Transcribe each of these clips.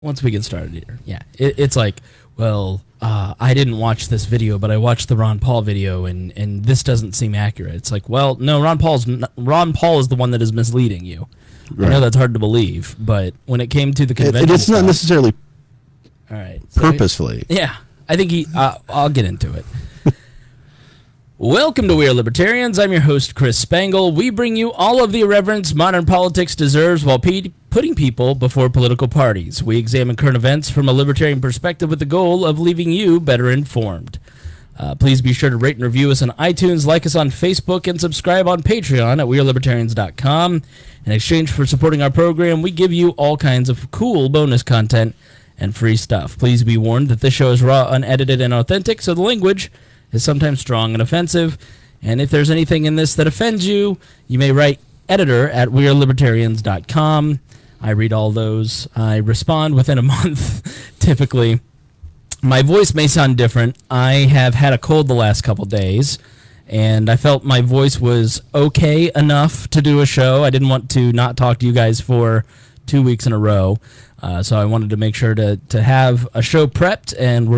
once we get started here. Yeah, it's like, well, I didn't watch this video, but I watched the Ron Paul video, and this doesn't seem accurate. It's like, well, no, Ron Paul is the one that is misleading you. Right. I know that's hard to believe, but when it came to the convention, it's not necessarily all right, purposefully. Yeah, I think I'll get into it. Welcome to We Are Libertarians. I'm your host, Chris Spangle. We bring you all of the irreverence modern politics deserves while putting people before political parties. We examine current events from a libertarian perspective with the goal of leaving you better informed. Please be sure to rate and review us on iTunes, like us on Facebook, and subscribe on Patreon at WeAreLibertarians.com. In exchange for supporting our program, we give you all kinds of cool bonus content and free stuff. Please be warned that this show is raw, unedited, and authentic, so the language is sometimes strong and offensive. And if there's anything in this that offends you, you may write editor at WeAreLibertarians.com. I read all those. I respond within a month, typically. My voice may sound different. I have had a cold the last couple days, and I felt my voice was okay enough to do a show. I didn't want to not talk to you guys for 2 weeks in a row. So I wanted to make sure to have a show prepped, and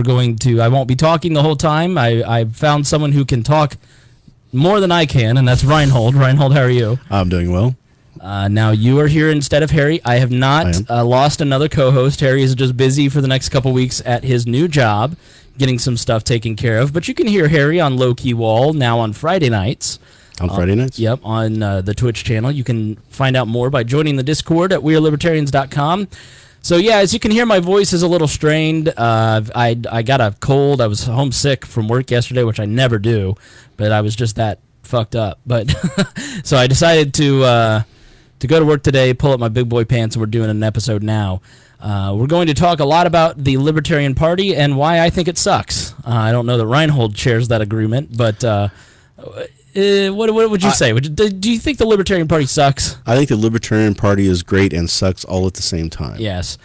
I won't be talking the whole time. I found someone who can talk more than I can, and that's Rhinehold. Rhinehold, how are you? I'm doing well. Now you are here instead of Harry. I have not lost another co-host. Harry is just busy for the next couple weeks at his new job, getting some stuff taken care of. But you can hear Harry on Low Key Wall now on Friday nights. On Friday nights? Yep, on the Twitch channel. You can find out more by joining the Discord at WeAreLibertarians.com. So yeah, as you can hear, my voice is a little strained. I got a cold. I was homesick from work yesterday, which I never do, but I was just that fucked up. But so I decided to go to work today, pull up my big boy pants, and we're doing an episode now. We're going to talk a lot about the Libertarian Party and why I think it sucks. I don't know that Rhinehold shares that agreement, but what would you say? Do you think the Libertarian Party sucks? I think the Libertarian Party is great and sucks all at the same time. Yes.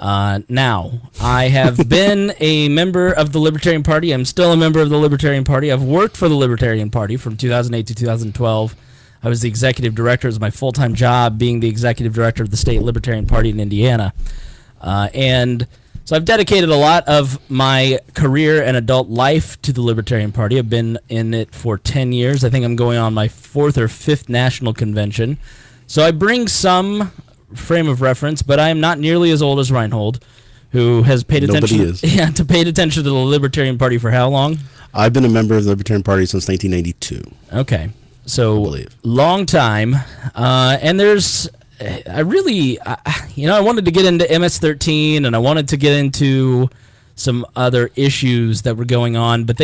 Now, I have been a member of the Libertarian Party. I'm still a member of the Libertarian Party. I've worked for the Libertarian Party from 2008 to 2012. I was the executive director. It was my full-time job being the executive director of the state Libertarian Party in Indiana. And so I've dedicated a lot of my career and adult life to the Libertarian Party. I've been in it for 10 years. I think I'm going on my 4th or 5th national convention. So I bring some frame of reference, but I am not nearly as old as Rhinehold, who has paid attention. Nobody is. Yeah, paid attention to the Libertarian Party for how long? I've been a member of the Libertarian Party since 1992. Okay. So long time. And there's... I wanted to get into MS-13, and I wanted to get into some other issues that were going on, but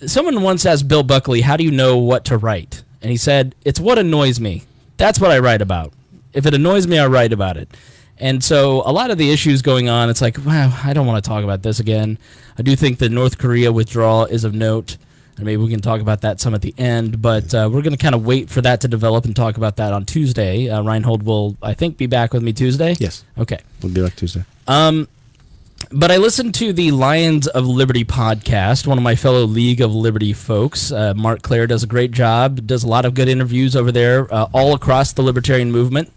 someone once asked Bill Buckley, how do you know what to write? And he said, it's what annoys me. That's what I write about. If it annoys me, I write about it. And so a lot of the issues going on, it's like, wow, I don't want to talk about this again. I do think the North Korea withdrawal is of note. And maybe we can talk about that some at the end, but we're going to kind of wait for that to develop and talk about that on Tuesday. Rhinehold will, I think, be back with me Tuesday? Yes. Okay. We'll be back Tuesday. But I listened to the Lions of Liberty podcast, one of my fellow League of Liberty folks. Mark Clare does a great job, does a lot of good interviews over there all across the libertarian movement.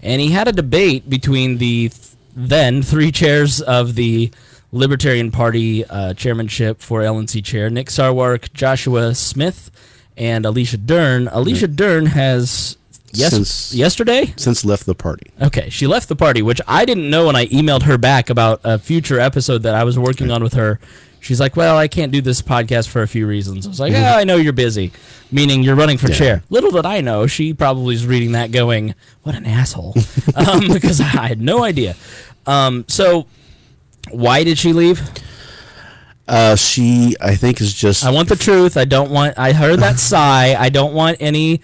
And he had a debate between the then 3 chairs of the Libertarian Party chairmanship for LNC chair, Nick Sarwark, Joshua Smith, and Alicia Dern. Alicia Dern has yesterday? Since left the party. Okay, she left the party, which I didn't know when I emailed her back about a future episode that I was working on with her. She's like, well, I can't do this podcast for a few reasons. I was like, I know you're busy, meaning you're running for chair. Little did I know, she probably is reading that going, what an asshole, because I had no idea. So... why did she leave? She, I think, is just... I want the truth. I heard that sigh. I don't want any...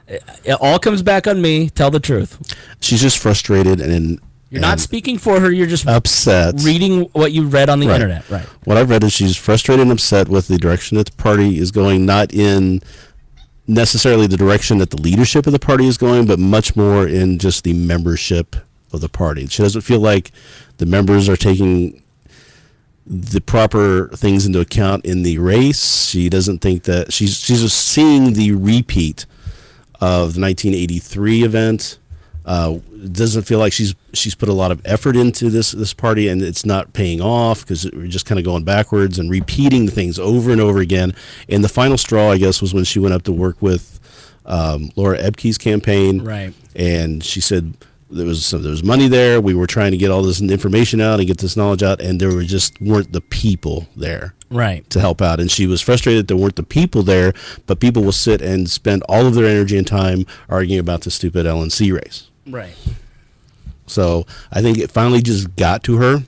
It all comes back on me. Tell the truth. She's just frustrated and... You're not speaking for her. You're just upset. Reading what you read on the internet. Right. What I've read is she's frustrated and upset with the direction that the party is going, not in necessarily the direction that the leadership of the party is going, but much more in just the membership of the party. She doesn't feel like the members are taking the proper things into account in the race. She doesn't think that she's just seeing the repeat of the 1983 event Doesn't feel like she's put a lot of effort into this party, and it's not paying off because we're just kind of going backwards and repeating the things over and over again. And the final straw, I guess, was when she went up to work with Laura Ebke's campaign, right? And she said there was money there. We were trying to get all this information out and get this knowledge out, and there weren't the people there, right, to help out. And she was frustrated that there weren't the people there, but people will sit and spend all of their energy and time arguing about the stupid LNC race. Right. So I think it finally just got to her,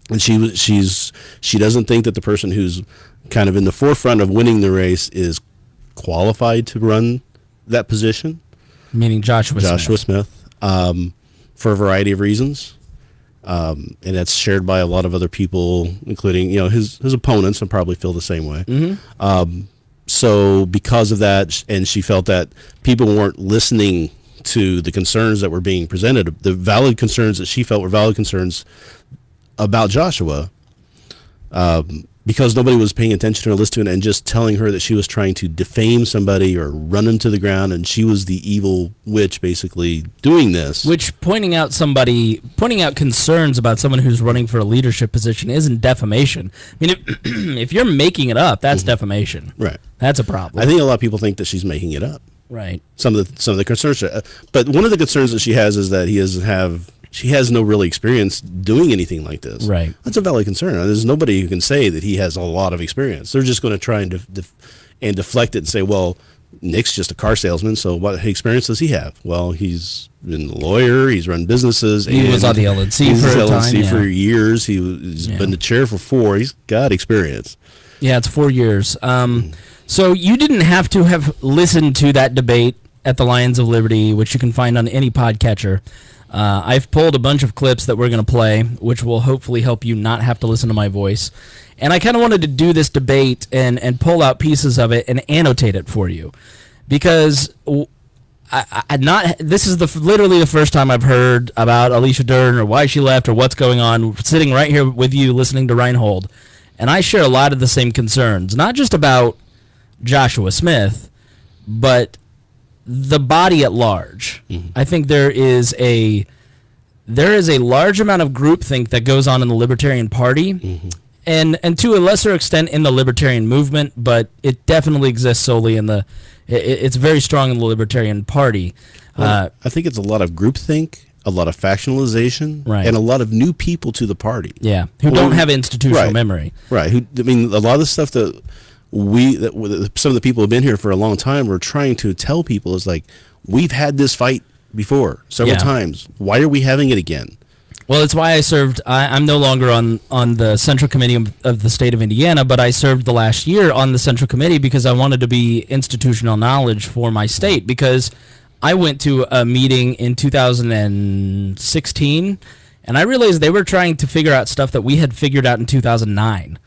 and she doesn't think that the person who's kind of in the forefront of winning the race is qualified to run that position. Meaning Joshua Smith, for a variety of reasons, and that's shared by a lot of other people, including his opponents, and probably feel the same way. Mm-hmm. So because of that, and she felt that people weren't listening to the concerns that were being presented, the valid concerns that she felt were valid concerns about Joshua, because nobody was paying attention to her, listening to it, and just telling her that she was trying to defame somebody or run him to the ground, and she was the evil witch basically doing this. Which pointing out concerns about someone who's running for a leadership position isn't defamation. I mean, if you're making it up, that's defamation. Right. That's a problem. I think a lot of people think that she's making it up. Right. Some of the concerns, but one of the concerns that she has is that she has no really experience doing anything like this. Right. That's a valid concern. There's nobody who can say that he has a lot of experience. They're just going to try and deflect it and say, well, Nick's just a car salesman, so what experience does he have? Well, he's been a lawyer, he's run businesses. He was on the LNC for a time. For years. He's been the chair for 4. He's got experience. Yeah, it's 4 years. So you didn't have to have listened to that debate at the Lions of Liberty, which you can find on any podcatcher. I've pulled a bunch of clips that we're going to play, which will hopefully help you not have to listen to my voice. And I kind of wanted to do this debate and pull out pieces of it and annotate it for you, because this is literally the first time I've heard about Alicia Dern or why she left or what's going on, sitting right here with you listening to Rhinehold. And I share a lot of the same concerns, not just about Joshua Smith, but the body at large. Mm-hmm. I think there is a large amount of groupthink that goes on in the Libertarian Party, mm-hmm. and to a lesser extent in the Libertarian movement, but it definitely exists solely in it's very strong in the Libertarian Party. Well, I think it's a lot of groupthink, a lot of factionalization, right. and a lot of new people to the party. Yeah, who don't have institutional memory. Right. A lot of the stuff that some of the people who have been here for a long time were trying to tell people is like, we've had this fight before several times. Why are we having it again? Well, it's why I served. I'm no longer on the Central Committee of the state of Indiana, but I served the last year on the Central Committee because I wanted to be institutional knowledge for my state, because I went to a meeting in 2016, and I realized they were trying to figure out stuff that we had figured out in 2009,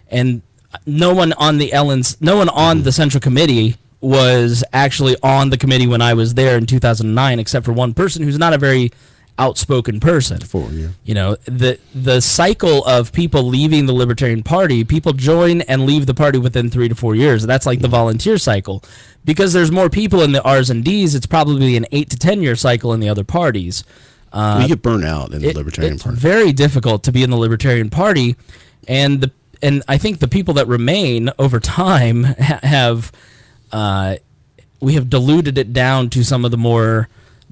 and no one on the Central Committee was actually on the committee when I was there in 2009, except for one person who's not a very outspoken person. The cycle of people leaving the Libertarian Party, people join and leave the party within 3 to 4 years. That's like the volunteer cycle. Because there's more people in the R's and D's, it's probably an 8 to 10 year cycle in the other parties. You get burnt out in the Libertarian Party. It's very difficult to be in the Libertarian Party, and I think the people that remain over time we have diluted it down to some of the more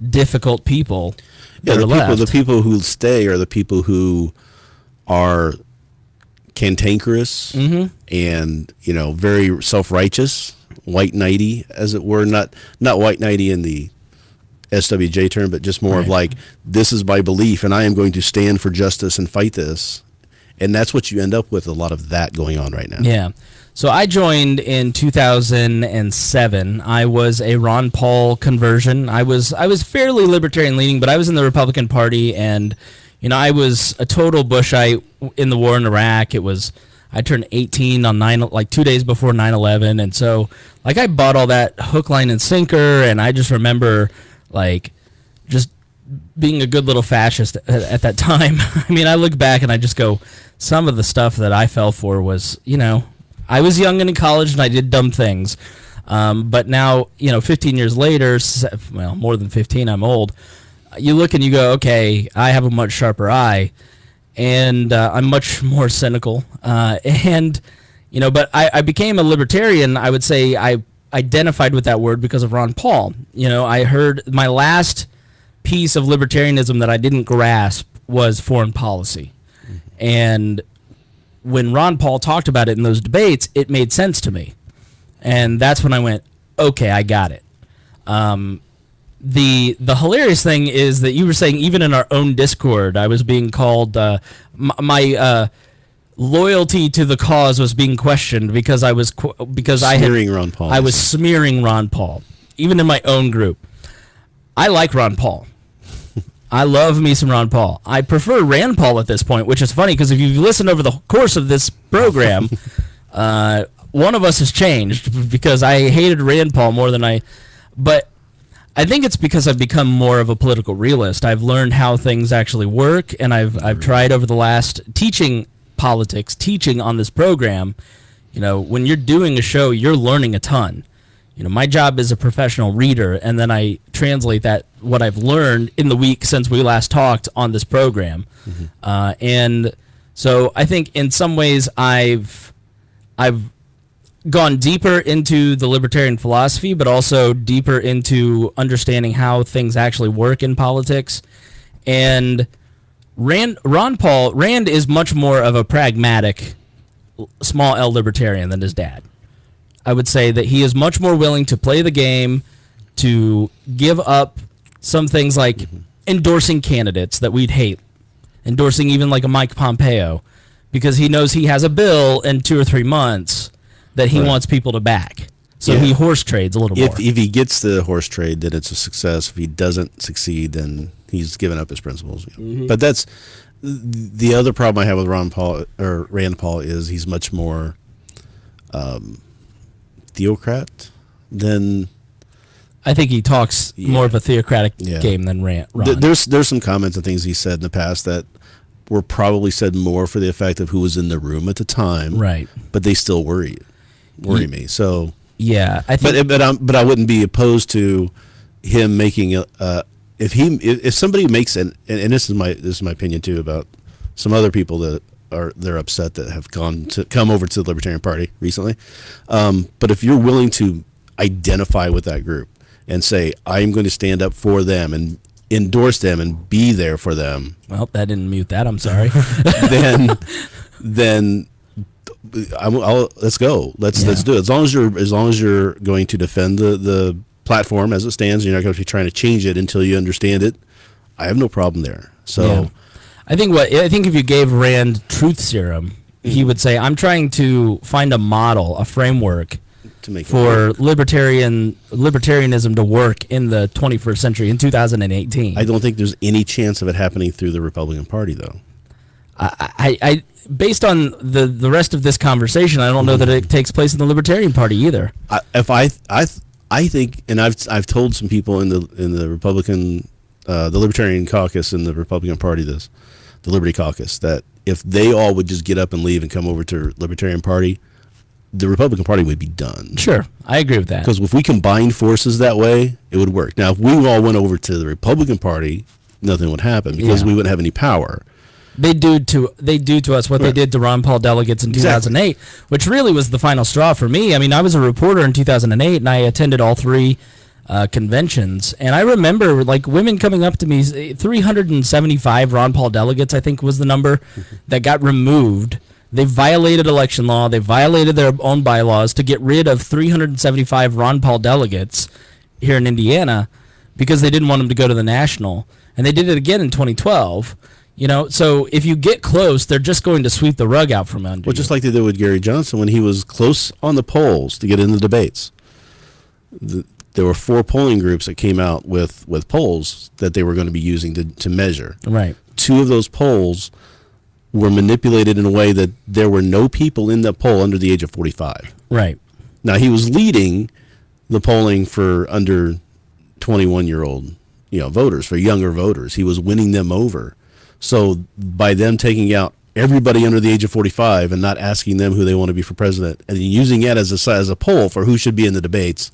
difficult people. Yeah, the people who stay are the people who are cantankerous, mm-hmm. and very self-righteous, white knighty, as it were. Not white knighty in the SWJ term, but just more of like, this is my belief, and I am going to stand for justice and fight this. And that's what you end up with, a lot of that going on right now. Yeah. So I joined in 2007. I was a Ron Paul conversion. I was fairly libertarian leaning, but I was in the Republican Party, and I was a total Bushite in the war in Iraq. I turned 18 on 2 days before 9/11, and so I bought all that hook, line, and sinker. And I just remember just being a good little fascist at that time. I mean, I look back and I just go, some of the stuff that I fell for was, I was young and in college and I did dumb things. But now, 15 years later, well, more than 15, I'm old. you look and you go, okay, I have a much sharper eye, and I'm much more cynical. And, but I became a libertarian. I would say I identified with that word because of Ron Paul. I heard my last piece of libertarianism that I didn't grasp was foreign policy. And when Ron Paul talked about it in those debates, it made sense to me. And that's when I went, okay, I got it. The hilarious thing is that you were saying even in our own Discord, I was being called, my loyalty to the cause was being questioned because I was Ron Paul. I was smearing Ron Paul, even in my own group. I like Ron Paul. I love me some Ron Paul. I prefer Rand Paul at this point, which is funny because if you've listened over the course of this program, one of us has changed because I hated Rand Paul more than but I think it's because I've become more of a political realist. I've learned how things actually work, and I've tried over the last teaching politics, teaching on this program. When you're doing a show, you're learning a ton. My job is a professional reader, and then I translate what I've learned in the week since we last talked on this program. And so I think in some ways I've gone deeper into the libertarian philosophy, but also deeper into understanding how things actually work in politics. And Rand is much more of a pragmatic, small L libertarian than his dad. I would say that he is much more willing to play the game, to give up some things like endorsing candidates that we'd hate, endorsing even like a Mike Pompeo, because he knows he has a bill in 2 or 3 months that he wants people to back. So he horse trades a little more. If he gets the horse trade, then it's a success. If he doesn't succeed, then he's given up his principles. But that's the other problem I have with Rand Paul is he's much more theocrat than. I think he talks more of a theocratic game than Ron. There's some comments and things he said in the past that were probably said more for the effect of who was in the room at the time, right? But they still worry me. So I think, but I wouldn't be opposed to him making if somebody makes and this is my opinion too about some other people that they're upset that have come over to the Libertarian Party recently. But if you're willing to identify with that group and say, I'm going to stand up for them and endorse them and be there for them. Well, that didn't mute that. I'm sorry. then let's go. Let's do it. As long as you're going to defend the platform as it stands, you're not going to be trying to change it until you understand it. I have no problem there. So I think if you gave Rand truth serum, he would say, I'm trying to find a model, a framework to make for libertarianism to work in the 21st century in 2018. I don't think there's any chance of it happening through the Republican Party, though. I based on the rest of this conversation, I don't know that it takes place in the Libertarian Party either. I think, and I've told some people in the Republican, the Libertarian Caucus in the Republican Party, the Liberty Caucus, that if they all would just get up and leave and come over to Libertarian Party, the Republican Party would be done. Sure, I agree with that. Because if we combined forces that way, it would work. Now, if we all went over to the Republican Party, nothing would happen because we wouldn't have any power. They do to us what they did to Ron Paul delegates in 2008, which really was the final straw for me. I mean, I was a reporter in 2008, and I attended all 3 conventions, and I remember like women coming up to me, 375 Ron Paul delegates, I think was the number, that got removed. They violated election law. They violated their own bylaws to get rid of 375 Ron Paul delegates here in Indiana because they didn't want them to go to the national, and they did it again in 2012. So if you get close, they're just going to sweep the rug out from under you. Just like they did with Gary Johnson when he was close on the polls to get in the debates. There were 4 polling groups that came out with polls that they were going to be using to measure. Right. 2 of those polls were manipulated in a way that there were no people in the poll under the age of 45. Right. Now, he was leading the polling for under 21-year-old, voters, for younger voters. He was winning them over. So by them taking out everybody under the age of 45 and not asking them who they want to be for president and using it as a poll for who should be in the debates,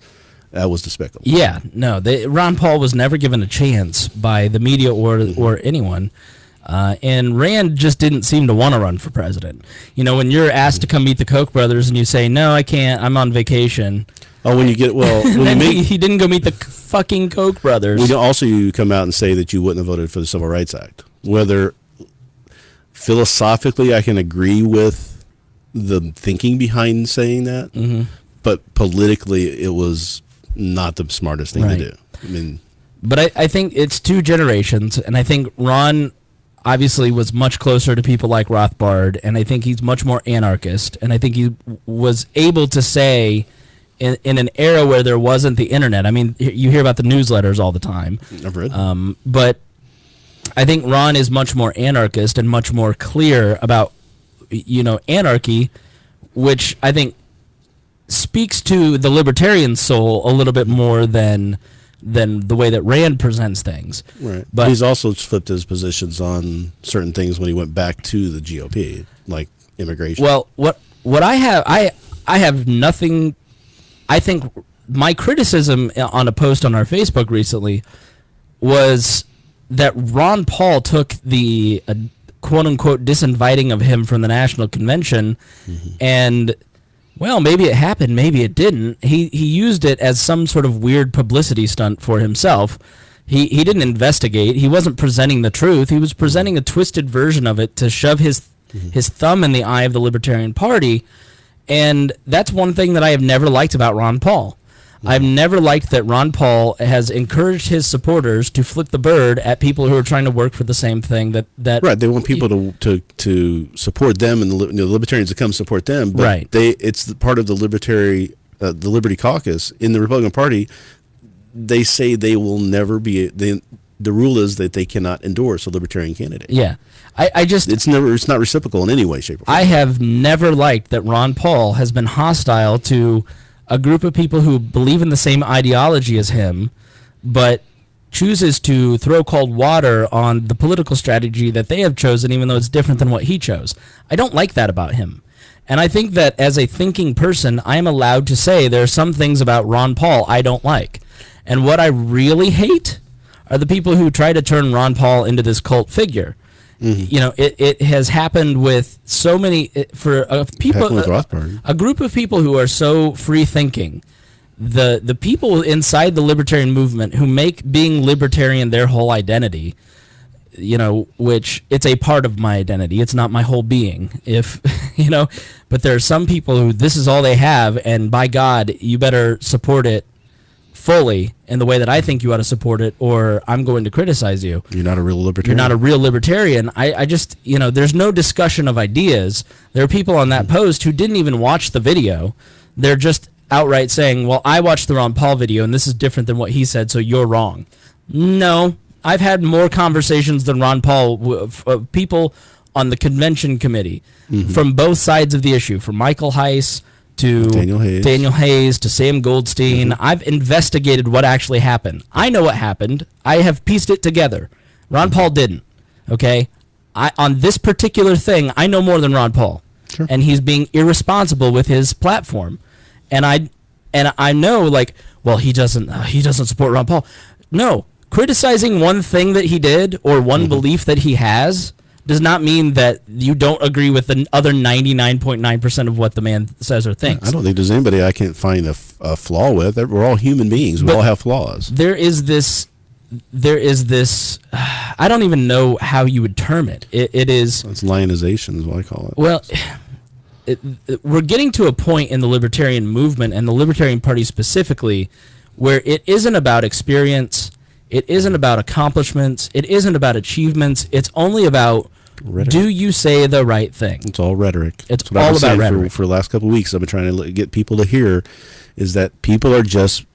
That was despicable. Yeah, no, Ron Paul was never given a chance by the media or anyone. And Rand just didn't seem to want to run for president. You know, when you're asked to come meet the Koch brothers and you say, no, I can't, I'm on vacation. Oh, when you get, well, when then you make, he didn't go meet the fucking Koch brothers. you come out and say that you wouldn't have voted for the Civil Rights Act. Whether philosophically I can agree with the thinking behind saying that, but politically it was not the smartest thing to do. I mean, but I think it's two generations, and I think Ron obviously was much closer to people like Rothbard, and I think he's much more anarchist, and I think he was able to say in an era where there wasn't the internet. I mean, you hear about the newsletters all the time. I've read. But I think Ron is much more anarchist and much more clear about, you know, anarchy, which I think speaks to the libertarian soul a little bit more than the way that Rand presents things. Right. But he's also flipped his positions on certain things when he went back to the GOP, like immigration. Well, what I have nothing. I think my criticism on a post on our Facebook recently was that Ron Paul took the quote-unquote disinviting of him from the National Convention and, well, maybe it happened, maybe it didn't. He used it as some sort of weird publicity stunt for himself. He didn't investigate. He wasn't presenting the truth. He was presenting a twisted version of it to shove his thumb in the eye of the Libertarian Party. And that's one thing that I have never liked about Ron Paul. I've never liked that Ron Paul has encouraged his supporters to flip the bird at people who are trying to work for the same thing that right. They want people to support them and the libertarians to come support them. But right. It's part of the the Liberty Caucus in the Republican Party. They say they will never be. The rule is that they cannot endorse a libertarian candidate. Yeah. It's not reciprocal in any way, shape, or form. I have never liked that Ron Paul has been hostile to a group of people who believe in the same ideology as him, but chooses to throw cold water on the political strategy that they have chosen, even though it's different than what he chose. I don't like that about him. And I think that as a thinking person, I am allowed to say there are some things about Ron Paul I don't like. And what I really hate are the people who try to turn Ron Paul into this cult figure. You know, it has happened with so many for people, a group of people who are so free thinking. The people inside the libertarian movement who make being libertarian their whole identity. You know, which it's a part of my identity. It's not my whole being. If you know, but there are some people who this is all they have, and by God, you better support it fully in the way that I think you ought to support it, or I'm going to criticize you. You're not a real libertarian. You're not a real libertarian. I just, you know, there's no discussion of ideas. There are people on that post who didn't even watch the video. They're just outright saying, well, I watched the Ron Paul video, and this is different than what he said, so you're wrong. No, I've had more conversations than Ron Paul with people on the convention committee from both sides of the issue, from Michael Heiss to Daniel Hayes to Sam Goldstein. I've investigated what actually happened. I know what happened. I have pieced it together. Ron Paul didn't. Okay? On this particular thing, I know more than Ron Paul. Sure. And he's being irresponsible with his platform. And I know, like, well, he doesn't support Ron Paul. No. Criticizing one thing that he did or one belief that he has does not mean that you don't agree with the other 99.9% of what the man says or thinks. I don't think there's anybody I can't find a flaw with. We're all human beings. We all have flaws. There is this, I don't even know how you would term it. It is... It's lionization is what I call it. Well, we're getting to a point in the libertarian movement and the Libertarian Party specifically where it isn't about experience. It isn't about accomplishments. It isn't about achievements. It's only about, rhetoric. Do you say the right thing? It's all rhetoric. It's all about rhetoric. For the last couple of weeks, I've been trying to get people to hear is that people are just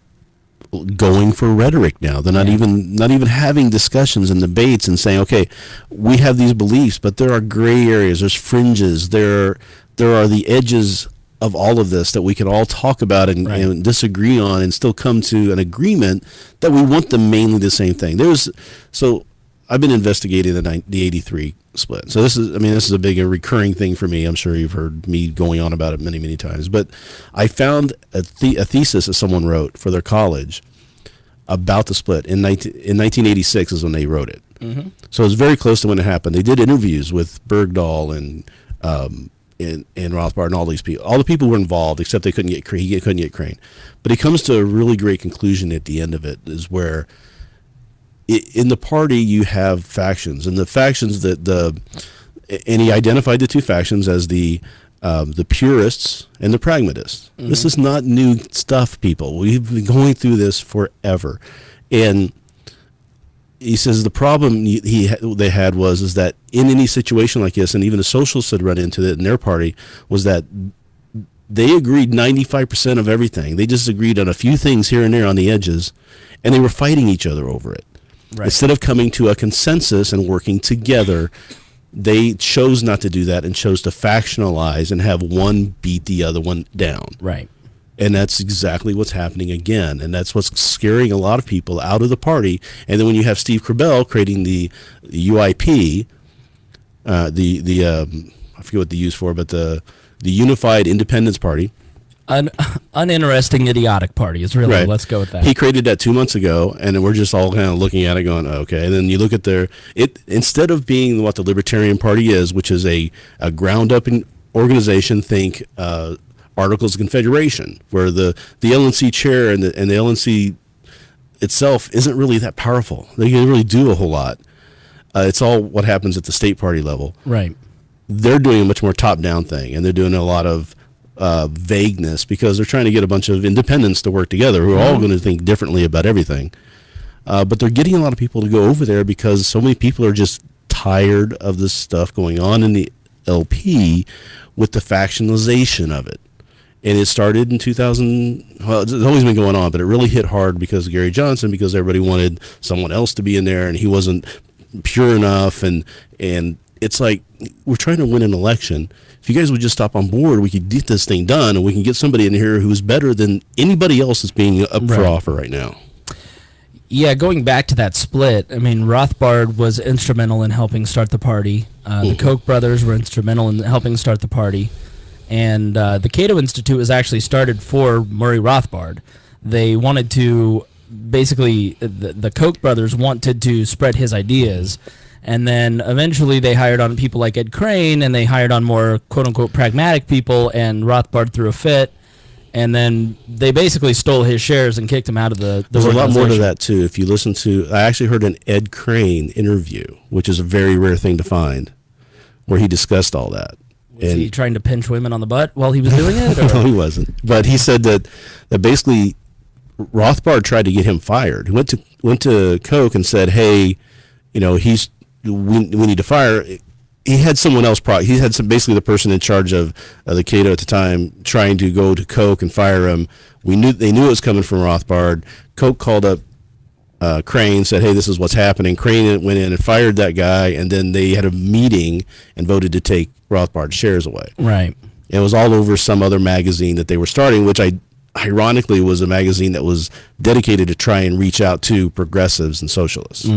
going for rhetoric now. They're not even having discussions and debates and saying, okay, we have these beliefs, but there are gray areas. There's fringes. There are the edges of all of this that we can all talk about and disagree on and still come to an agreement that we want mainly the same thing. I've been investigating the 83 split. So this is a recurring thing for me. I'm sure you've heard me going on about it many, many times. But I found a thesis that someone wrote for their college about the split in 1986 is when they wrote it. Mm-hmm. So it was very close to when it happened. They did interviews with Bergdahl and Rothbard and all these people. All the people were involved except they couldn't get Crane. But he comes to a really great conclusion at the end of it, is where in the party you have factions, and the factions and he identified the two factions as the purists and the pragmatists. Mm-hmm. This is not new stuff, people. We've been going through this forever. And he says the problem they had was that in any situation like this, and even the socialists had run into it in their party, was that they agreed 95% of everything. They just agreed on a few things here and there on the edges, and they were fighting each other over it. Right. Instead of coming to a consensus and working together, they chose not to do that and chose to factionalize and have one beat the other one down. Right. And that's exactly what's happening again. And that's what's scaring a lot of people out of the party. And then when you have Steve Krabel creating the UIP, I forget what they use for, but the Unified Independence Party. Uninteresting, idiotic party is really, right. Let's go with that. He created that 2 months ago, and we're just all kind of looking at it going, okay. And then you look at instead of being what the Libertarian Party is, which is a ground-up organization, think Articles of Confederation, where the LNC chair and the LNC itself isn't really that powerful. They can really do a whole lot. It's all what happens at the state party level. Right. They're doing a much more top-down thing, and they're doing a lot of vagueness because they're trying to get a bunch of independents to work together who are all going to think differently about everything. But they're getting a lot of people to go over there because so many people are just tired of this stuff going on in the LP with the factionalization of it. And it started in 2000. Well, it's always been going on, but it really hit hard because of Gary Johnson, because everybody wanted someone else to be in there, and he wasn't pure enough. And it's like, we're trying to win an election. If you guys would just stop on board, we could get this thing done, and we can get somebody in here who's better than anybody else that's being up for offer right now. Yeah, going back to that split, I mean, Rothbard was instrumental in helping start the party. The Koch brothers were instrumental in helping start the party. And the Cato Institute was actually started for Murray Rothbard. They wanted to, basically, the Koch brothers wanted to spread his ideas. And then eventually they hired on people like Ed Crane, and they hired on more quote-unquote pragmatic people, and Rothbard threw a fit. And then they basically stole his shares and kicked him out of the There's a lot more to that, too. If you listen to, I actually heard an Ed Crane interview, which is a very rare thing to find, where he discussed all that. Was he trying to pinch women on the butt while he was doing it? Or? No, he wasn't. But he said that basically Rothbard tried to get him fired. He went to Koch and said, hey, we need to fire. He had someone else. He had basically the person in charge of the Cato at the time trying to go to Koch and fire him. They knew it was coming from Rothbard. Koch called up Crane, said, hey, this is what's happening. Crane went in and fired that guy, and then they had a meeting and voted to take Rothbard's shares away. Right. It was all over some other magazine that they were starting, which ironically was a magazine that was dedicated to try and reach out to progressives and socialists.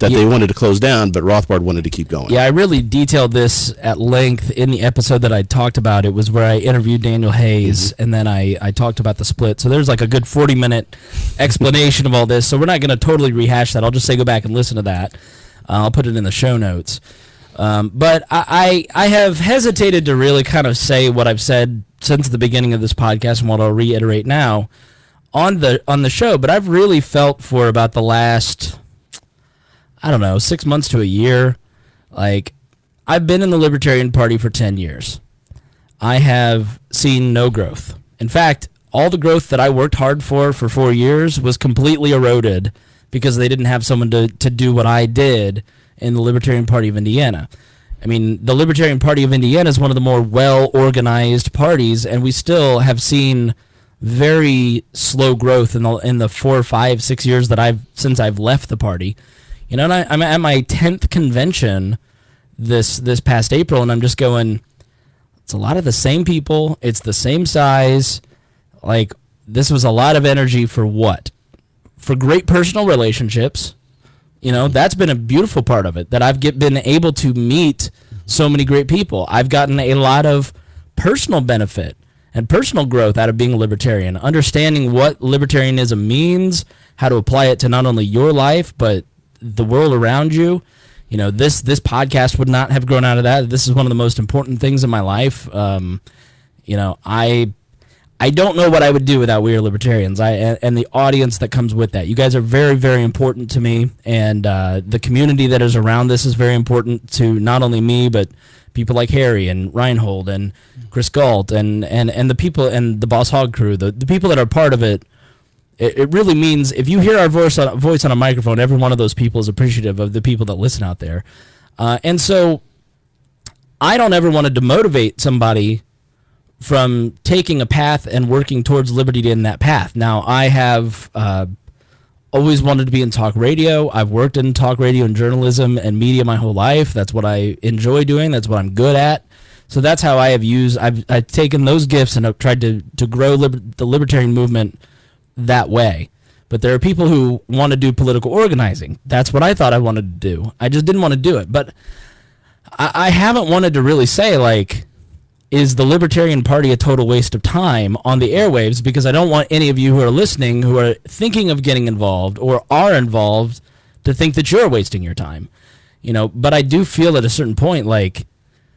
That they wanted to close down, but Rothbard wanted to keep going. Yeah, I really detailed this at length in the episode that I talked about. It was where I interviewed Daniel Hayes, and then I talked about the split. So there's like a good 40-minute explanation of all this. So we're not going to totally rehash that. I'll just say go back and listen to that. I'll put it in the show notes. But I have hesitated to really kind of say what I've said since the beginning of this podcast, and what I'll reiterate now on the show. But I've really felt for about the last, 6 months to a year. Like, I've been in the Libertarian Party for 10 years. I have seen no growth. In fact, all the growth that I worked hard for 4 years was completely eroded because they didn't have someone to do what I did in the Libertarian Party of Indiana. I mean, the Libertarian Party of Indiana is one of the more well-organized parties, and we still have seen very slow growth in the 4, 5, 6 years that since I've left the party. And I'm at my 10th convention this past April, and I'm just going, it's a lot of the same people. It's the same size. Like, this was a lot of energy for what? For great personal relationships. You know, that's been a beautiful part of it, that I've been able to meet so many great people. I've gotten a lot of personal benefit and personal growth out of being a libertarian, understanding what libertarianism means, how to apply it to not only your life, but the world around you. You know, this podcast would not have grown out of that. This is one of the most important things in my life. You know, I don't know what I would do without We Are Libertarians. And the audience that comes with that. You guys are very, very important to me, and the community that is around this is very important to not only me, but people like Harry and Rhinehold and Chris Galt and the people and the Boss Hog crew, the people that are part of it. It really means, if you hear our voice on a microphone, every one of those people is appreciative of the people that listen out there. And so I don't ever want to demotivate somebody from taking a path and working towards liberty in that path. Now, I have always wanted to be in talk radio. I've worked in talk radio and journalism and media my whole life. That's what I enjoy doing. That's what I'm good at. So that's how I have used, I've taken those gifts and I've tried to grow the libertarian movement that way. But there are people who want to do political organizing. That's what I thought I wanted to do. I just didn't want to do it. But I haven't wanted to really say, like, is the Libertarian Party a total waste of time on the airwaves? Because I don't want any of you who are listening, who are thinking of getting involved or are involved, to think that you're wasting your time. You know, but I do feel at a certain point, like,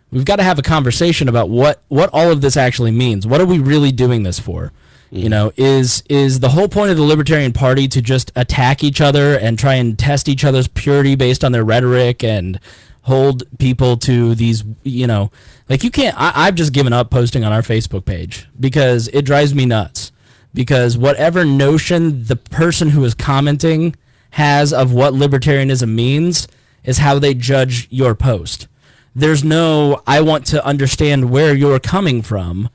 we've got to have a conversation about what all of this actually means. What are we really doing this for? You know, is the whole point of the Libertarian Party to just attack each other and try and test each other's purity based on their rhetoric and hold people to these, you know, like, you can't, I've just given up posting on our Facebook page because it drives me nuts. Because whatever notion the person who is commenting has of what libertarianism means is how they judge your post. There's no, I want to understand where you're coming from.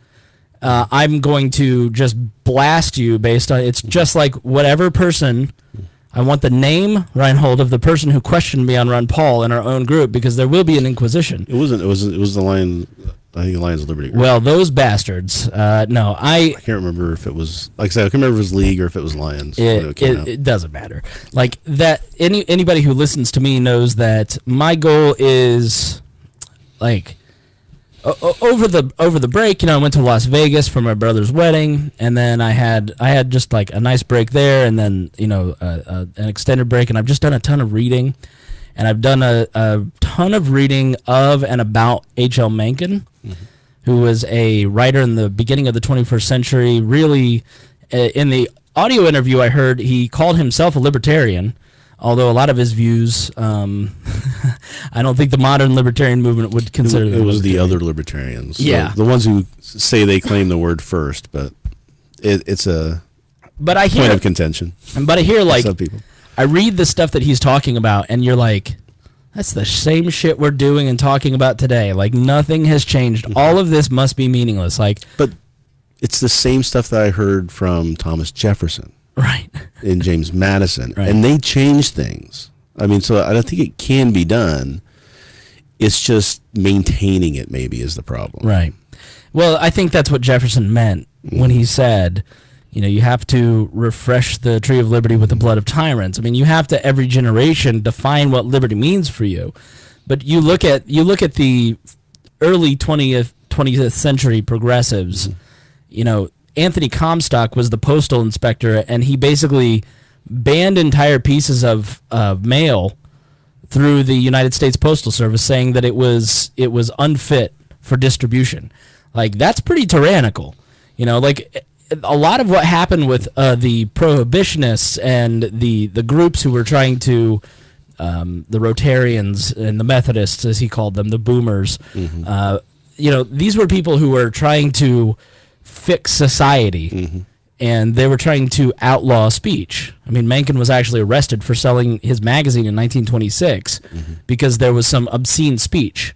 I'm going to just blast you based on, it's just like whatever person, I want the name, Rhinehold, of the person who questioned me on Ron Paul in our own group, because there will be an inquisition. It was the Lion, I think the Lions of Liberty group. Well, those bastards, no, I can't remember if it was, like I said, I can't remember if it was League or if it was Lions. It doesn't matter. Like, that, anybody who listens to me knows that my goal is, like, over the break, you know, I went to Las Vegas for my brother's wedding, and then I had just like a nice break there, and then, you know, an extended break, and I've just done a ton of reading, and I've done a ton of reading of and about H.L. Mencken, who was a writer in the beginning of the 21st century. Really, in the audio interview I heard, he called himself a libertarian. Although a lot of his views, I don't think the modern libertarian movement would consider them. It was the other libertarians. Yeah. So the ones who say they claim the word first, but it's a point of contention. But I hear, like, some people. I read the stuff that he's talking about, and you're like, that's the same shit we're doing and talking about today. Like, nothing has changed. All of this must be meaningless. Like, but it's the same stuff that I heard from Thomas Jefferson. Right. And James Madison. Right. And they changed things. I mean, so I don't think it can be done. It's just maintaining it maybe is the problem. Right. Well, I think that's what Jefferson meant when he said, you know, you have to refresh the tree of liberty with the blood of tyrants. I mean, you have to, every generation, define what liberty means for you. But you look at the early 20th century progressives, you know, Anthony Comstock was the postal inspector, and he basically banned entire pieces of mail through the United States Postal Service, saying that it was unfit for distribution. Like, that's pretty tyrannical. You know, like, a lot of what happened with the prohibitionists and the groups who were trying to, the Rotarians and the Methodists, as he called them, the boomers, you know, these were people who were trying to fix society, and they were trying to outlaw speech. I mean, Mencken was actually arrested for selling his magazine in 1926 because there was some obscene speech.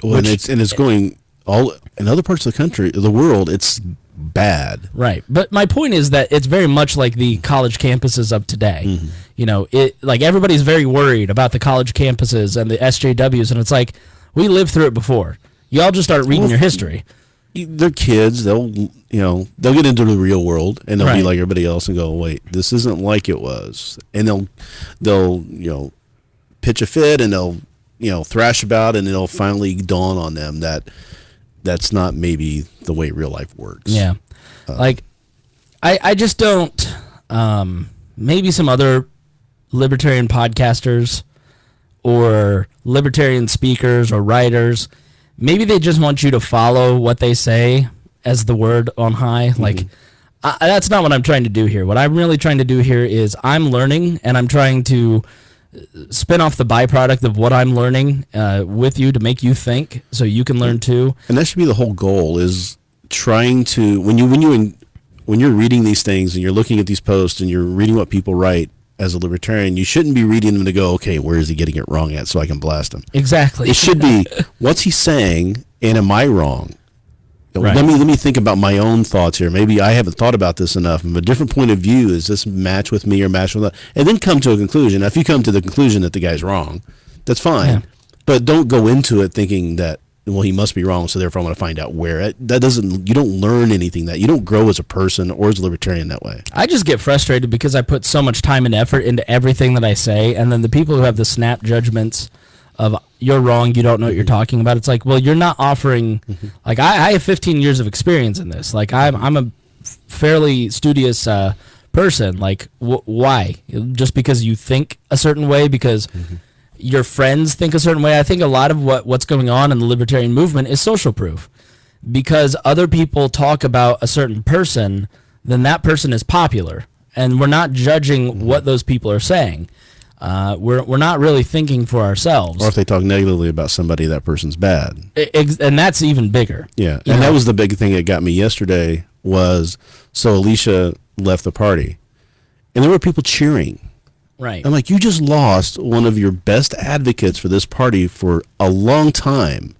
Well, and it's going all in other parts of the country, the world. It's bad, right? But my point is that it's very much like the college campuses of today. You know, like, everybody's very worried about the college campuses and the SJWs, and it's like, we lived through it before. Y'all just start reading your history. They're kids. They'll get into the real world, and they'll be like everybody else and go, wait, this isn't like it was. And they'll pitch a fit and they'll, thrash about, and it'll finally dawn on them that that's not maybe the way real life works. Yeah. I just don't, maybe some other libertarian podcasters or libertarian speakers or writers, maybe they just want you to follow what they say as the word on high. Mm-hmm. That's not what I'm trying to do here. What I'm really trying to do here is I'm learning, and I'm trying to spin off the byproduct of what I'm learning with you to make you think, so you can learn too. And that should be the whole goal, is trying to, when you're reading these things and you're looking at these posts and you're reading what people write as a libertarian, you shouldn't be reading them to go, okay, where is he getting it wrong at, so I can blast him. Exactly. It should be, what's he saying, and am I wrong? Right. Let me think about my own thoughts here. Maybe I haven't thought about this enough. From a different point of view, is this match with me or match with that? And then come to a conclusion. Now, if you come to the conclusion that the guy's wrong, that's fine. Yeah. But don't go into it thinking that, well, he must be wrong, so therefore I'm going to find out where. That doesn't. You don't learn anything. That you don't grow as a person or as a libertarian that way. I just get frustrated because I put so much time and effort into everything that I say, and then the people who have the snap judgments of you're wrong, you don't know what you're talking about. It's like, well, you're not offering. Like I have 15 years of experience in this. Like I'm a fairly studious person. Like why? Just because you think a certain way, because your friends think a certain way. I think a lot of what's going on in the libertarian movement is social proof, because other people talk about a certain person, then that person is popular, and we're not judging what those people are saying. We're not really thinking for ourselves. Or if they talk negatively about somebody, that person's bad. And that's even bigger. Yeah, and that was the big thing that got me yesterday was, so Alicia left the party, and there were people cheering. Right. I'm like, you just lost one of your best advocates for this party for a long time,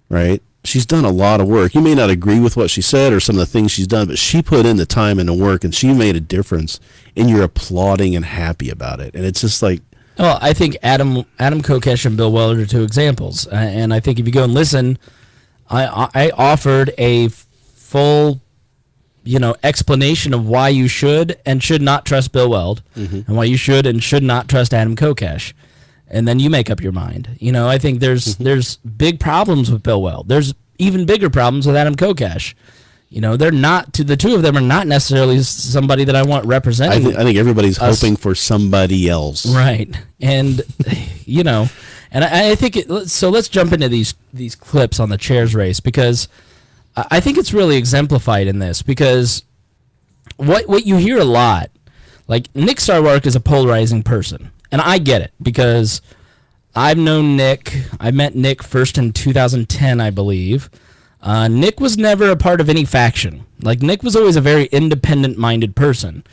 right? She's done a lot of work. You may not agree with what she said or some of the things she's done, but she put in the time and the work, and she made a difference, and you're applauding and happy about it. And it's just like... Well, I think Adam Kokesh and Bill Weller are two examples. And I think if you go and listen, I offered a full, explanation of why you should and should not trust Bill Weld, and why you should and should not trust Adam Kokesh. And then you make up your mind. I think there's big problems with Bill Weld. There's even bigger problems with Adam Kokesh. They're not, the two of them are not necessarily somebody that I want representing. I think everybody's hoping for somebody else. Right. And, and I think, so let's jump into these clips on the chairs race, because I think it's really exemplified in this, because what you hear a lot, like Nick Sarwark is a polarizing person. And I get it, because I've known Nick. I met Nick first in 2010, I believe. Nick was never a part of any faction. Like, Nick was always a very independent-minded person.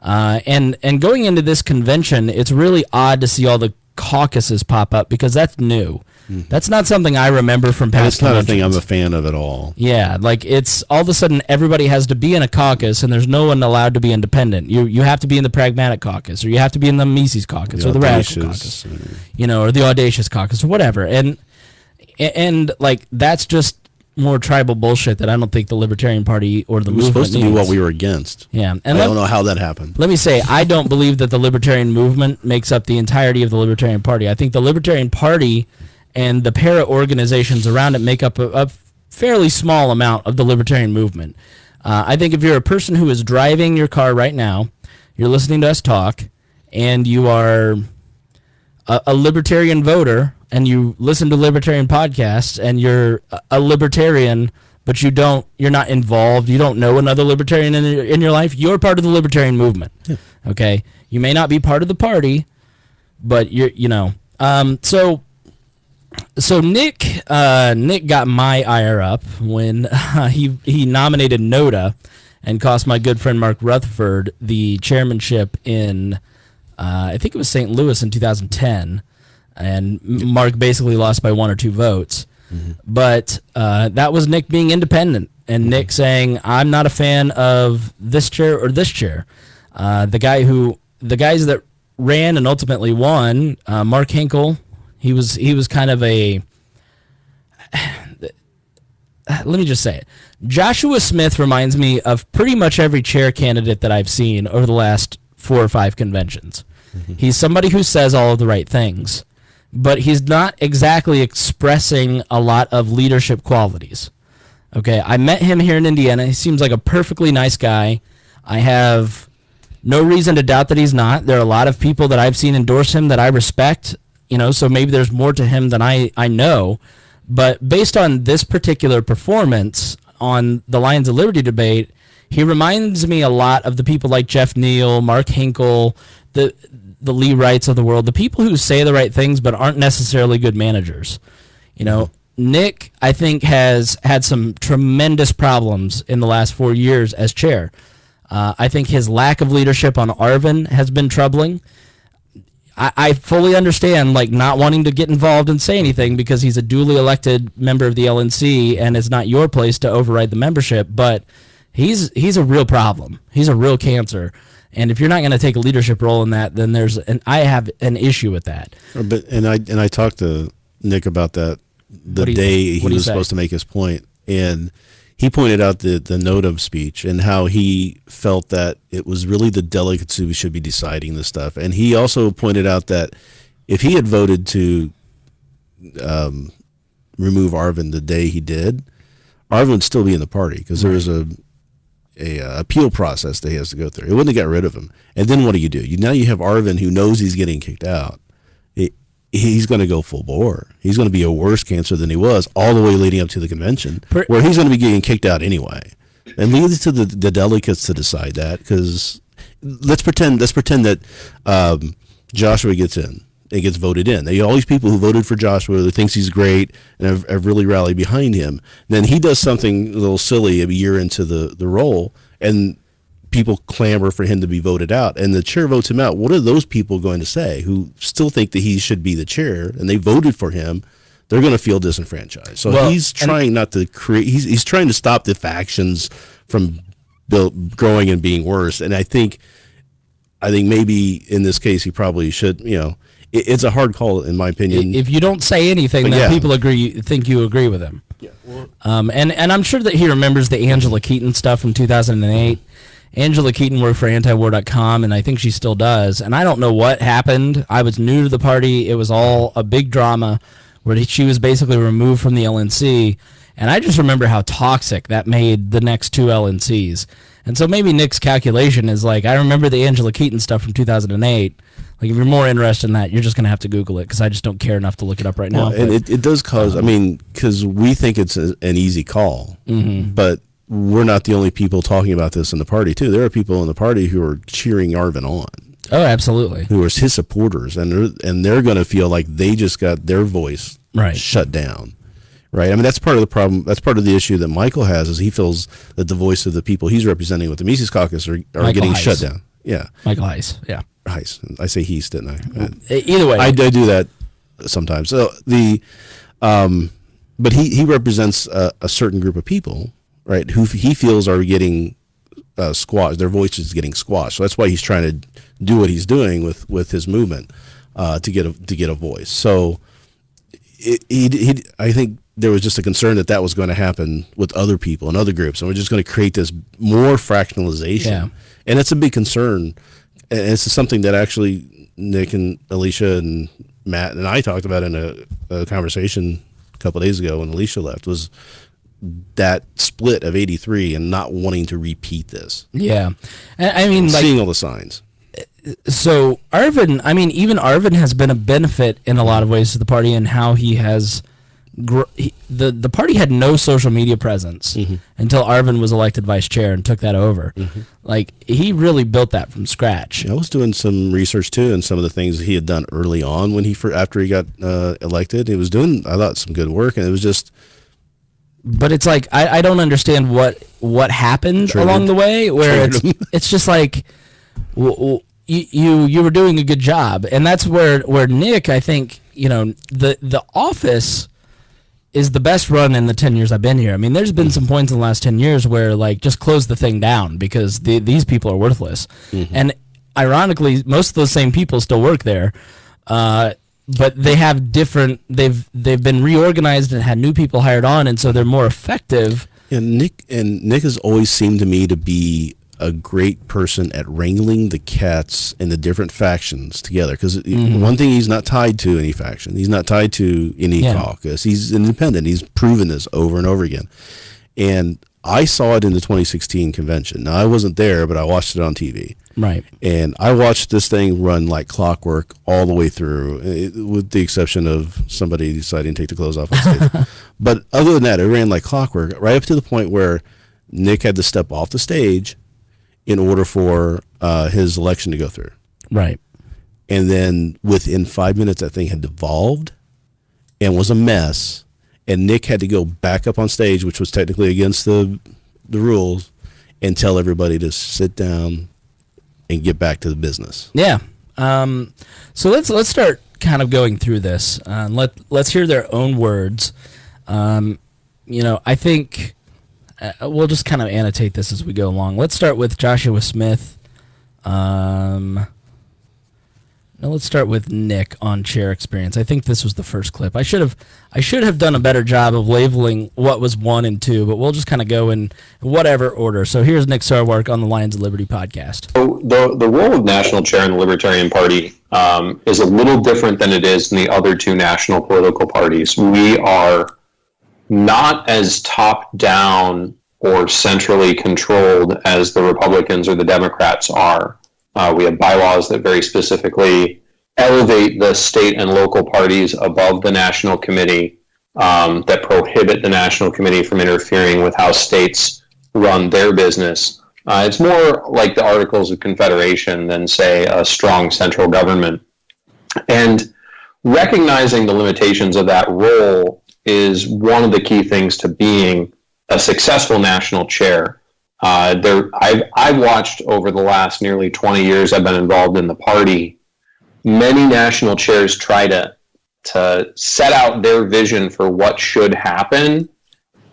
And going into this convention, it's really odd to see all the caucuses pop up, because that's new. That's not something I remember from past conventions. That's not a thing I'm a fan of at all. Yeah, like, it's all of a sudden everybody has to be in a caucus, and there's no one allowed to be independent. You have to be in the pragmatic caucus, or you have to be in the Mises caucus, or the radical caucus, or the audacious caucus, or whatever. And like, that's just more tribal bullshit that I don't think the Libertarian Party or the movement supposed to needs. be what we were against. Yeah, and I don't know how that happened. Let me say, I don't believe that the Libertarian movement makes up the entirety of the Libertarian Party. I think the Libertarian Party and the para-organizations around it make up a fairly small amount of the Libertarian movement. I think if you're a person who is driving your car right now, you're listening to us talk, and you are a Libertarian voter, and you listen to Libertarian podcasts, and you're a Libertarian, but you're not involved, you don't know another Libertarian in your life, you're part of the Libertarian movement. Yeah. Okay? You may not be part of the party, but So Nick got my ire up when he nominated Noda and cost my good friend Mark Rutherford the chairmanship in I think it was St. Louis in 2010, and Mark basically lost by 1 or 2 votes. But that was Nick being independent, and Nick saying, I'm not a fan of this chair or this chair. The guys that ran and ultimately won, Mark Hinkle, he was kind of a, let me just say it. Joshua Smith reminds me of pretty much every chair candidate that I've seen over the last 4 or 5 conventions. He's somebody who says all of the right things, but he's not exactly expressing a lot of leadership qualities. Okay, I met him here in Indiana. He seems like a perfectly nice guy. I have no reason to doubt that he's not. There are a lot of people that I've seen endorse him that I respect, so maybe there's more to him than I know. But based on this particular performance on the Lions of Liberty debate, he reminds me a lot of the people like Jeff Neal, Mark Hinkle, the Lee Wrights of the world, the people who say the right things but aren't necessarily good managers. Nick, I think, has had some tremendous problems in the last 4 years as chair. I think his lack of leadership on Arvin has been troubling. I fully understand, not wanting to get involved and say anything because he's a duly elected member of the LNC and it's not your place to override the membership, but he's a real problem. He's a real cancer. And if you're not going to take a leadership role in that, then I have an issue with that. I talked to Nick about that the day he was supposed to make his point, and he pointed out the NOTAM speech and how he felt that it was really the delegates who should be deciding this stuff. And he also pointed out that if he had voted to remove Arvin the day he did, Arvin would still be in the party because there was a appeal process that he has to go through. It wouldn't have got rid of him. And then what do? Now you have Arvin who knows he's getting kicked out. He's going to go full bore. He's going to be a worse cancer than he was all the way leading up to the convention, where he's going to be getting kicked out anyway. And leave it to the delegates to decide that, because let's pretend that Joshua gets in. It gets voted in. All these people who voted for Joshua, who thinks he's great and have really rallied behind him. And then he does something a little silly a year into the role, and people clamor for him to be voted out, and the chair votes him out. What are those people going to say who still think that he should be the chair and they voted for him? They're going to feel disenfranchised. So he's trying not to create. He's trying to stop the factions from growing and being worse. And I think maybe in this case he probably should. It's a hard call in my opinion. If you don't say anything, then people think you agree with him. Yeah. And I'm sure that he remembers the Angela Keaton stuff from 2008. Angela Keaton worked for antiwar.com, and I think she still does. And I don't know what happened. I was new to the party. It was all a big drama where she was basically removed from the LNC. And I just remember how toxic that made the next two LNCs. And so maybe Nick's calculation is I remember the Angela Keaton stuff from 2008. If you're more interested in that, you're just going to have to Google it, because I just don't care enough to look it up right now. And it does cause, because we think it's an easy call, but we're not the only people talking about this in the party, too. There are people in the party who are cheering Arvin on. Oh, absolutely. Who are his supporters, and they're going to feel like they just got their voice shut down. Right? That's part of the problem. That's part of the issue that Michael has, is he feels that the voice of the people he's representing with the Mises Caucus are getting shut down. Yeah. Michael Heiss, yeah. Heiss. I say he's, didn't I? Either way. I do that sometimes. So but he represents a certain group of people, right, who he feels are getting squashed. Their voice is getting squashed. So that's why he's trying to do what he's doing with his movement to get a voice. So I think there was just a concern that was going to happen with other people and other groups, and we're just going to create this more fractionalization. Yeah. And it's a big concern. And it's something that actually Nick and Alicia and Matt and I talked about in a conversation a couple of days ago when Alicia left, was that split of 83 and not wanting to repeat this. Yeah. Seeing all the signs. So Arvin, even Arvin has been a benefit in a lot of ways to the party, and how he has the party had no social media presence until Arvin was elected vice chair and took that over. He really built that from scratch. I was doing some research too, and some of the things that he had done early on after he got elected. He was doing, I thought, some good work, and it was just. But it's I don't understand what happened along the way, where it's just you were doing a good job, and that's where Nick, I think, the office is the best run in the 10 years I've been here. There's been some points in the last 10 years where just close the thing down because these people are worthless. And ironically, most of those same people still work there, but they have different. They've been reorganized and had new people hired on, and so they're more effective. And Nick has always seemed to me to be a great person at wrangling the cats and the different factions together. Because one thing, he's not tied to any faction. He's not tied to any caucus. He's independent. He's proven this over and over again. And I saw it in the 2016 convention. Now, I wasn't there, but I watched it on TV. Right. And I watched this thing run like clockwork all the way through, with the exception of somebody deciding to take the clothes off on stage. But other than that, it ran like clockwork, right up to the point where Nick had to step off the stage in order for his election to go through. Right. And then within 5 minutes, that thing had devolved and was a mess. And Nick had to go back up on stage, which was technically against the rules, and tell everybody to sit down and get back to the business. Yeah. So let's start kind of going through this. Let's hear their own words. I think we'll just kind of annotate this as we go along. Let's start with Joshua Smith. No, let's start with Nick on chair experience. I think this was the first clip. I should have done a better job of labeling what was 1 and 2, but we'll just kind of go in whatever order. So here's Nick Sarwark on the Lions of Liberty podcast. So the role of national chair in the Libertarian Party is a little different than it is in the other two national political parties. We are not as top-down or centrally controlled as the Republicans or the Democrats are. We have bylaws that very specifically elevate the state and local parties above the national committee, that prohibit the national committee from interfering with how states run their business. It's more like the Articles of Confederation than, say, a strong central government. And recognizing the limitations of that role is one of the key things to being a successful national chair. I've watched over the last nearly 20 years I've been involved in the party, many national chairs try to set out their vision for what should happen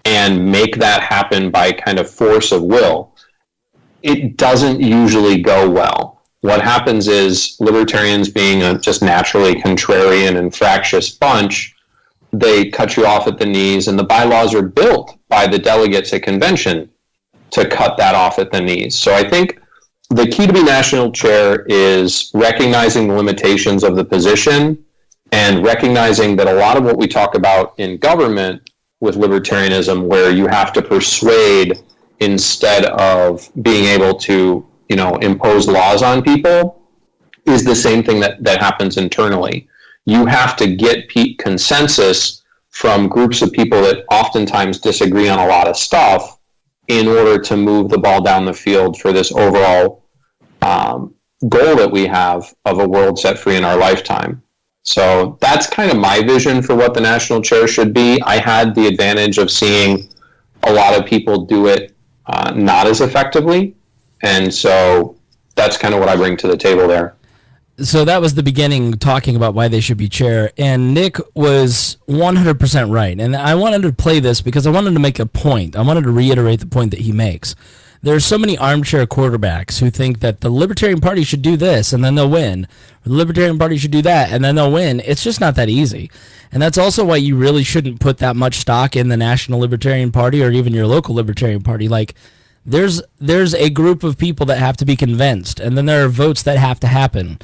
and make that happen by kind of force of will. It doesn't usually go well. What happens is libertarians, being a just naturally contrarian and fractious bunch, they cut you off at the knees, and the bylaws are built by the delegates at convention to cut that off at the knees. So I think the key to be national chair is recognizing the limitations of the position and recognizing that a lot of what we talk about in government with libertarianism, where you have to persuade instead of being able to, impose laws on people, is the same thing that happens internally. You have to get consensus from groups of people that oftentimes disagree on a lot of stuff in order to move the ball down the field for this overall goal that we have of a world set free in our lifetime. So that's kind of my vision for what the national chair should be. I had the advantage of seeing a lot of people do it not as effectively. And so that's kind of what I bring to the table there. So that was the beginning, talking about why they should be chair, and Nick was 100% right. And I wanted to play this because I wanted to make a point. I wanted to reiterate the point that he makes. There are so many armchair quarterbacks who think that the Libertarian Party should do this and then they'll win. Or the Libertarian Party should do that and then they'll win. It's just not that easy. And that's also why you really shouldn't put that much stock in the National Libertarian Party or even your local Libertarian Party. Like, there's a group of people that have to be convinced, and then there are votes that have to happen.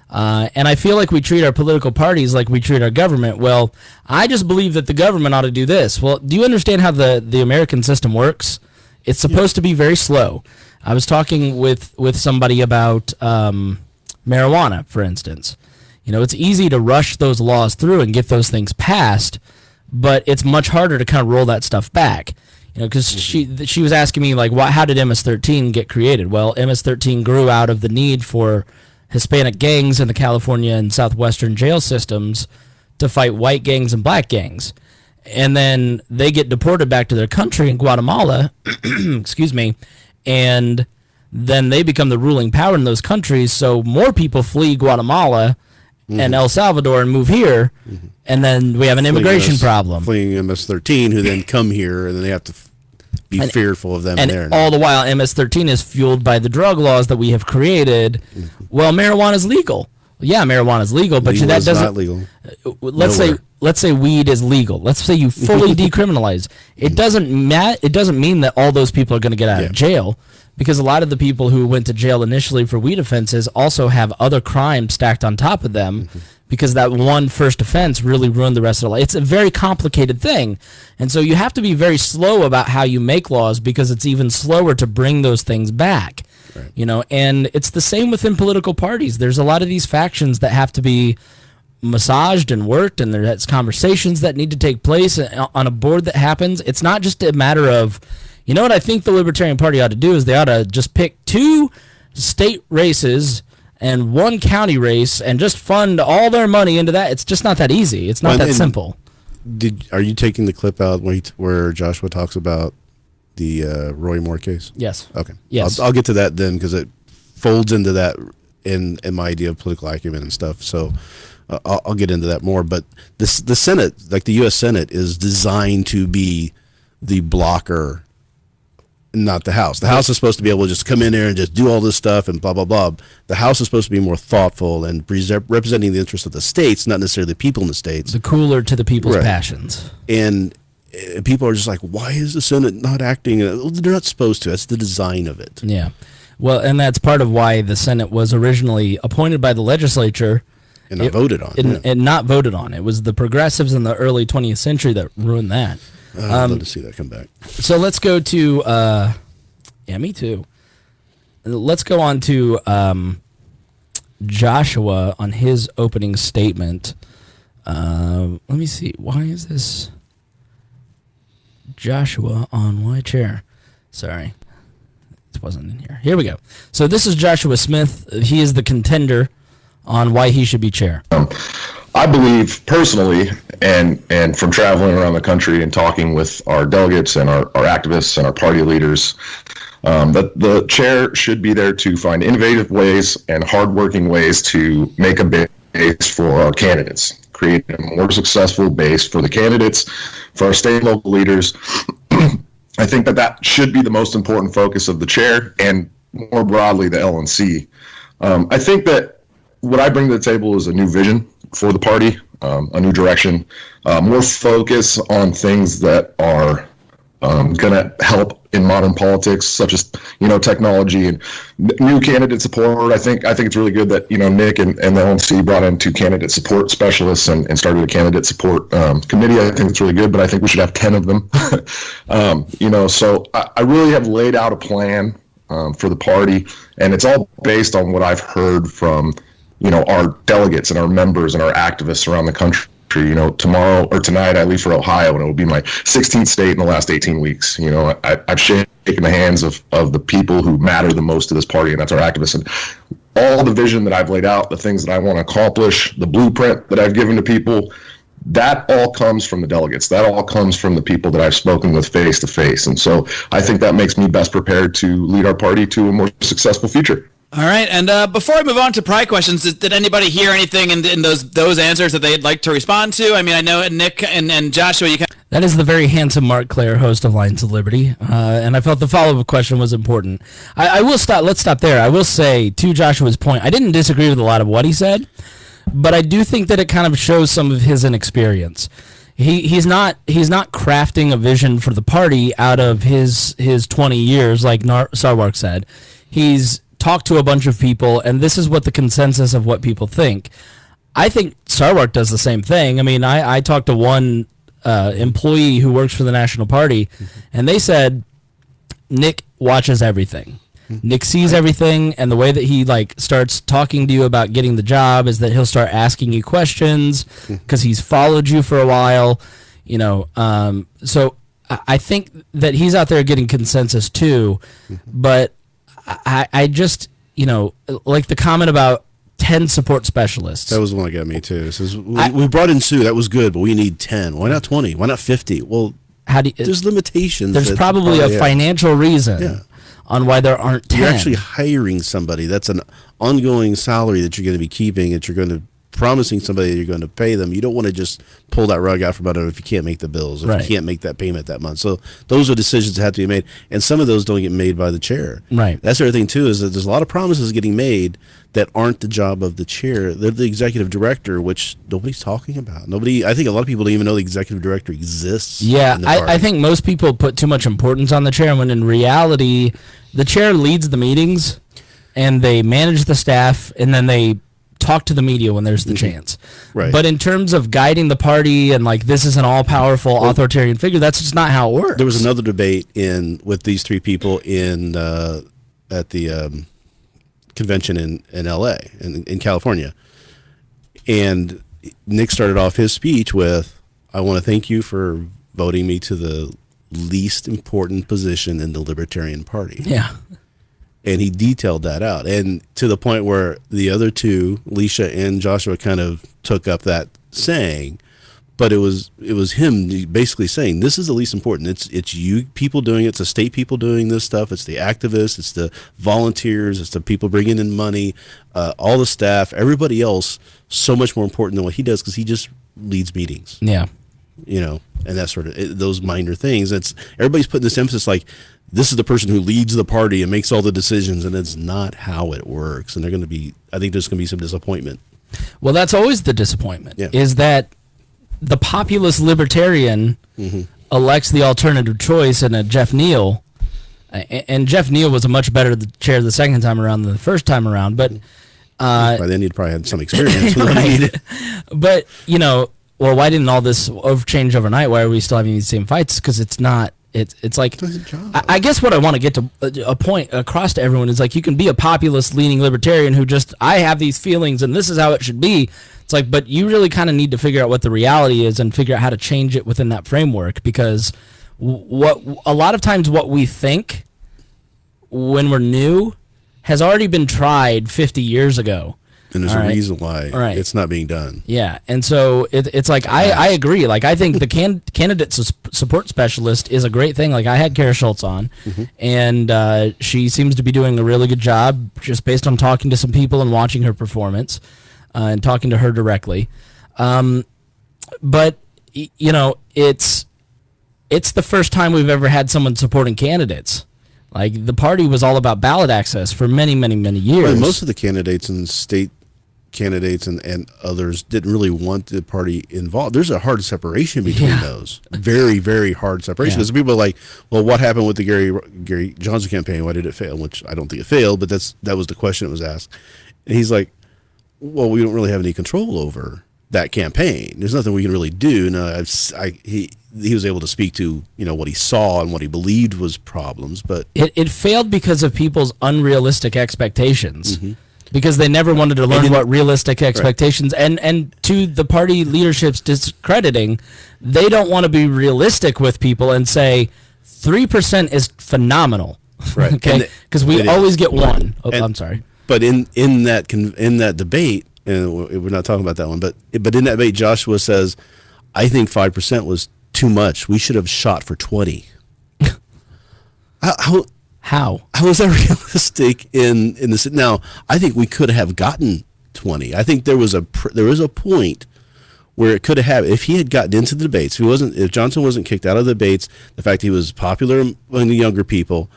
And I feel like we treat our political parties like we treat our government. Well, I just believe that the government ought to do this. Well, do you understand how the American system works? It's supposed to be very slow. I was talking with somebody about marijuana, for instance. It's easy to rush those laws through and get those things passed, but it's much harder to kind of roll that stuff back. Because she was asking me, like, how did MS-13 get created? Well, MS-13 grew out of the need for Hispanic gangs in the California and Southwestern jail systems to fight white gangs and black gangs. And then they get deported back to their country in Guatemala, excuse me, and then they become the ruling power in those countries, so more people flee Guatemala and El Salvador and move here, and then we have an immigration problem. Fleeing MS-13, who then come here, and then they have to be fearful of them and there. All the while, MS-13 is fueled by the drug laws that we have created. Well, marijuana is legal. Yeah, marijuana is legal, but that doesn't. Not legal. Let's say weed is legal. Let's say you fully decriminalize. It doesn't mean that all those people are going to get out of jail, because a lot of the people who went to jail initially for weed offenses also have other crimes stacked on top of them, because that one first offense really ruined the rest of their life. It's a very complicated thing, and so you have to be very slow about how you make laws, because it's even slower to bring those things back. Right. You know, and it's the same within political parties. There's a lot of these factions that have to be massaged and worked, and there's conversations that need to take place on a board that happens. It's not just a matter of, you know what I think the Libertarian Party ought to do is they ought to just pick 2 state races and 1 county race and just fund all their money into that. It's just not that easy. It's not that simple. Are you taking the clip out where Joshua talks about the Roy Moore case? Yes. Okay. Yes. I'll get to that then, because it folds into that in my idea of political acumen and stuff. So I'll get into that more. But the Senate, like the U.S. Senate, is designed to be the blocker, not the House. The House is supposed to be able to just come in there and just do all this stuff and blah, blah, blah. The House is supposed to be more thoughtful and representing the interests of the states, not necessarily the people in the states. The cooler to the people's passions. And people are just like, why is the Senate not acting? They're not supposed to. That's the design of it. Yeah. Well, and that's part of why the Senate was originally appointed by the legislature. And not voted on. And not voted on. It was the progressives in the early 20th century that ruined that. I'd love to see that come back. So let's go to, yeah, me too. Let's go on to Joshua on his opening statement. Let me see. Why is this Joshua on my chair? Sorry. It wasn't in here. Here we go. So this is Joshua Smith. He is the contender on why he should be chair. I believe personally, and from traveling around the country and talking with our delegates and our activists and our party leaders, that the chair should be there to find innovative ways and hardworking ways to make a base for our candidates, create a more successful base for the candidates, for our state and local leaders. I think that should be the most important focus of the chair, and more broadly the LNC. I think that what I bring to the table is a new vision for the party, a new direction, more focus on things that are going to help in modern politics, such as technology and new candidate support. I think it's really good that Nick and the LNC brought in 2 candidate support specialists and started a candidate support committee. I think it's really good, but I think we should have 10 of them. So I really have laid out a plan for the party, and it's all based on what I've heard from our delegates and our members and our activists around the country. Tomorrow or tonight I leave for Ohio, and it will be my 16th state in the last 18 weeks. I've shaken the hands of the people who matter the most to this party, and that's our activists. And all the vision that I've laid out, the things that I want to accomplish, the blueprint that I've given to people, that all comes from the delegates. That all comes from the people that I've spoken with face to face. And so I think that makes me best prepared to lead our party to a more successful future. All right, and before I move on to prior questions, did anybody hear anything in those answers that they'd like to respond to? I mean, I know Nick and Joshua, That is the very handsome Mark Clare, host of Lions of Liberty, and I felt the follow-up question was important. I will stop. Let's stop there. I will say, to Joshua's point, I didn't disagree with a lot of what he said, but I do think that it kind of shows some of his inexperience. He's not crafting a vision for the party out of his 20 years, like Sarwark said. He's talked to a bunch of people, and this is what the consensus of what people think. I think Sarwark does the same thing. I mean, I talked to one employee who works for the National Party, and they said Nick watches everything. Nick sees everything, and the way that he starts talking to you about getting the job is that he'll start asking you questions because he's followed you for a while. So I think that he's out there getting consensus too, but I just, like the comment about 10 support specialists. That was the one that got me too. It says, we brought in Sue, that was good, but we need 10. Why not 20? Why not 50? Well, there's limitations. There's probably a financial reason on why there aren't 10. You're actually hiring somebody. That's an ongoing salary that you're going to be keeping, that you're going to promising somebody that you're going to pay them, you don't want to just pull that rug out from under them if you can't make the bills, if you can't make that payment that month. So those are decisions that have to be made, and some of those don't get made by the chair. Right. That's the other thing too, is that there's a lot of promises getting made that aren't the job of the chair. They're the executive director, which nobody's talking about. I think a lot of people don't even know the executive director exists. Yeah, I think most people put too much importance on the chair, when in reality, the chair leads the meetings, and they manage the staff, and then they talk to the media when there's the chance. Right. But in terms of guiding the party and like this is an all-powerful authoritarian figure, that's just not how it works. There was another debate with these three people at the convention in LA, in California. And Nick started off his speech with, "I want to thank you for voting me to the least important position in the Libertarian Party." Yeah. And he detailed that out, and to the point where the other two, Alicia and Joshua, kind of took up that saying, but it was him basically saying, this is the least important. It's you people doing it. It's the state people doing this stuff. It's the activists. It's the volunteers. It's the people bringing in money. All the staff. Everybody else, so much more important than what he does, because he just leads meetings. Yeah. And that sort of those minor things. Everybody's putting this emphasis like, this is the person who leads the party and makes all the decisions, and it's not how it works. And I think there's going to be some disappointment. Well, that's always the disappointment, Yeah. is that the populist libertarian elects the alternative choice in a Jeff Neal, and Jeff Neal was a much better chair the second time around than the first time around, but by then he'd probably had some experience with what he needed. But, well, why didn't all this change overnight? Why are we still having these same fights? Because it's not. It's like, I guess what I want to get to a point across to everyone is like, you can be a populist leaning libertarian who just, I have these feelings and this is how it should be. It's like, but you really kind of need to figure out what the reality is and figure out how to change it within that framework, because a lot of times what we think when we're new has already been tried 50 years ago. And there's a reason why it's not being done. Yeah, and so it's like, I agree. Like, I think the candidate support specialist is a great thing. Like, I had Kara Schultz on, and she seems to be doing a really good job just based on talking to some people and watching her performance and talking to her directly. But, it's the first time we've ever had someone supporting candidates. Like, the party was all about ballot access for many, many, many years. Well, most of the candidates and state candidates and others didn't really want the party involved. There's a hard separation between those. Very, very hard separation. Because people are like, well, what happened with the Gary Johnson campaign? Why did it fail? Which I don't think it failed, but that was the question that was asked. And he's like, well, we don't really have any control over that campaign. There's nothing we can really do. No, he was able to speak to what he saw and what he believed was problems, but it failed because of people's unrealistic expectations. Because they never wanted to learn what realistic expectations, and to the party leadership's discrediting, they don't want to be realistic with people and say 3% is phenomenal, right? Okay, because we always get one. I'm sorry, but in that debate, and we're not talking about that one, but in that debate, Joshua says, I think 5% was too much. We should have shot for 20. How is that realistic in this? Now, I think we could have gotten 20. I think there was a point where it could have happened if he had gotten into the debates. If Johnson wasn't kicked out of the debates, the fact he was popular among the younger people,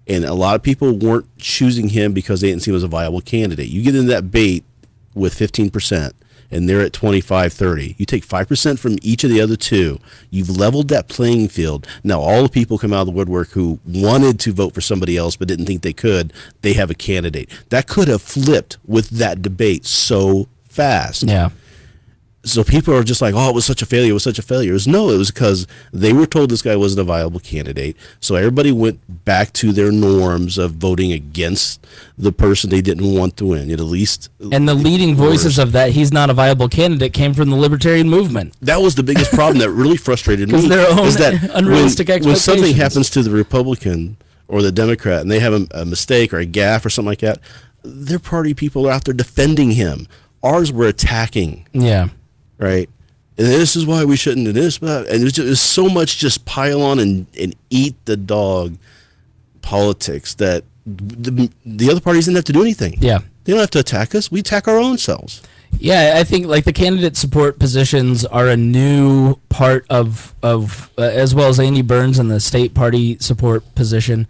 and a lot of people weren't choosing him because they didn't see him as a viable candidate. You get in that debate with 15%. And they're at 25, 30. You take 5% from each of the other two. You've leveled that playing field. Now, all the people come out of the woodwork who wanted to vote for somebody else but didn't think they could, they have a candidate. That could have flipped with that debate so fast. Yeah. So people are just like, oh, it was such a failure. It was such a failure. No, it was because they were told this guy wasn't a viable candidate. So everybody went back to their norms of voting against the person they didn't want to win. At least. And the leading voices of that, he's not a viable candidate, came from the libertarian movement. That was the biggest problem that really frustrated me. Because their own unrealistic expectations. When something happens to the Republican or the Democrat and they have a mistake or a gaffe or something like that, their party people are out there defending him. Ours were attacking. Yeah. Right, and this is why we shouldn't do this, and there's so much just pile on and eat the dog politics that the other parties didn't have to do anything. Yeah, they don't have to attack us. We attack our own selves. Yeah, I think like the candidate support positions are a new part of as well as Andy Burns and the state party support position.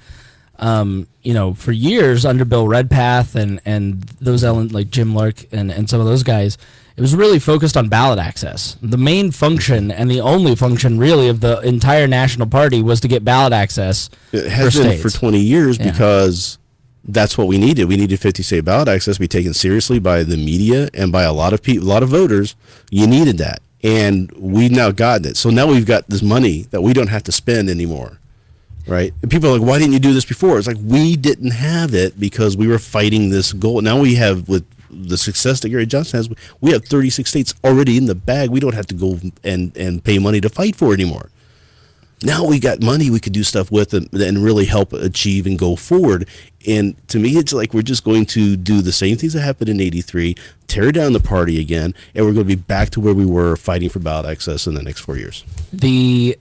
For years under Bill Redpath and those like Jim Lark and some of those guys, it was really focused on ballot access. The main function and the only function really of the entire national party was to get ballot access. It has been for 20 years Yeah. because that's what we needed. We needed 50 state ballot access to be taken seriously by the media and by a lot of people, a lot of voters. You needed that. And we've now gotten it. So now we've got this money that we don't have to spend anymore. Right? And people are like, why didn't you do this before? It's like, we didn't have it because we were fighting this goal. Now we have, with the success that Gary Johnson has, we have 36 states already in the bag. We don't have to go and pay money to fight for it anymore. Now we got money we could do stuff with and really help achieve and go forward. And to me, it's like we're just going to do the same things that happened in '83, tear down the party again, and we're going to be back to where we were fighting for ballot access in the next 4 years. The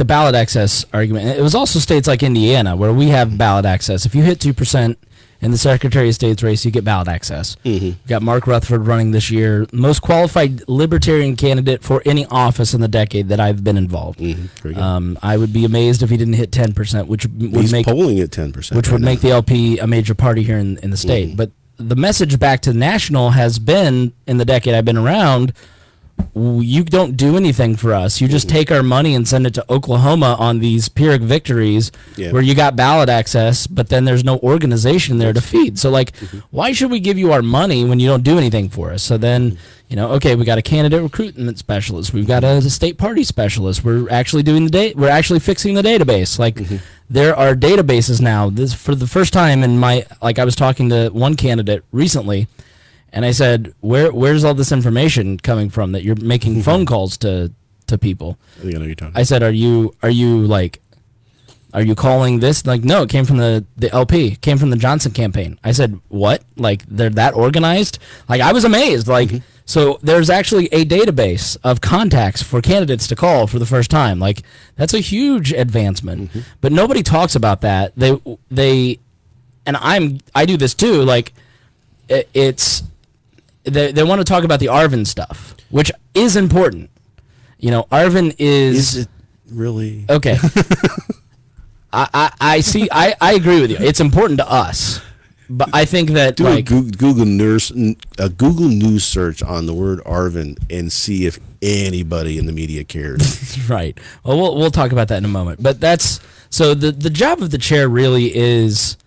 ballot access argument. It was also states like Indiana where we have ballot access. If you hit 2% in the Secretary of State's race, you get ballot access. Mm-hmm. We got Mark Rutherford running this year, most qualified Libertarian candidate for any office in the decade that I've been involved. Mm-hmm. I would be amazed if he didn't hit 10%, which would make polling at 10%, which would make the LP a major party here in the state. Mm-hmm. But the message back to the national has been, in the decade I've been around, you don't do anything for us. You just take our money and send it to Oklahoma on these Pyrrhic victories where you got ballot access, but then there's no organization there to feed. So, like, why should we give you our money when you don't do anything for us? So then, okay, we got a candidate recruitment specialist. We've got a state party specialist. We're actually doing we're actually fixing the database. Like, there are databases now. This for the first time in I was talking to one candidate recently, and I said, where's all this information coming from that you're making phone calls to people? I think I know you're talking. I said, are you calling this? Like, no, it came from the LP, it came from the Johnson campaign. I said, what? Like, they're that organized? Like, I was amazed. Like, so there's actually a database of contacts for candidates to call for the first time. Like, that's a huge advancement. But nobody talks about that. They and I do this too. Like, they want to talk about the Arvind stuff, which is important. Arvind is it really okay. I see. I agree with you. It's important to us, but I think that do a Google News search on the word Arvind and see if anybody in the media cares. Right. Well, we'll talk about that in a moment. But that's so the job of the chair really is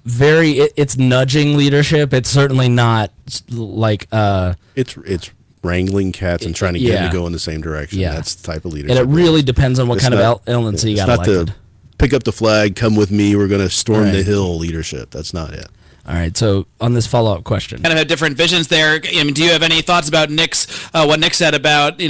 it's nudging leadership. It's certainly not like it's wrangling cats and trying to get them to go in the same direction. Yeah. That's the type of leadership. And it really depends on what kind of LNC you got elected. It's not the pick up the flag, come with me, we're going to storm the hill leadership. That's not it. All right, so on this follow-up question. Kind of have different visions there. I mean, do you have any thoughts about what Nick said about,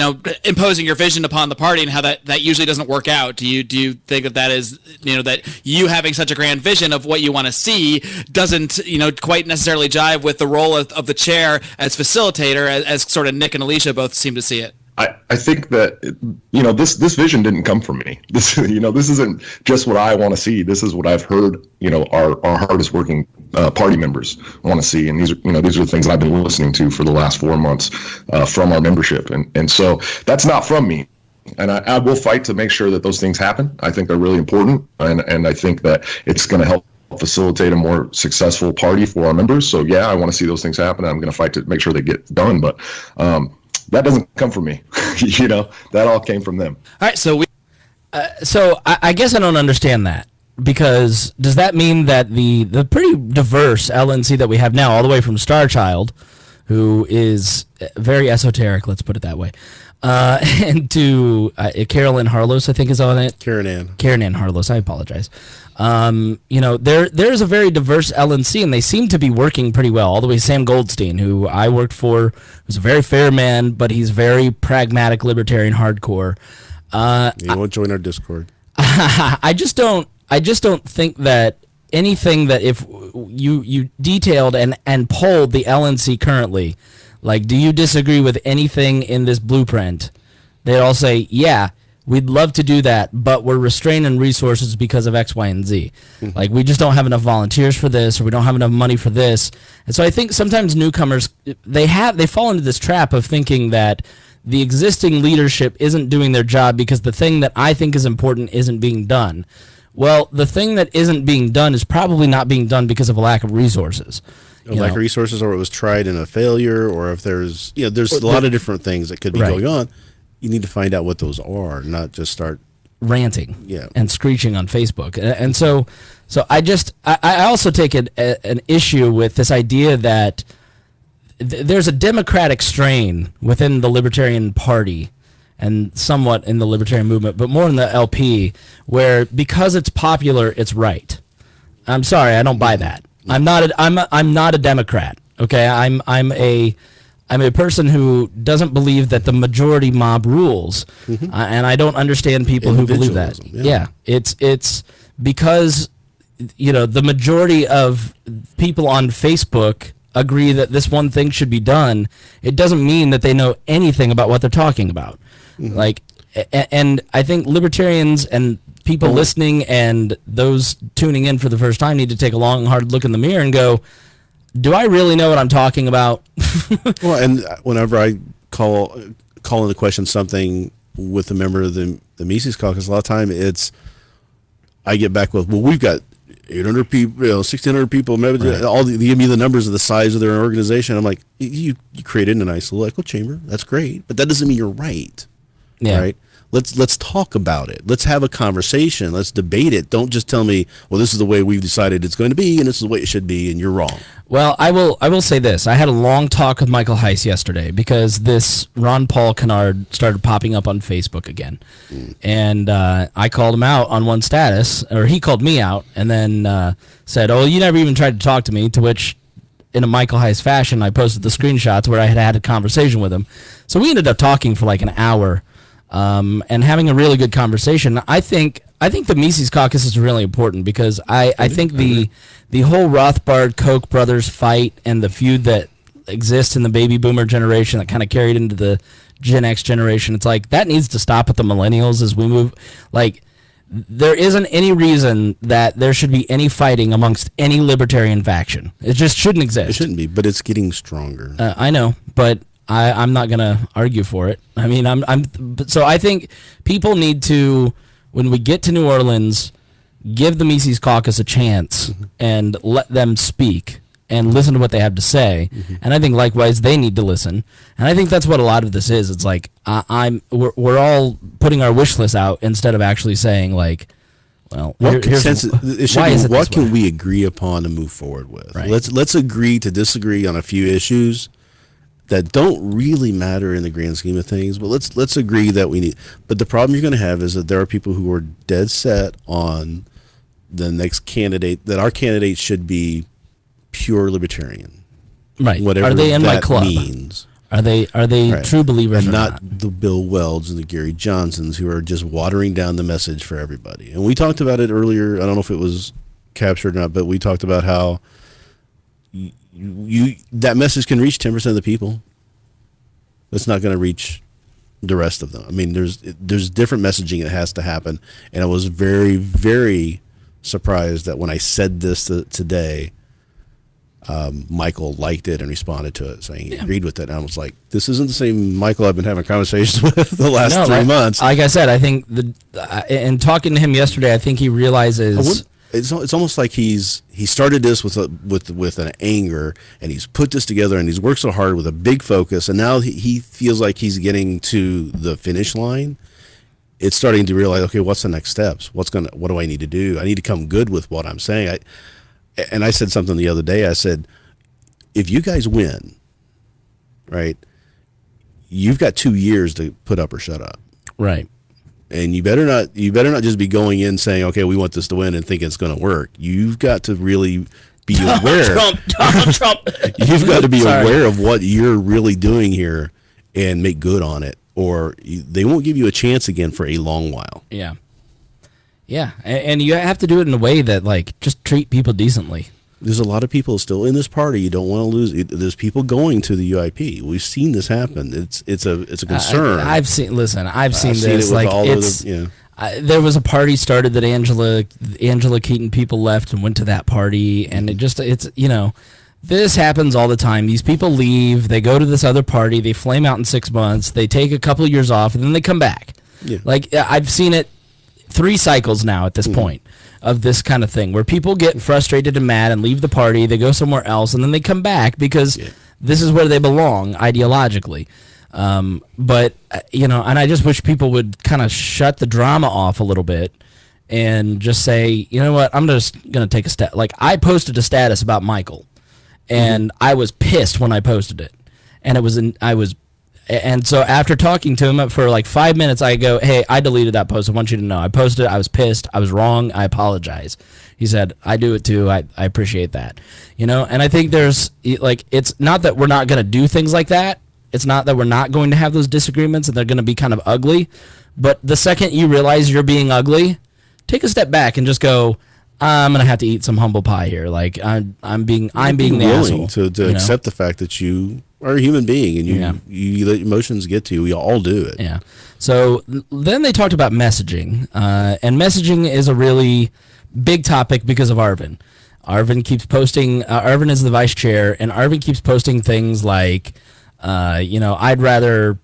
imposing your vision upon the party and how that usually doesn't work out? Do you think that is, that you having such a grand vision of what you want to see doesn't, quite necessarily jive with the role of the chair as facilitator, as sort of Nick and Alicia both seem to see it? I think that this vision didn't come from me. This isn't just what I want to see. This is what I've heard our hardest working party members want to see, and these are the things that I've been listening to for the last 4 months from our membership, and so that's not from me. And I will fight to make sure that those things happen. I think they're really important, and I think that it's going to help facilitate a more successful party for our members. So yeah, I want to see those things happen. I'm going to fight to make sure they get done, but that doesn't come from me. That all came from them. All right, so I guess I don't understand that, because does that mean that the pretty diverse LNC that we have now, all the way from Star Child, who is very esoteric, let's put it that way, and to Carolyn Harlos, I think, is on it. Karen Ann Harlos, I apologize. There's a very diverse LNC, and they seem to be working pretty well. All the way Sam Goldstein, who I worked for, who's a very fair man, but he's very pragmatic, libertarian, hardcore. You won't join our Discord. I just don't think that anything that if you detailed and polled the LNC currently, like, do you disagree with anything in this blueprint? They'd all say, yeah, we'd love to do that, but we're restrained in resources because of X, Y, and Z. Like, we just don't have enough volunteers for this, or we don't have enough money for this. And so I think sometimes newcomers, they fall into this trap of thinking that the existing leadership isn't doing their job because the thing that I think is important isn't being done. Well, the thing that isn't being done is probably not being done because of a lack of resources. Lack of resources, or it was tried in a failure, or if there's there's a lot of different things that could be going on. You need to find out what those are, not just start ranting and screeching on Facebook. And so I also take an issue with this idea that there's a democratic strain within the Libertarian Party and somewhat in the Libertarian movement, but more in the LP, where because it's popular, it's right. I'm sorry, I don't buy that. I'm not a Democrat. Okay, I'm a person who doesn't believe that the majority mob rules, and I don't understand people who believe that. Yeah, it's because the majority of people on Facebook agree that this one thing should be done. It doesn't mean that they know anything about what they're talking about. Like, and I think libertarians and people listening and those tuning in for the first time need to take a long, hard look in the mirror and go, do I really know what I'm talking about? Well, and whenever I call into question something with a member of the Mises Caucus, a lot of time I get back with, well, we've got 800 people, 1,600 people. Maybe they give me the numbers of the size of their organization. I'm like, you created a nice little echo chamber. That's great, but that doesn't mean you're right. Yeah. Right. Let's talk about it. Let's have a conversation. Let's debate it. Don't just tell me, well, this is the way we've decided it's going to be, and this is the way it should be, and you're wrong. Well, I will say this. I had a long talk with Michael Heiss yesterday because this Ron Paul canard started popping up on Facebook again. And I called him out on one status, or he called me out, and then said, oh, you never even tried to talk to me, to which, in a Michael Heiss fashion, I posted the screenshots where I had a conversation with him. So we ended up talking for like an hour. And having a really good conversation. I think the Mises Caucus is really important because I think the whole Rothbard Koch brothers fight and the feud that exists in the baby boomer generation that kind of carried into the Gen X generation, it's like that needs to stop with the millennials as we move. Like, there isn't any reason that there should be any fighting amongst any libertarian faction. It just shouldn't exist. It shouldn't be, but it's getting stronger. I know, but I'm not going to argue for it. I mean, so I think people need to, when we get to New Orleans, give the Mises Caucus a chance and let them speak and listen to what they have to say. And I think likewise they need to listen. And I think that's what a lot of this is. It's like we're all putting our wish list out instead of actually saying like, well, what can we agree upon and move forward with? Right. Let's agree to disagree on a few issues that don't really matter in the grand scheme of things, but let's agree that we need. But the problem you're going to have is that there are people who are dead set on the next candidate, that our candidate should be pure libertarian, right? Whatever are they in that my club? Means. Are they right. True believers, and or not the Bill Welds and the Gary Johnsons who are just watering down the message for everybody? And we talked about it earlier. I don't know if it was captured or not, but we talked about how that message can reach 10% of the people. It's not going to reach the rest of them. I mean, there's different messaging that has to happen, and I was very, very surprised that when I said this today, Michael liked it and responded to it, saying he agreed with it. And I was like, this isn't the same Michael I've been having conversations with the last 3 months. Like I said, I think in talking to him yesterday, I think he realizes. It's almost like he started this with an anger, and he's put this together, and he's worked so hard with a big focus, and now he feels like he's getting to the finish line. It's starting to realize, okay, what's the next steps? What do I need to do? I need to come good with what I'm saying. I said something the other day. I said, if you guys win, right, you've got 2 years to put up or shut up. Right. And you better not just be going in saying, okay, we want this to win and think it's going to work. You've got to really be aware. Trump. You've got to be aware of what you're really doing here and make good on it, or they won't give you a chance again for a long while. Yeah. Yeah. And you have to do it in a way that, like, just treat people decently. There's a lot of people still in this party. You don't want to lose. There's people going to the UIP. We've seen this happen. It's a concern. I've seen. Listen, I've seen I've seen this. it with Like all of it's. the, There was a party started that Angela Keaton people left and went to that party, and it's this happens all the time. These people leave, they go to this other party, they flame out in 6 months, they take a couple of years off, and then they come back. Yeah. Like I've seen it 3 cycles now at this point of this kind of thing where people get frustrated and mad and leave the party, they go somewhere else, and then they come back because this is where they belong ideologically. But and I just wish people would kind of shut the drama off a little bit and just say, you know what, I'm just going to take a stat. Like I posted a status about Michael, and I was pissed when I posted it, and and so after talking to him for like 5 minutes, I go, hey, I deleted that post. I want you to know I posted it. I was pissed. I was wrong. I apologize. He said, I do it too. I appreciate that. And I think there's like, it's not that we're not going to do things like that. It's not that we're not going to have those disagreements and they're going to be kind of ugly. But the second you realize you're being ugly, take a step back and just go, I'm going to have to eat some humble pie here. Like I'm being the willing asshole. to accept the fact that you are a human being and you let emotions get to you. We all do it. Yeah. So then they talked about messaging, and messaging is a really big topic because of Arvin. Arvin keeps posting. Arvin is the vice chair, and Arvin keeps posting things like, I'd rather,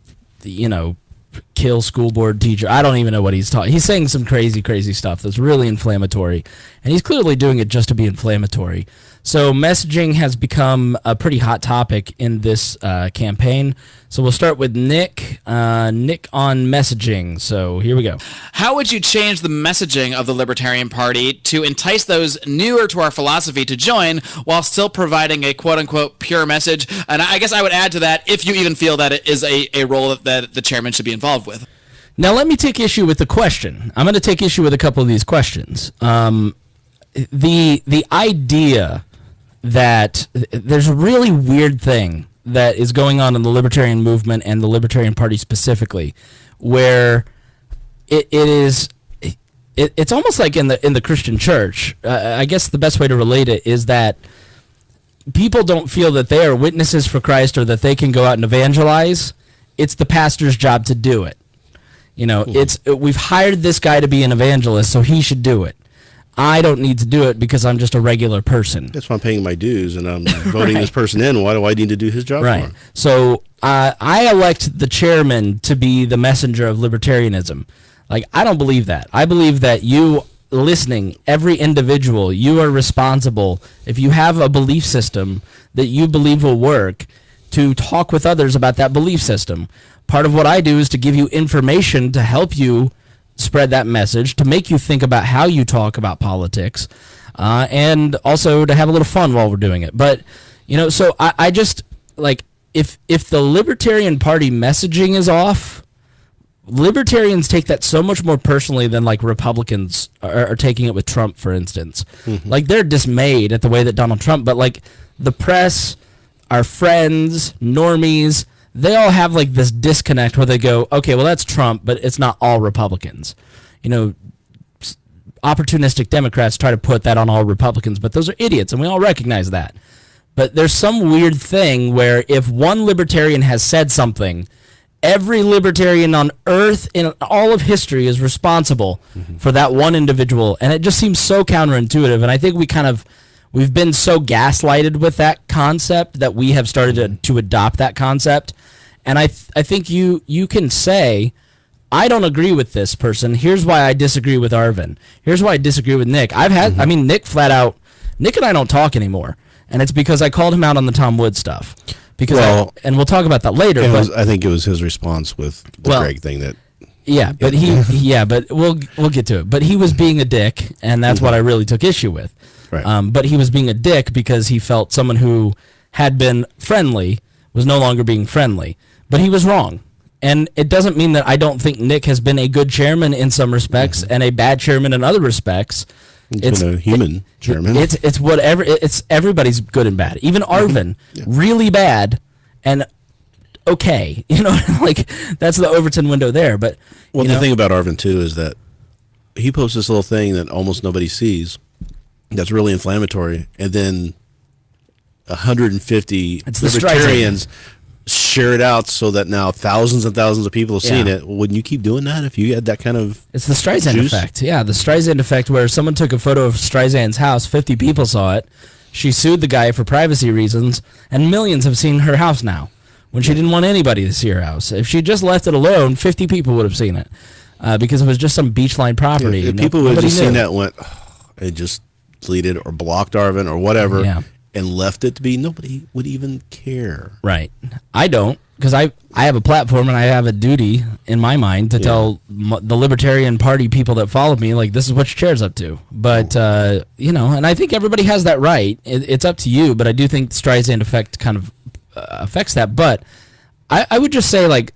kill school board teacher. I don't even know what he's talking. He's saying some crazy stuff that's really inflammatory, and he's clearly doing it just to be inflammatory. So messaging has become a pretty hot topic in this campaign. So we'll start with Nick. Nick on messaging. So here we go. How would you change the messaging of the Libertarian Party to entice those newer to our philosophy to join while still providing a quote-unquote pure message? And I guess I would add to that, if you even feel that it is a role that the chairman should be involved with. Now let me take issue with the question. I'm going to take issue with a couple of these questions. The idea that there's a really weird thing that is going on in the libertarian movement and the Libertarian Party specifically, where it's almost like in the Christian church. I guess the best way to relate it is that people don't feel that they are witnesses for Christ or that they can go out and evangelize. It's the pastor's job to do it. We've hired this guy to be an evangelist, so he should do it. I don't need to do it because I'm just a regular person. That's why I'm paying my dues and I'm voting this person in. Why do I need to do his job right. for him? So I elect the chairman to be the messenger of libertarianism. Like, I don't believe that. I believe that you listening, every individual, you are responsible, if you have a belief system that you believe will work, to talk with others about that belief system. Part of what I do is to give you information to help you spread that message, to make you think about how you talk about politics, and also to have a little fun while we're doing it. But, so I just, like, if the Libertarian Party messaging is off, libertarians take that so much more personally than, like, Republicans are taking it with Trump, for instance. Mm-hmm. Like, they're dismayed at the way that Donald Trump, but, like, the press, our friends, normies, they all have like this disconnect where they go, okay, well, that's Trump, but it's not all Republicans. Opportunistic Democrats try to put that on all Republicans, but those are idiots, and we all recognize that. But there's some weird thing where if one libertarian has said something, every libertarian on earth in all of history is responsible for that one individual, and it just seems so counterintuitive, and I think we've been so gaslighted with that concept that we have started to adopt that concept. And I think you can say, I don't agree with this person. Here's why I disagree with Arvin. Here's why I disagree with Nick. Nick flat out, Nick and I don't talk anymore. And it's because I called him out on the Tom Woods stuff. And we'll talk about that later. I think it was his response with the Greg thing that. Yeah, but but we'll get to it. But he was being a dick, and that's what I really took issue with. Right. But he was being a dick because he felt someone who had been friendly was no longer being friendly. But he was wrong. And it doesn't mean that I don't think Nick has been a good chairman in some respects and a bad chairman in other respects. It's been a human chairman. It's whatever. It's everybody's good and bad. Even Arvin, really bad and okay. Like that's the Overton window there. But the thing about Arvin too is that he posts this little thing that almost nobody sees. that's really inflammatory, and then 150 It's the libertarians share it out so that now thousands and thousands of people have seen Yeah. it. Wouldn't you keep doing that if you had that kind of? It's the Streisand juice? effect. Yeah, the Streisand effect, where someone took a photo of Streisand's house, 50 people saw it. She sued the guy for privacy reasons, and millions have seen her house now, when she didn't want anybody to see her house. If she just left it alone, 50 people would have seen it, because it was just some beachline property. If people would have just seen that and went, and just deleted or blocked Arvin or whatever, Yeah. and left it to be, nobody would even care. Right. I don't, because I have a platform and I have a duty in my mind to tell the Libertarian Party people that follow me, like, this is what your chair's up to. But, and I think everybody has that right. It's up to you, but I do think the Streisand effect kind of affects that. But I would just say, like,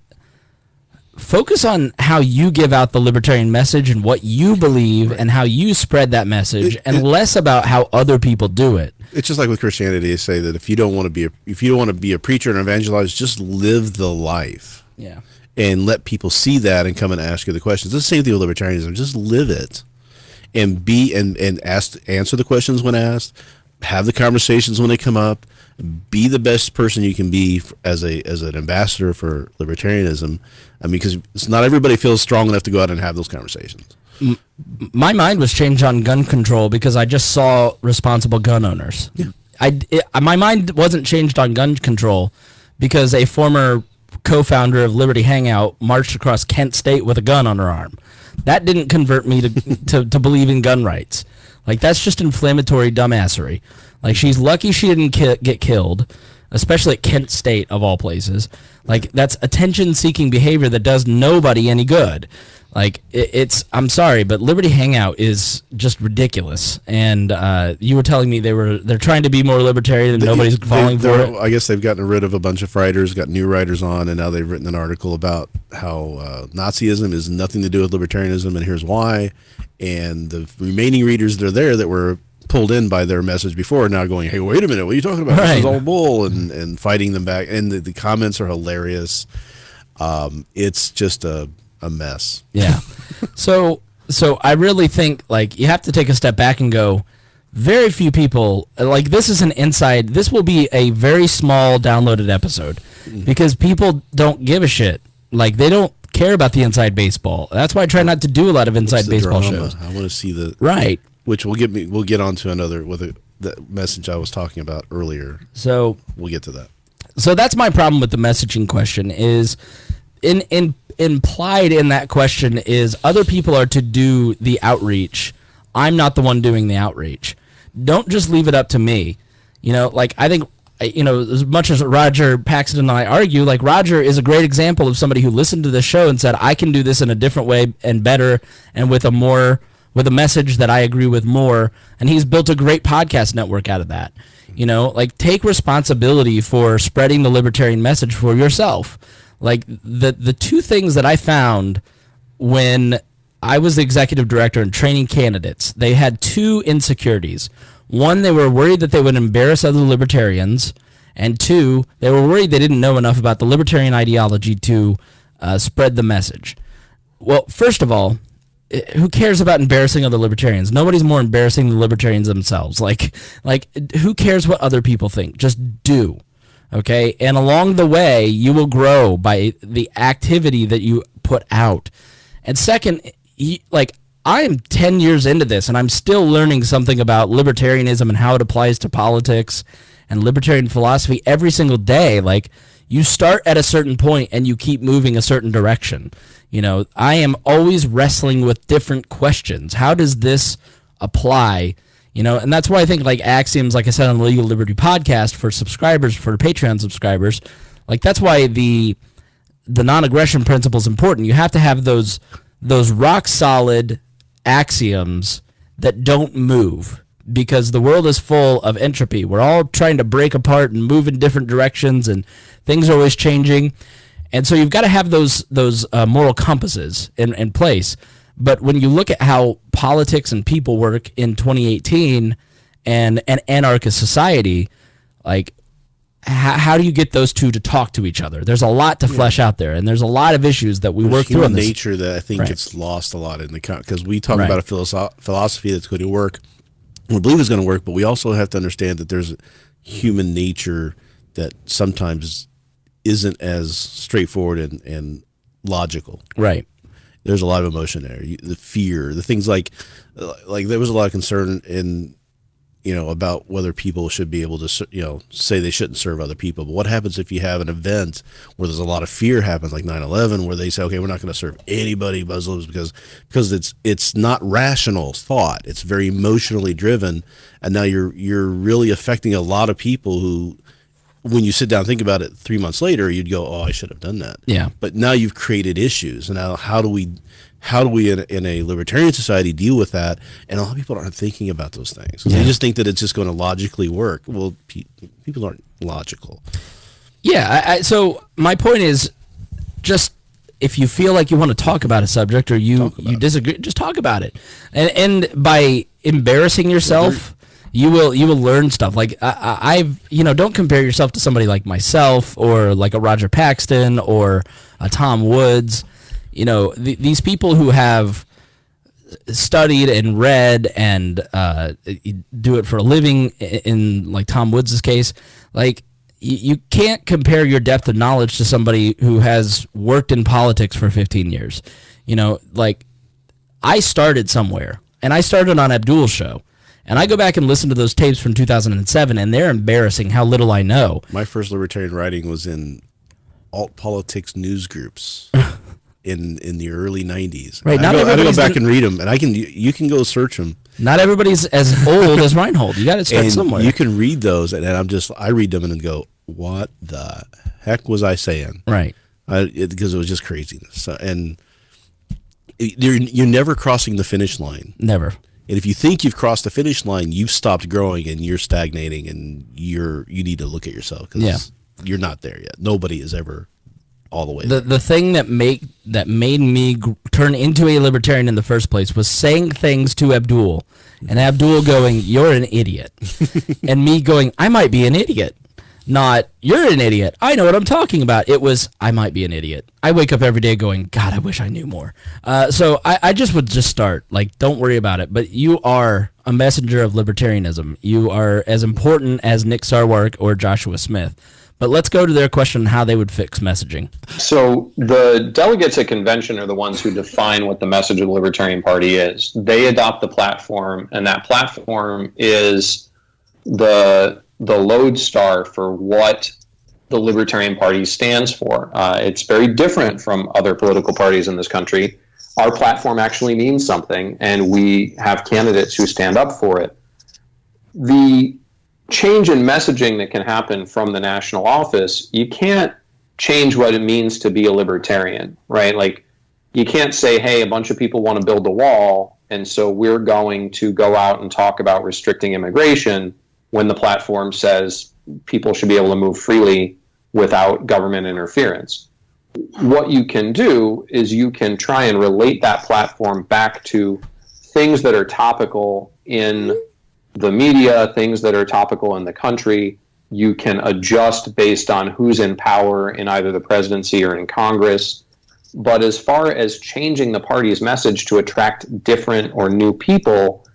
focus on how you give out the libertarian message and what you believe and how you spread that message, and less about how other people do it. It's just like with Christianity. They say that if you don't want to be a preacher and evangelize, just live the life. Yeah. And let people see that and come and ask you the questions. It's the same thing with libertarianism. Just live it, and answer the questions when asked. Have the conversations when they come up. Be the best person you can be as an ambassador for libertarianism. I mean, because it's not everybody feels strong enough to go out and have those conversations. My mind was changed on gun control because I just saw responsible gun owners. Yeah. My mind wasn't changed on gun control because a former co-founder of Liberty Hangout marched across Kent State with a gun on her arm. That didn't convert me to believe in gun rights. Like, that's just inflammatory dumbassery. Like, she's lucky she didn't get killed, especially at Kent State, of all places. Like, that's attention-seeking behavior that does nobody any good. Like, I'm sorry, but Liberty Hangout is just ridiculous. And you were telling me they're trying to be more libertarian and nobody's falling for it. I guess they've gotten rid of a bunch of writers, got new writers on, and now they've written an article about how Nazism is nothing to do with libertarianism, and here's why. And the remaining readers that are there that were pulled in by their message before are now going, hey, wait a minute, what are you talking about? Right. This is all bull, and fighting them back. And the comments are hilarious. It's just a mess. Yeah. So I really think, like, you have to take a step back and go, very few people, like, this will be a very small downloaded episode because people don't give a shit. Like, they don't care about the inside baseball. That's why I try not to do a lot of inside baseball shows. I want to see the Right. Which we'll get onto another the message I was talking about earlier. So we'll get to that. So that's my problem with the messaging question is implied in that question is other people are to do the outreach. I'm not the one doing the outreach. Don't just leave it up to me. Like, I think, as much as Roger Paxton and I argue, like, Roger is a great example of somebody who listened to the show and said, I can do this in a different way and better and with a message that I agree with more. And he's built a great podcast network out of that. Like, take responsibility for spreading the libertarian message for yourself. Like, the two things that I found when I was the executive director and training candidates, they had two insecurities. One, they were worried that they would embarrass other libertarians. And two, they were worried they didn't know enough about the libertarian ideology to spread the message. Well, first of all, who cares about embarrassing other libertarians? Nobody's more embarrassing than libertarians themselves. Like, who cares what other people think? Just do. Okay? And along the way, you will grow by the activity that you put out. And second, I am 10 years into this, and I'm still learning something about libertarianism and how it applies to politics and libertarian philosophy every single day. Like, you start at a certain point and you keep moving a certain direction. I am always wrestling with different questions. How does this apply? And that's why I think, like, axioms, like I said on the Legal Liberty podcast for subscribers, for Patreon subscribers, like, that's why the non-aggression principle is important. You have to have those rock solid axioms that don't move, because the world is full of entropy. We're all trying to break apart and move in different directions, and things are always changing. And so you've got to have those moral compasses in place. But when you look at how politics and people work in 2018 and an anarchist society, like, how do you get those two to talk to each other? There's a lot to flesh out there, and there's a lot of issues that we work through in this. Nature that I think gets lost a lot in the because we talk about a philosophy that's going to work we believe is going to work, but we also have to understand that there's human nature that sometimes isn't as straightforward and logical. Right. There's a lot of emotion there. The fear, the things like there was a lot of concern in, about whether people should be able to, say they shouldn't serve other people. But what happens if you have an event where there's a lot of fear happens, like 9/11, where they say, okay, we're not going to serve anybody Muslims because it's not rational thought. It's very emotionally driven. And now you're really affecting a lot of people who, when you sit down and think about it 3 months later, you'd go, oh, I should have done that. Yeah. But now you've created issues. And now how do we in a libertarian society deal with that? And a lot of people aren't thinking about those things. They just think that it's just going to logically work. Well, people aren't logical. Yeah. So my point is, just if you feel like you want to talk about a subject or you disagree, just talk about it. And by embarrassing yourself, you will learn stuff. Like I've don't compare yourself to somebody like myself or like a Roger Paxton or a Tom Woods. These people who have studied and read and do it for a living, in like Tom Woods' case, like you can't compare your depth of knowledge to somebody who has worked in politics for 15 years. Like I started somewhere, and I started on Abdul's show. And I go back and listen to those tapes from 2007, and they're embarrassing how little I know. My first libertarian writing was in alt politics news groups in the early 90s. Right. I go back and read them, and you can go search them. Not everybody's as old as Rhinehold. You got to start somewhere. You can read those, and I read them and then go, what the heck was I saying? Right. Because it was just craziness. So, and you're never crossing the finish line. Never. And if you think you've crossed the finish line, you've stopped growing and you're stagnating, and you need to look at yourself, because you're not there yet. Nobody is ever all the way there. The thing that made me turn into a libertarian in the first place was saying things to Abdul, and Abdul going, "You're an idiot," and me going, "I might be an idiot." Not, "You're an idiot. I know what I'm talking about." It was, "I might be an idiot." I wake up every day going, "God, I wish I knew more." So I would start. Like, don't worry about it. But you are a messenger of libertarianism. You are as important as Nick Sarwark or Joshua Smith. But let's go to their question, how they would fix messaging. So the delegates at convention are the ones who define what the message of the Libertarian Party is. They adopt the platform, and that platform is the lodestar for what the Libertarian Party stands for. It's very different from other political parties in this country. Our platform actually means something, and we have candidates who stand up for it. The change in messaging that can happen from the national office, you can't change what it means to be a libertarian, right? Like, you can't say, hey, a bunch of people want to build a wall, and so we're going to go out and talk about restricting immigration, when the platform says people should be able to move freely without government interference. What you can do is you can try and relate that platform back to things that are topical in the media, things that are topical in the country. You can adjust based on who's in power in either the presidency or in Congress. But as far as changing the party's message to attract different or new people,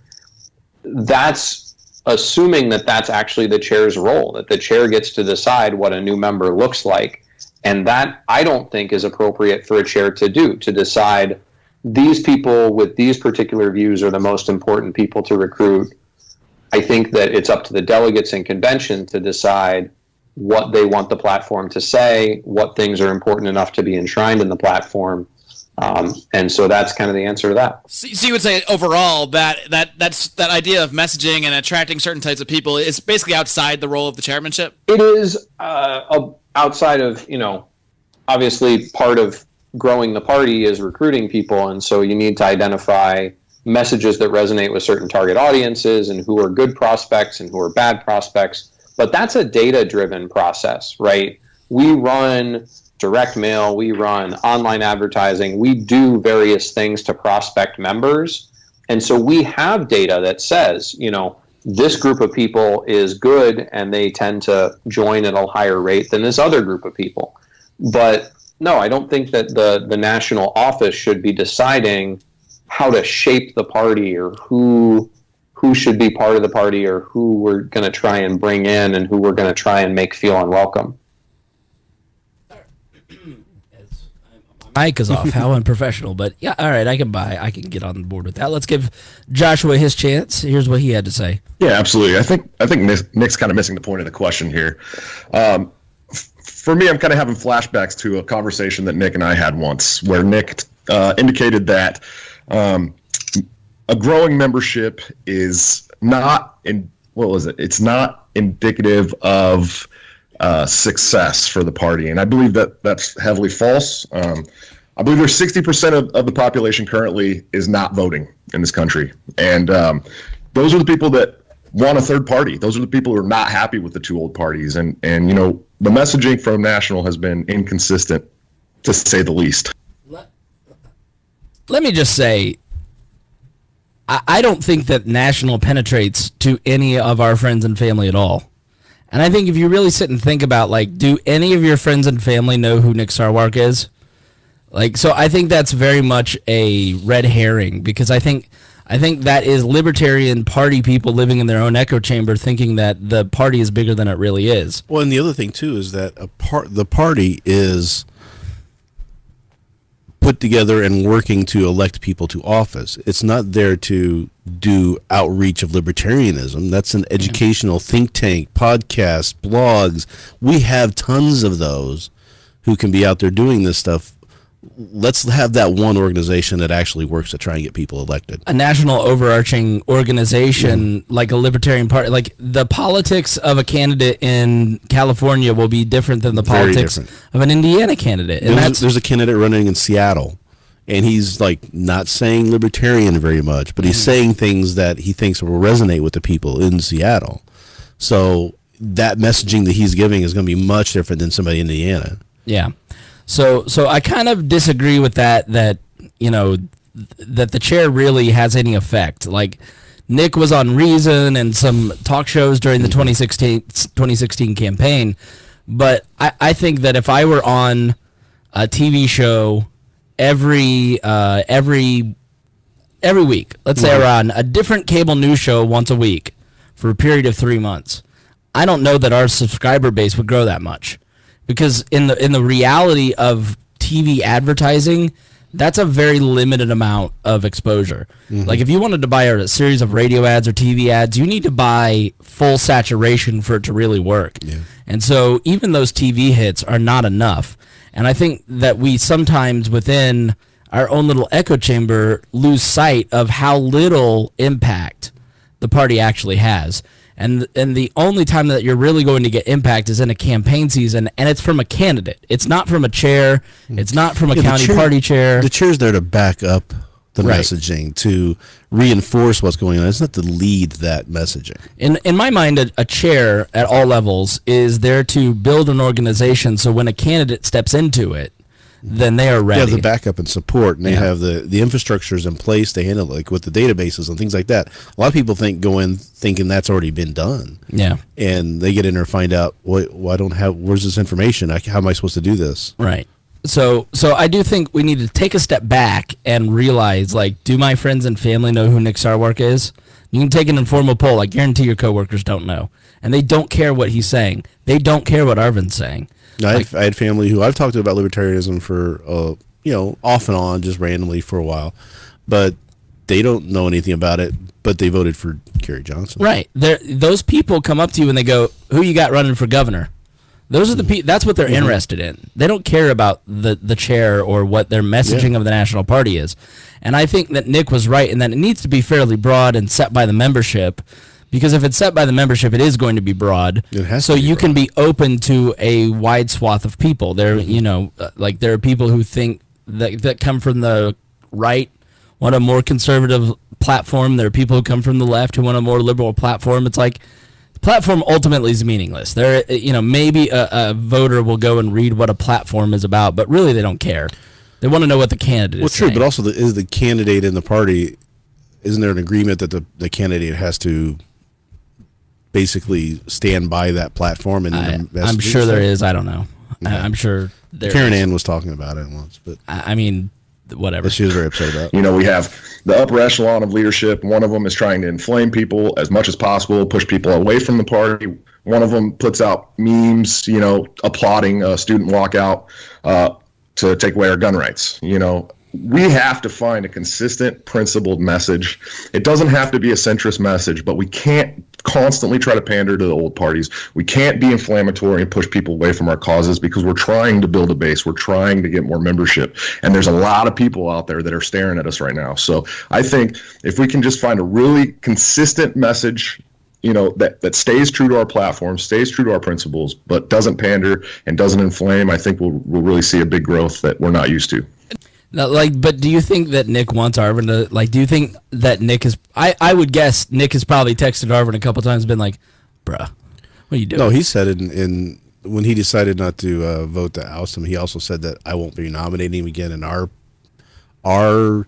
that's assuming that that's actually the chair's role, that the chair gets to decide what a new member looks like. And that, I don't think, is appropriate for a chair to do, to decide these people with these particular views are the most important people to recruit. I think that it's up to the delegates in convention to decide what they want the platform to say, what things are important enough to be enshrined in the platform. And so that's kind of the answer to that. So you would say overall that idea of messaging and attracting certain types of people is basically outside the role of the chairmanship? It is outside of, obviously part of growing the party is recruiting people. And so you need to identify messages that resonate with certain target audiences and who are good prospects and who are bad prospects. But that's a data-driven process, right? We run direct mail, we run online advertising, we do various things to prospect members. And so we have data that says, this group of people is good and they tend to join at a higher rate than this other group of people. But no, I don't think that the national office should be deciding how to shape the party or who who should be part of the party or who we're going to try and bring in and who we're going to try and make feel unwelcome. Mic is off. How unprofessional. But yeah, all right, I can get on board with that. Let's give Joshua his chance. Here's what he had to say. Yeah, absolutely. I think Nick's kind of missing the point of the question here. For me, I'm kind of having flashbacks to a conversation that Nick and I had once, where Nick indicated that a growing membership is not It's not indicative of success for the party, and I believe that that's heavily false. I believe there's 60% of the population currently is not voting in this country, and those are the people that want a third party. Those are the people who are not happy with the two old parties, and the messaging from National has been inconsistent, to say the least. Let me just say, I don't think that National penetrates to any of our friends and family at all. And I think if you really sit and think about, like, do any of your friends and family know who Nick Sarwark is? Like, so I think that's very much a red herring, because I think that is Libertarian Party people living in their own echo chamber thinking that the party is bigger than it really is. Well, and the other thing, too, is that the party is put together and working to elect people to office. It's not there to do outreach of libertarianism. That's an educational think tank, podcasts, blogs. We have tons of those who can be out there doing this stuff. Let's have that one organization that actually works to try and get people elected. A national overarching organization like a Libertarian Party. Like, the politics of a candidate in California will be different than the politics of an Indiana candidate. And there's a candidate running in Seattle, and he's like not saying libertarian very much, but he's saying things that he thinks will resonate with the people in Seattle. So that messaging that he's giving is going to be much different than somebody in Indiana. Yeah. So I kind of disagree with that that the chair really has any effect. Like, Nick was on Reason and some talk shows during the 2016 campaign, but I think that if I were on a TV show every week, let's say I were on a different cable news show once a week for a period of 3 months, I don't know that our subscriber base would grow that much. Because in the reality of TV advertising, that's a very limited amount of exposure. Like, if you wanted to buy a series of radio ads or TV ads, you need to buy full saturation for it to really work. Yeah. And so even those TV hits are not enough. And I think that we sometimes within our own little echo chamber lose sight of how little impact the party actually has. And the only time that you're really going to get impact is in a campaign season, and it's from a candidate. It's not from a chair. It's not from a county party chair. The chair's there to back up the messaging, to reinforce what's going on. It's not to lead that messaging. In my mind, a chair at all levels is there to build an organization, so when a candidate steps into it, then they are ready. They have the backup and support, and they have the infrastructures in place. They handle it, like with the databases and things like that. A lot of people go in thinking that's already been done. Yeah. And they get in there and find out, where's this information? How am I supposed to do this? Right. So I do think we need to take a step back and realize, like, do my friends and family know who Nick Sarwark is? You can take an informal poll. I guarantee your coworkers don't know. And they don't care what he's saying. They don't care what Arvin's saying. I had family who I've talked to about libertarianism for, off and on, just randomly for a while, but they don't know anything about it, but they voted for Kerry Johnson. Right. Those people come up to you and they go, who you got running for governor? Those are the that's what they're interested in. They don't care about the chair or what their messaging of the National Party is. And I think that Nick was right in that it needs to be fairly broad and set by the membership. Because if it's set by the membership, it is going to be broad. It has so to be you broad. Can be open to a wide swath of people. There, there are people who think that come from the right, want a more conservative platform. There are people who come from the left who want a more liberal platform. It's like the platform ultimately is meaningless. There, maybe a voter will go and read what a platform is about, but really they don't care. They want to know what the candidate is saying. But also is the candidate in the party? Isn't there an agreement that the candidate has to basically stand by that platform? And I'm sure there is. I don't know. Yeah. I'm sure there Karen is. Ann was talking about it once, but I mean, whatever. That she was very upset about. We have the upper echelon of leadership. One of them is trying to inflame people as much as possible, push people away from the party. One of them puts out memes, applauding a student walkout to take away our gun rights. We have to find a consistent, principled message. It doesn't have to be a centrist message, but we can't constantly try to pander to the old parties. We can't be inflammatory and push people away from our causes because we're trying to build a base. We're trying to get more membership. And there's a lot of people out there that are staring at us right now. So I think if we can just find a really consistent message, that stays true to our platform, stays true to our principles, but doesn't pander and doesn't inflame, I think we'll really see a big growth that we're not used to. Now, but do you think that Nick wants Arvin to, do you think that Nick is, I would guess Nick has probably texted Arvin a couple times and been like, bruh, what are you doing? No, he said it in when he decided not to vote to oust him, he also said that I won't be nominating him again, and our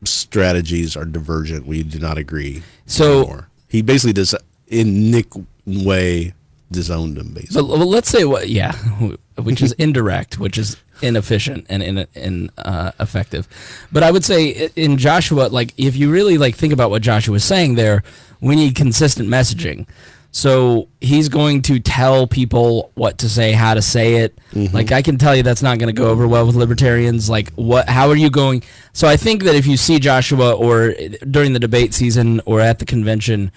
strategies are divergent. We do not agree anymore. He basically does, in Nick way, disowned him, basically. But let's say which is indirect, which is inefficient and ineffective. But I would say in Joshua, if you really think about what Joshua was saying there, we need consistent messaging. So he's going to tell people what to say, how to say it. Mm-hmm. I can tell you that's not going to go over well with libertarians. How are you going? So I think that if you see Joshua or during the debate season or at the convention,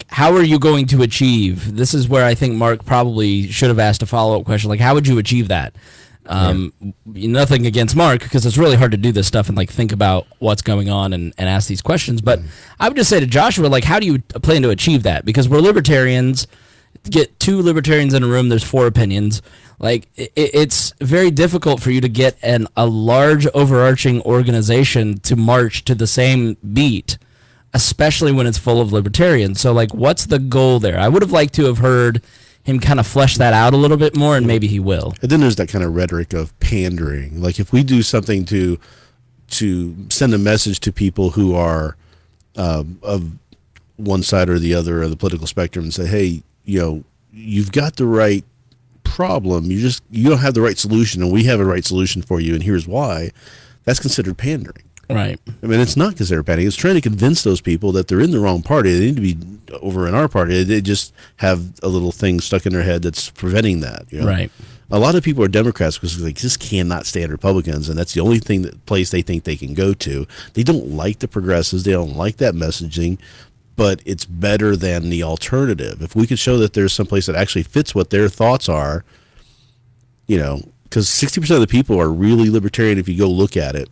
how are you going to achieve? This is where I think Mark probably should have asked a follow-up question. How would you achieve that? Nothing against Mark, because it's really hard to do this stuff and think about what's going on and ask these questions. But I would just say to Joshua, how do you plan to achieve that? Because we're libertarians. Get two libertarians in a room, there's four opinions. It's very difficult for you to get a large overarching organization to march to the same beat, especially when it's full of libertarians. So what's the goal there? I would have liked to have heard him kind of flesh that out a little bit more, and maybe he will. And then there's that kind of rhetoric of pandering. If we do something to send a message to people who are of one side or the other of the political spectrum and say, hey, you've got the right problem, you don't have the right solution, and we have a right solution for you, and here's why, that's considered pandering. Right. I mean, it's not considered pandering. It's trying to convince those people that they're in the wrong party. They need to be over in our party. They just have a little thing stuck in their head that's preventing that. Right. A lot of people are Democrats because they just cannot stand Republicans, and that's the only place they think they can go to. They don't like the progressives. They don't like that messaging, but it's better than the alternative. If we could show that there's some place that actually fits what their thoughts are, because 60% of the people are really libertarian if you go look at it.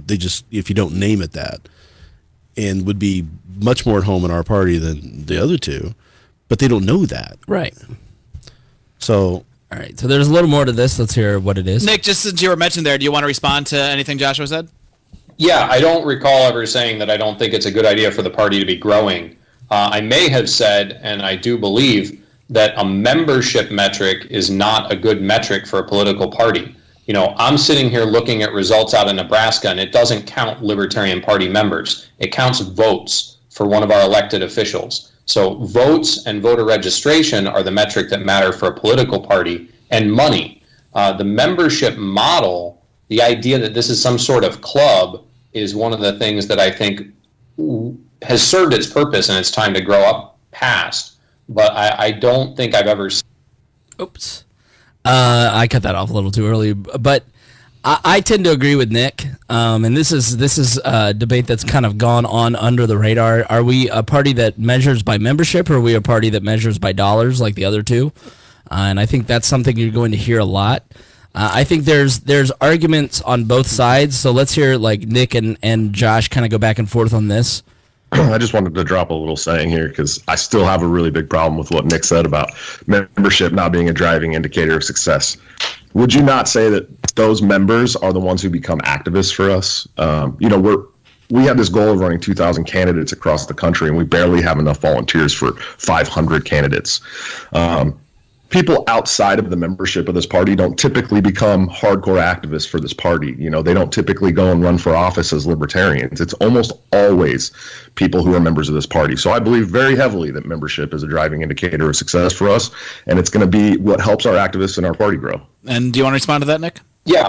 They just, if you don't name it that, and would be much more at home in our party than the other two, but they don't know that. Right. So, all right. So there's a little more to this. Let's hear what it is. Nick, just since you were mentioned there, do you want to respond to anything Joshua said? Yeah, I don't recall ever saying that I don't think it's a good idea for the party to be growing. I may have said, and I do believe, that a membership metric is not a good metric for a political party. I'm sitting here looking at results out in Nebraska, and it doesn't count Libertarian Party members. It counts votes for one of our elected officials. So votes and voter registration are the metric that matter for a political party, and money. The membership model, the idea that this is some sort of club, is one of the things that I think has served its purpose, and it's time to grow up past. But I don't think I've ever seen. Oops. I cut that off a little too early, but I tend to agree with Nick. And this is a debate that's kind of gone on under the radar. Are we a party that measures by membership, or are we a party that measures by dollars like the other two? And I think that's something you're going to hear a lot. I think there's arguments on both sides. So let's hear Nick and Josh kind of go back and forth on this. I just wanted to drop a little saying here because I still have a really big problem with what Nick said about membership not being a driving indicator of success. Would you not say that those members are the ones who become activists for us? We have this goal of running 2,000 candidates across the country, and we barely have enough volunteers for 500 candidates. People outside of the membership of this party don't typically become hardcore activists for this party. They don't typically go and run for office as libertarians. It's almost always people who are members of this party. So I believe very heavily that membership is a driving indicator of success for us, and it's going to be what helps our activists and our party grow. And do you want to respond to that, Nick? Yeah.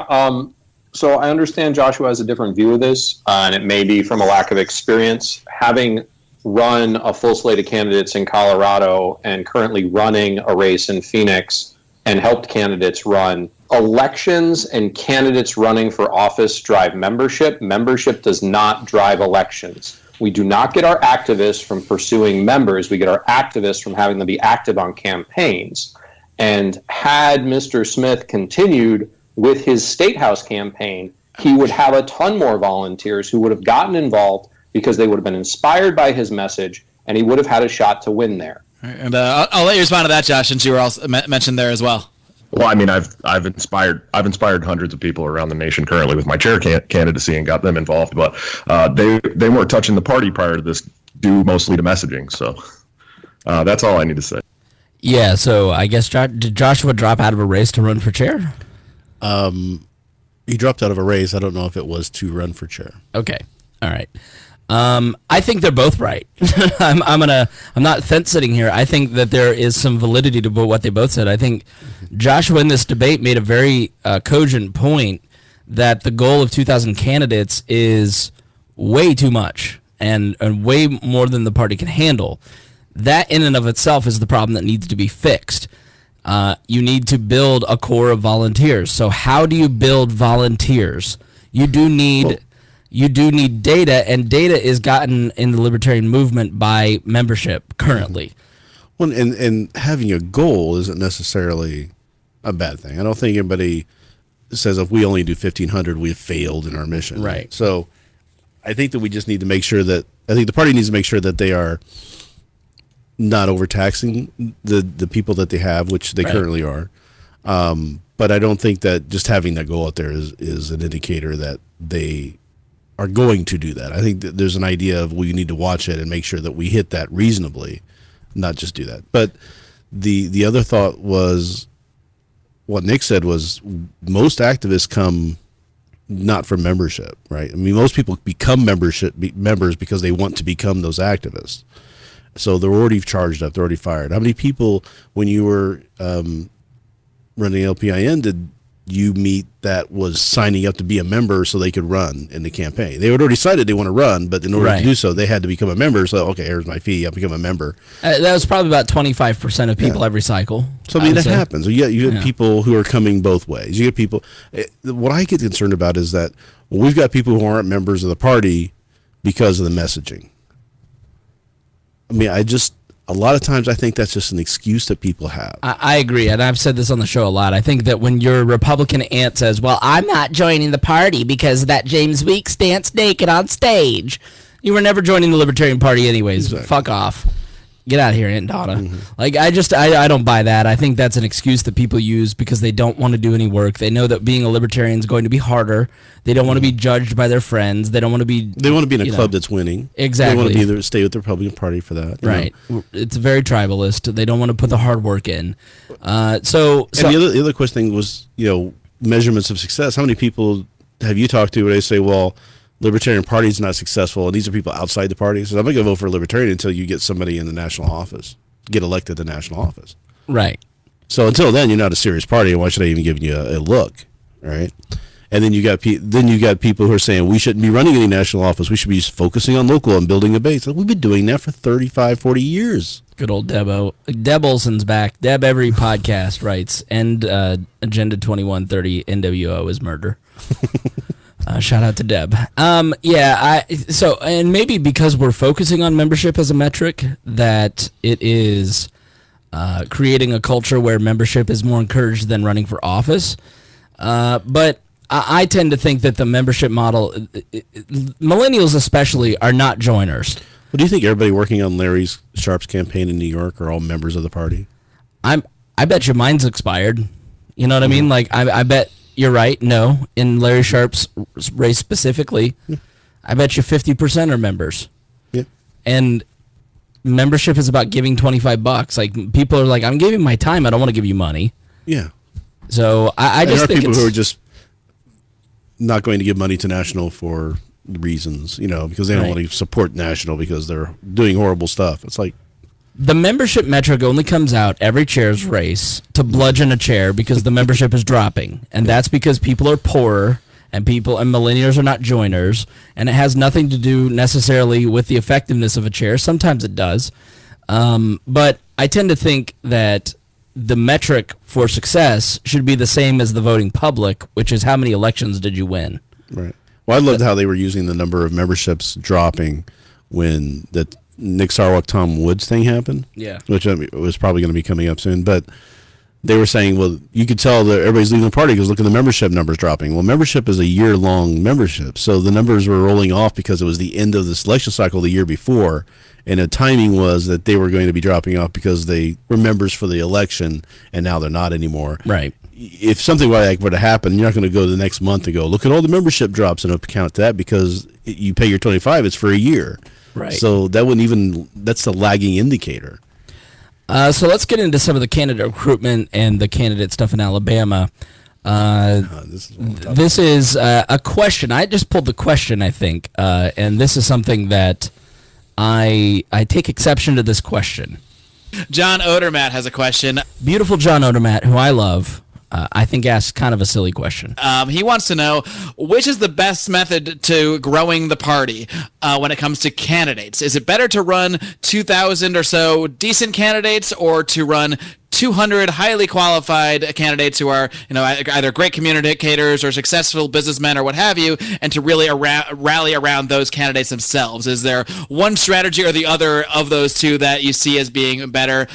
So I understand Joshua has a different view of this, and it may be from a lack of experience. Having run a full slate of candidates in Colorado and currently running a race in Phoenix and helped candidates run, elections and candidates running for office drive membership. Membership does not drive elections. We do not get our activists from pursuing members. We get our activists from having them be active on campaigns. And had Mr. Smith continued with his State House campaign, he would have a ton more volunteers who would have gotten involved because they would have been inspired by his message, and he would have had a shot to win there. And I'll let you respond to that, Josh, since you were also mentioned there as well. Well, I mean, I've inspired hundreds of people around the nation currently with my chair candidacy and got them involved, but they weren't touching the party prior to this, due mostly to messaging. So that's all I need to say. Yeah. So I guess did Joshua drop out of a race to run for chair? He dropped out of a race. I don't know if it was to run for chair. Okay. All right. I think they're both right. I'm not fence sitting here. I think that there is some validity to what they both said. I think Joshua in this debate made a very cogent point that the goal of 2,000 candidates is way too much and way more than the party can handle. That in and of itself is the problem that needs to be fixed. You need to build a core of volunteers. So how do you build volunteers? You do need data, and data is gotten in the libertarian movement by membership currently. Well, and having a goal isn't necessarily a bad thing. I don't think anybody says if we only do 1,500, we've failed in our mission. Right. So I think that we just need to make sure that, I think the party needs to make sure that they are not overtaxing the people that they have, which they currently are. But I don't think that just having that goal out there is an indicator that they are going to do that. I think that there's an idea of we need to watch it and make sure that we hit that reasonably, not just do that. But the other thought was what Nick said was most activists come not from membership, right? I mean, most people become members because they want to become those activists. So they're already charged up, they're already fired. How many people, when you were running LPIN, did you meet that was signing up to be a member so they could run in the campaign? They had already decided they want to run, but in order to do so, they had to become a member. So, okay, here's my fee. I'll become a member. That was probably about 25% of people every cycle. So, I mean, that happens. You get people who are coming both ways. You get people. What I get concerned about is that we've got people who aren't members of the party because of the messaging. I mean, a lot of times I think that's just an excuse that people have. I agree, and I've said this on the show a lot. I think that when your Republican aunt says, well, I'm not joining the party because of that James Weeks danced naked on stage, you were never joining the Libertarian Party anyways. Exactly. Fuck off. Get out of here, Aunt Donna. Mm-hmm. Like, I don't buy that. I think that's an excuse that people use because they don't want to do any work. They know that being a libertarian is going to be harder. They don't want to be judged by their friends. They don't want to be... They want to be in a club that's winning. Exactly. They want to stay with the Republican Party for that. Right. It's very tribalist. They don't want to put the hard work in. And the other question was, measurements of success. How many people have you talked to where they say, well, Libertarian Party is not successful, and these are people outside the party. So I'm not going to vote for a Libertarian until you get somebody in the national office, get elected to national office. Right. So until then, you're not a serious party, and why should I even give you a look, right? And then you got people who are saying we shouldn't be running any national office. We should be focusing on local and building a base. We've been doing that for 35, 40 years. Good old Deb. Deb Olson's back. Deb every podcast writes, and Agenda 2130 NWO is murder. Shout out to Deb. And maybe because we're focusing on membership as a metric, that it is creating a culture where membership is more encouraged than running for office. But I tend to think that the membership model, millennials especially, are not joiners. Well, do you think everybody working on Larry Sharp's campaign in New York are all members of the party? I bet your mine's expired. You know what I mean? Like, I bet you're right. No, in Larry Sharp's race specifically, I bet you 50% are members. Yeah. And membership is about giving $25. Like, people are like, I'm giving my time. I don't want to give you money. Yeah. So I just think people who are just not going to give money to National for reasons, because they don't want to support National because they're doing horrible stuff. It's like, the membership metric only comes out every chair's race to bludgeon a chair because the membership is dropping. And that's because people are poorer and millennials are not joiners, and it has nothing to do necessarily with the effectiveness of a chair. Sometimes it does, but I tend to think that the metric for success should be the same as the voting public, which is how many elections did you win. Right. Well, I loved how they were using the number of memberships dropping when the Nick Sarwark, Tom Woods thing happened. Yeah. Which was probably going to be coming up soon. But they were saying, well, you could tell that everybody's leaving the party because look at the membership numbers dropping. Well, membership is a year-long membership. So the numbers were rolling off because it was the end of this election cycle the year before. And the timing was that they were going to be dropping off because they were members for the election, and now they're not anymore. Right. If something like that were to happen, you're not going to go the next month and go, look at all the membership drops and count that because you pay your $25, it's for a year. Right. So that's the lagging indicator. So let's get into some of the candidate recruitment and the candidate stuff in Alabama. This is a question. I just pulled the question, I think, and this is something that I take exception to this question. John Odermatt has a question. Beautiful John Odermatt, who I love, I think asked kind of a silly question. He wants to know, which is the best method to growing the party when it comes to candidates? Is it better to run 2,000 or so decent candidates, or to run 200 highly qualified candidates who are, either great communicators or successful businessmen or what have you, and to really rally around those candidates themselves? Is there one strategy or the other of those two that you see as being better?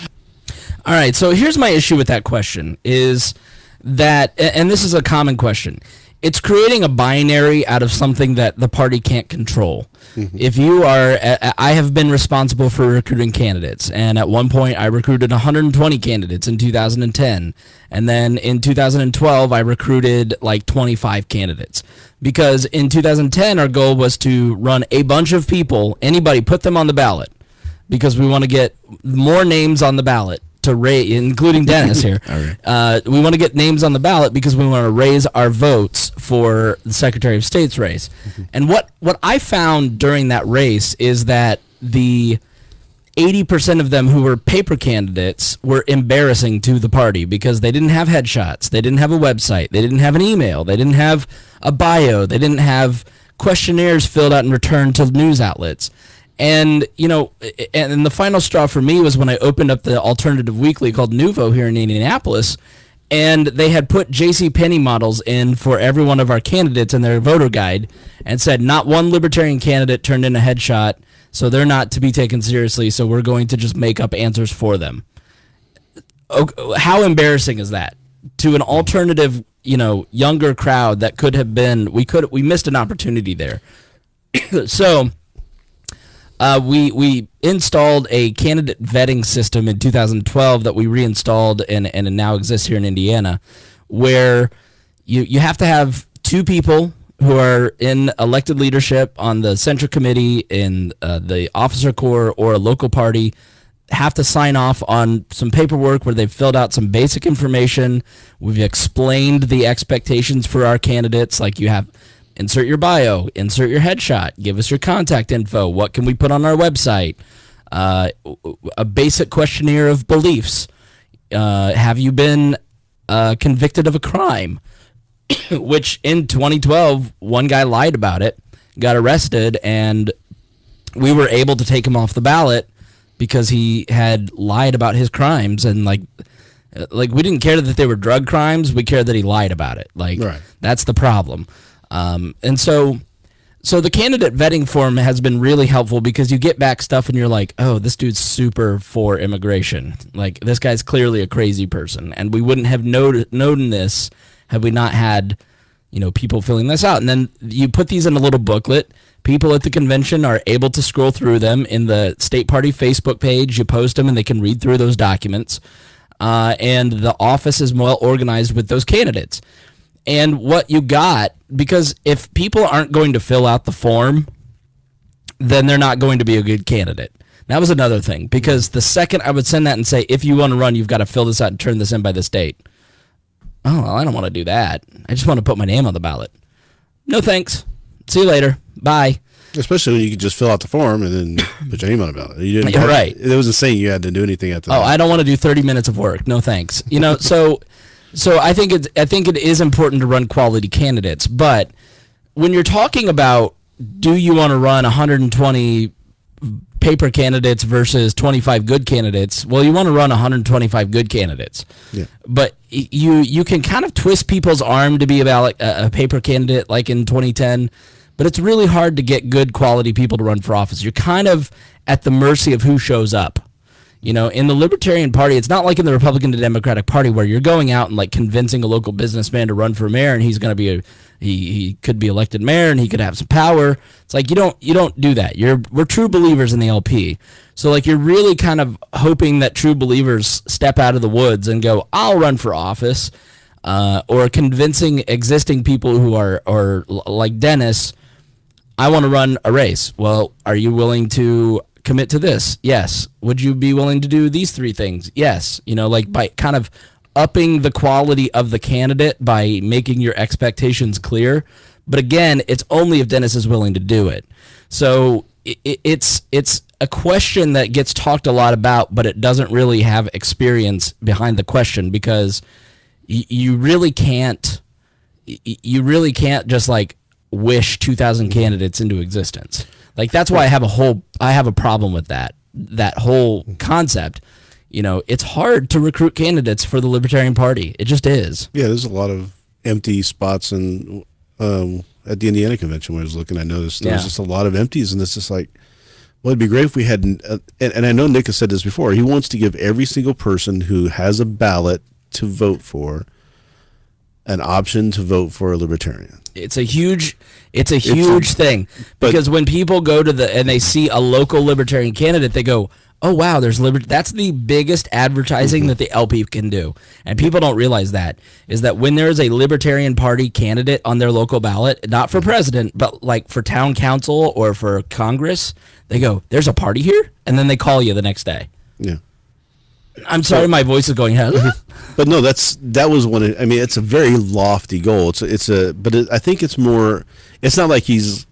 All right, so here's my issue with that question is that, and this is a common question, it's creating a binary out of something that the party can't control. Mm-hmm. If you are, I have been responsible for recruiting candidates, and at one point I recruited 120 candidates in 2010, and then in 2012 I recruited like 25 candidates, because in 2010 our goal was to run a bunch of people, anybody, put them on the ballot, because we want to get more names on the ballot, including Dennis here. Right. We want to get names on the ballot because we want to raise our votes for the Secretary of State's race. Mm-hmm. And what I found during that race is that the 80% of them who were paper candidates were embarrassing to the party because they didn't have headshots, they didn't have a website, they didn't have an email, they didn't have a bio, they didn't have questionnaires filled out and returned to news outlets. And, and the final straw for me was when I opened up the alternative weekly called Nuvo here in Indianapolis, and they had put JCPenney models in for every one of our candidates in their voter guide and said not one Libertarian candidate turned in a headshot, so they're not to be taken seriously, so we're going to just make up answers for them. How embarrassing is that? To an alternative, younger crowd that could have been, we missed an opportunity there. So we installed a candidate vetting system in 2012 that we reinstalled and it now exists here in Indiana, where you have to have two people who are in elected leadership on the Central Committee, in the Officer Corps, or a local party, have to sign off on some paperwork where they've filled out some basic information. We've explained the expectations for our candidates, like you have insert your bio, insert your headshot, give us your contact info, what can we put on our website, a basic questionnaire of beliefs. Have you been convicted of a crime? Which in 2012, one guy lied about it, got arrested, and we were able to take him off the ballot because he had lied about his crimes. And like we didn't care that they were drug crimes, we cared that he lied about it. Right. That's the problem. And so the candidate vetting form has been really helpful because you get back stuff and you're like, oh, this dude's super for immigration. Like, this guy's clearly a crazy person. And we wouldn't have known this had we not had, people filling this out. And then you put these in a little booklet. People at the convention are able to scroll through them in the state party Facebook page. You post them and they can read through those documents. And the office is well organized with those candidates. And what you got, because if people aren't going to fill out the form, then they're not going to be a good candidate. That was another thing, because the second I would send that and say, if you want to run, you've got to fill this out and turn this in by this date. Oh, well, I don't want to do that. I just want to put my name on the ballot. No thanks. See you later. Bye. Especially when you could just fill out the form and then put your name on the ballot. You didn't. Right. It wasn't saying you had to do anything at the. Oh, I don't want to do 30 minutes of work. No thanks. So So I think it is important to run quality candidates, but when you're talking about, do you want to run 120 paper candidates versus 25 good candidates? Well, you want to run 125 good candidates. Yeah. But you can kind of twist people's arm to be about like a paper candidate like in 2010, but it's really hard to get good quality people to run for office. You're kind of at the mercy of who shows up. You know, in the Libertarian Party, it's not like in the Republican and Democratic Party where you're going out and like convincing a local businessman to run for mayor and he's going to be he could be elected mayor and he could have some power. It's like you don't do that. We're true believers in the LP. So like you're really kind of hoping that true believers step out of the woods and go, I'll run for office, or convincing existing people who are like Dennis, I want to run a race. Well, are you willing to commit to this? Yes. Would you be willing to do these 3 things? Yes. You know, like by kind of upping the quality of the candidate by making your expectations clear. But again, it's only if Dennis is willing to do it. So it's a question that gets talked a lot about, but it doesn't really have experience behind the question, because you really can't just like wish 2,000 candidates into existence. Like that's why I have a problem with that whole concept. You know, it's hard to recruit candidates for the Libertarian Party. It just is. Yeah, there's a lot of empty spots at the Indiana convention when I was looking. I noticed there was just a lot of empties, and it's just like, well, it'd be great if we had. And I know Nick has said this before. He wants to give every single person who has a ballot to vote for an option to vote for a Libertarian. It's a huge thing, because when people go to and they see a local Libertarian candidate, they go, oh wow, that's the biggest advertising that the LP can do. And people don't realize that when there's a Libertarian Party candidate on their local ballot, not for president, but like for town council or for Congress, they go, there's a party here? And then they call you the next day. Yeah. I'm sorry, my voice is going, hello? But no, that was one. I mean, it's a very lofty goal. I think it's more. It's not like he's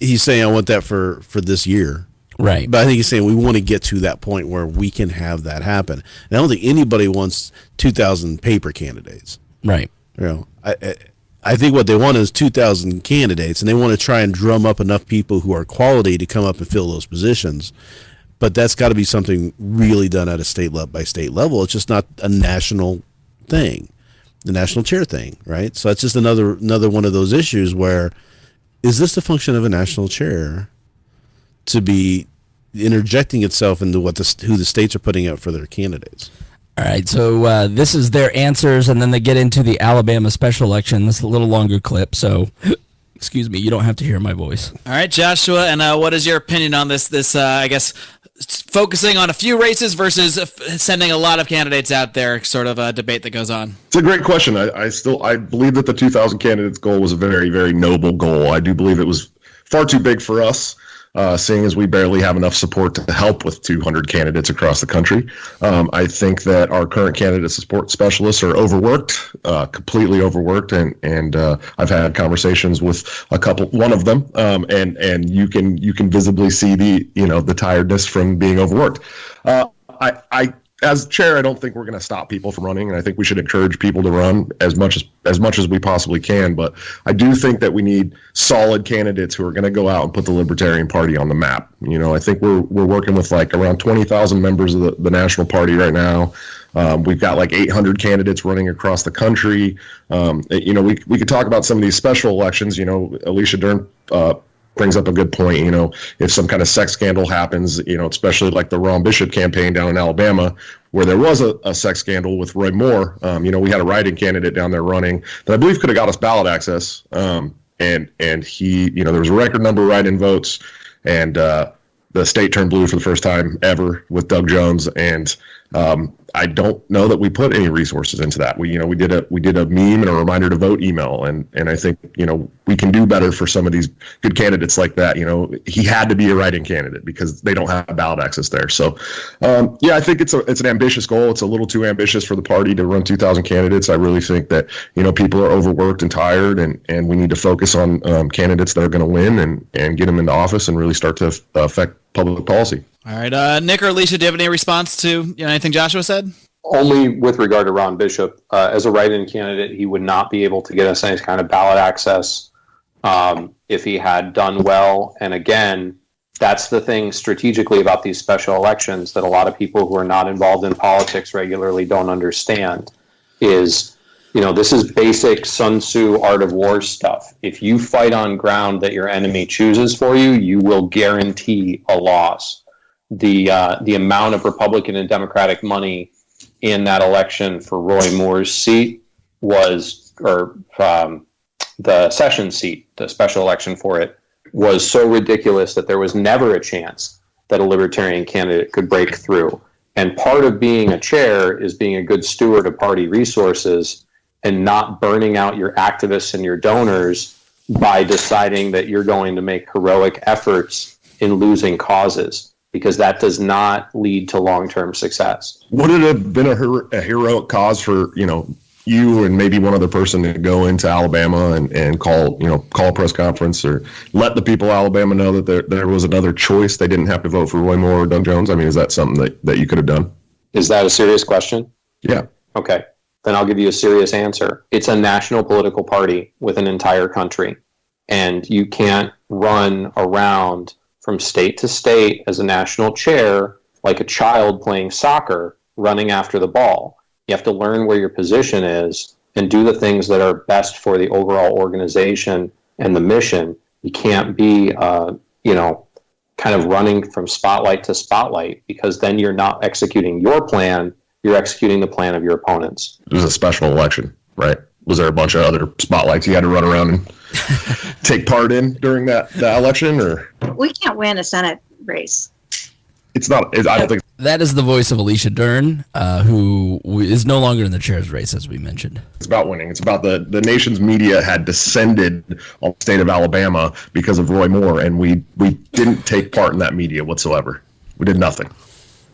saying I want that for this year, right? But I think he's saying we want to get to that point where we can have that happen. And I don't think anybody wants 2,000 paper candidates, right? You know, I think what they want is 2,000 candidates, and they want to try and drum up enough people who are quality to come up and fill those positions. But that's got to be something really done at a state level. It's just not a national thing, the national chair thing, right? So it's just another one of those issues where, is this the function of a national chair to be interjecting itself into who the states are putting out for their candidates? All right, so this is their answers, and then they get into the Alabama special election. This is a little longer clip, so excuse me, you don't have to hear my voice. All right, Joshua, and what is your opinion on this? I guess focusing on a few races versus sending a lot of candidates out there, sort of a debate that goes on. It's a great question. I believe that the 2,000 candidates goal was a very, very noble goal. I do believe it was far too big for us, seeing as we barely have enough support to help with 200 candidates across the country. I think that our current candidate support specialists are overworked, completely overworked, and I've had conversations with one of them, and you can visibly see the tiredness from being overworked. As chair, I don't think we're going to stop people from running, and I think we should encourage people to run as much as we possibly can. But I do think that we need solid candidates who are going to go out and put the Libertarian Party on the map. You know, I think we're working with like around 20,000 members of the National Party right now. We've got like 800 candidates running across the country. You know, we could talk about some of these special elections. You know, Alicia Dern brings up a good point. You know, if some kind of sex scandal happens, you know, especially like the Ron Bishop campaign down in Alabama, where there was a sex scandal with Roy Moore. You know, we had a write-in candidate down there running that I believe could have got us ballot access. And he, you know, there was a record number of write-in votes, and the state turned blue for the first time ever with Doug Jones. And I don't know that we put any resources into that. We did a meme and a reminder to vote email, and I think, you know, we can do better for some of these good candidates like that. You know, he had to be a write-in candidate because they don't have ballot access there. So, yeah, I think it's an ambitious goal. It's a little too ambitious for the party to run 2,000 candidates. I really think that, you know, people are overworked and tired, and we need to focus on candidates that are going to win and get them into office and really start to affect public policy. All right, Nick or Alicia, do you have any response to anything Joshua said? only with regard to Ron Bishop. As a write-in candidate, he would not be able to get us any kind of ballot access if he had done well. And again, that's the thing strategically about these special elections that a lot of people who are not involved in politics regularly don't understand is, this is basic Sun Tzu art of war stuff. If you fight on ground that your enemy chooses for you, you will guarantee a loss. The amount of Republican and Democratic money in that election for Roy Moore's seat the session seat, the special election for it, was so ridiculous that there was never a chance that a Libertarian candidate could break through. And part of being a chair is being a good steward of party resources and not burning out your activists and your donors by deciding that you're going to make heroic efforts in losing causes, because that does not lead to long-term success. Would it have been a heroic cause for, you and maybe one other person to go into Alabama and call a press conference or let the people of Alabama know that there was another choice? They didn't have to vote for Roy Moore or Doug Jones. I mean, is that something that you could have done? Is that a serious question? Yeah. Okay. Then I'll give you a serious answer. It's a national political party with an entire country, and you can't run around from state to state as a national chair like a child playing soccer running after the ball. You have to learn where your position is and do the things that are best for the overall organization and the mission. You can't be, kind of running from spotlight to spotlight, because then you're not executing your plan. You're executing the plan of your opponents. It was a special election, right? Was there a bunch of other spotlights you had to run around and take part in during that election, or? We can't win a Senate race. It's not. I don't think. That is the voice of Alicia Dern, who is no longer in the chair's race, as we mentioned. It's about winning. It's about the nation's media had descended on the state of Alabama because of Roy Moore, and we didn't take part in that media whatsoever. We did nothing.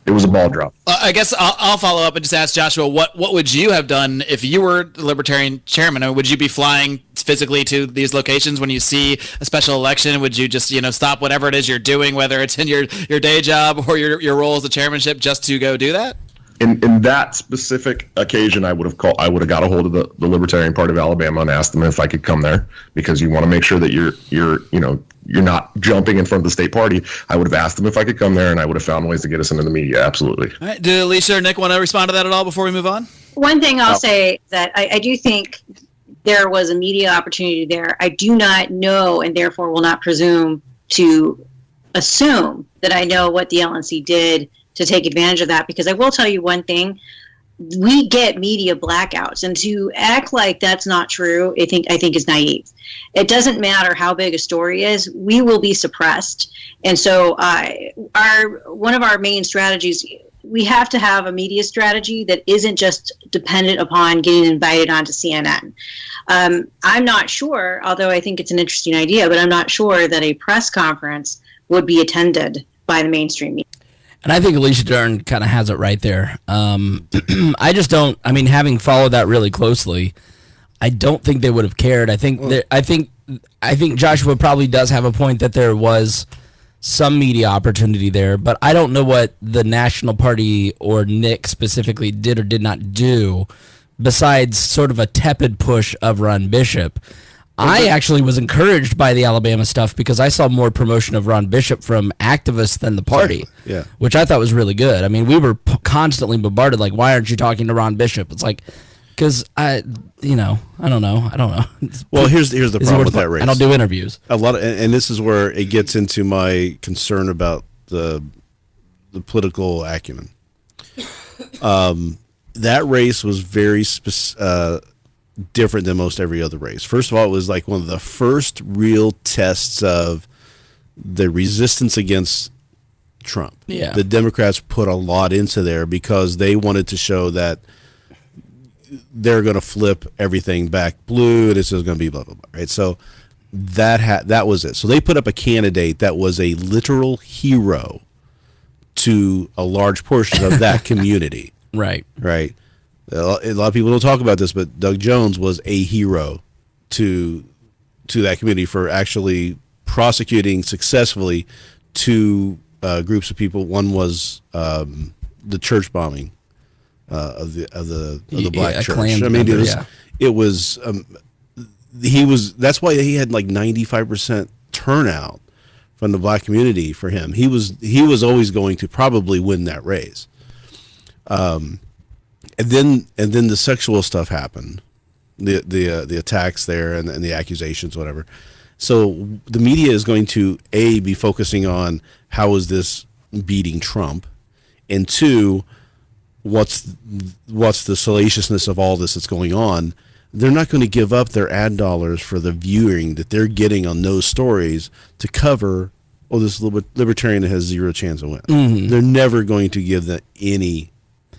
It was a ball drop. I guess I'll follow up and just ask Joshua, what would you have done if you were the Libertarian chairman? I mean, would you be flying physically to these locations when you see a special election? Would you just stop whatever it is you're doing, whether it's in your day job or your role as the chairmanship, just to go do that? In that specific occasion, I would have got a hold of the Libertarian Party of Alabama and asked them if I could come there, because you want to make sure that you're not jumping in front of the state party. I would have asked them if I could come there, and I would have found ways to get us into the media. Absolutely. All right. Do Alicia or Nick want to respond to that at all before we move on? One thing I'll say that I do think there was a media opportunity there. I do not know, and therefore will not presume to assume that I know what the LNC did to take advantage of that, because I will tell you one thing. We get media blackouts, and to act like that's not true, I think is naive. It doesn't matter how big a story is, we will be suppressed. And so one of our main strategies, we have to have a media strategy that isn't just dependent upon getting invited onto CNN. I'm not sure, although I think it's an interesting idea, but I'm not sure that a press conference would be attended by the mainstream media. And I think Alicia Dern kind of has it right there. I just don't. I mean, having followed that really closely, I don't think they would have cared. I think Joshua probably does have a point that there was some media opportunity there, but I don't know what the National Party or Nick specifically did or did not do, besides sort of a tepid push of Ron Bishop. I actually was encouraged by the Alabama stuff because I saw more promotion of Ron Bishop from activists than the party, which I thought was really good. I mean, we were constantly bombarded, like, why aren't you talking to Ron Bishop? It's like, because I don't know. Well, here's the problem with that race. I don't do interviews. And this is where it gets into my concern about the political acumen. That race was very different than most every other race. First of all, it was like one of the first real tests of the resistance against Trump. Yeah. The Democrats put a lot into there because they wanted to show that they're going to flip everything back blue and this is going to be blah, blah, blah, right? So that was it. So they put up a candidate that was a literal hero to a large portion of that community. Right. Right. A lot of people don't talk about this, but Doug Jones was a hero to that community for actually prosecuting successfully two groups of people. One was the church bombing of the black church. Klan I mean, member, it was he was. That's why he had like 95% turnout from the black community for him. He was always going to probably win that race. And then the sexual stuff happened, the attacks there and the accusations, whatever. So the media is going to be focusing on how is this beating Trump, and two, what's the salaciousness of all this that's going on. They're not going to give up their ad dollars for the viewing that they're getting on those stories to cover, this libertarian has zero chance of winning. Mm-hmm. They're never going to give them any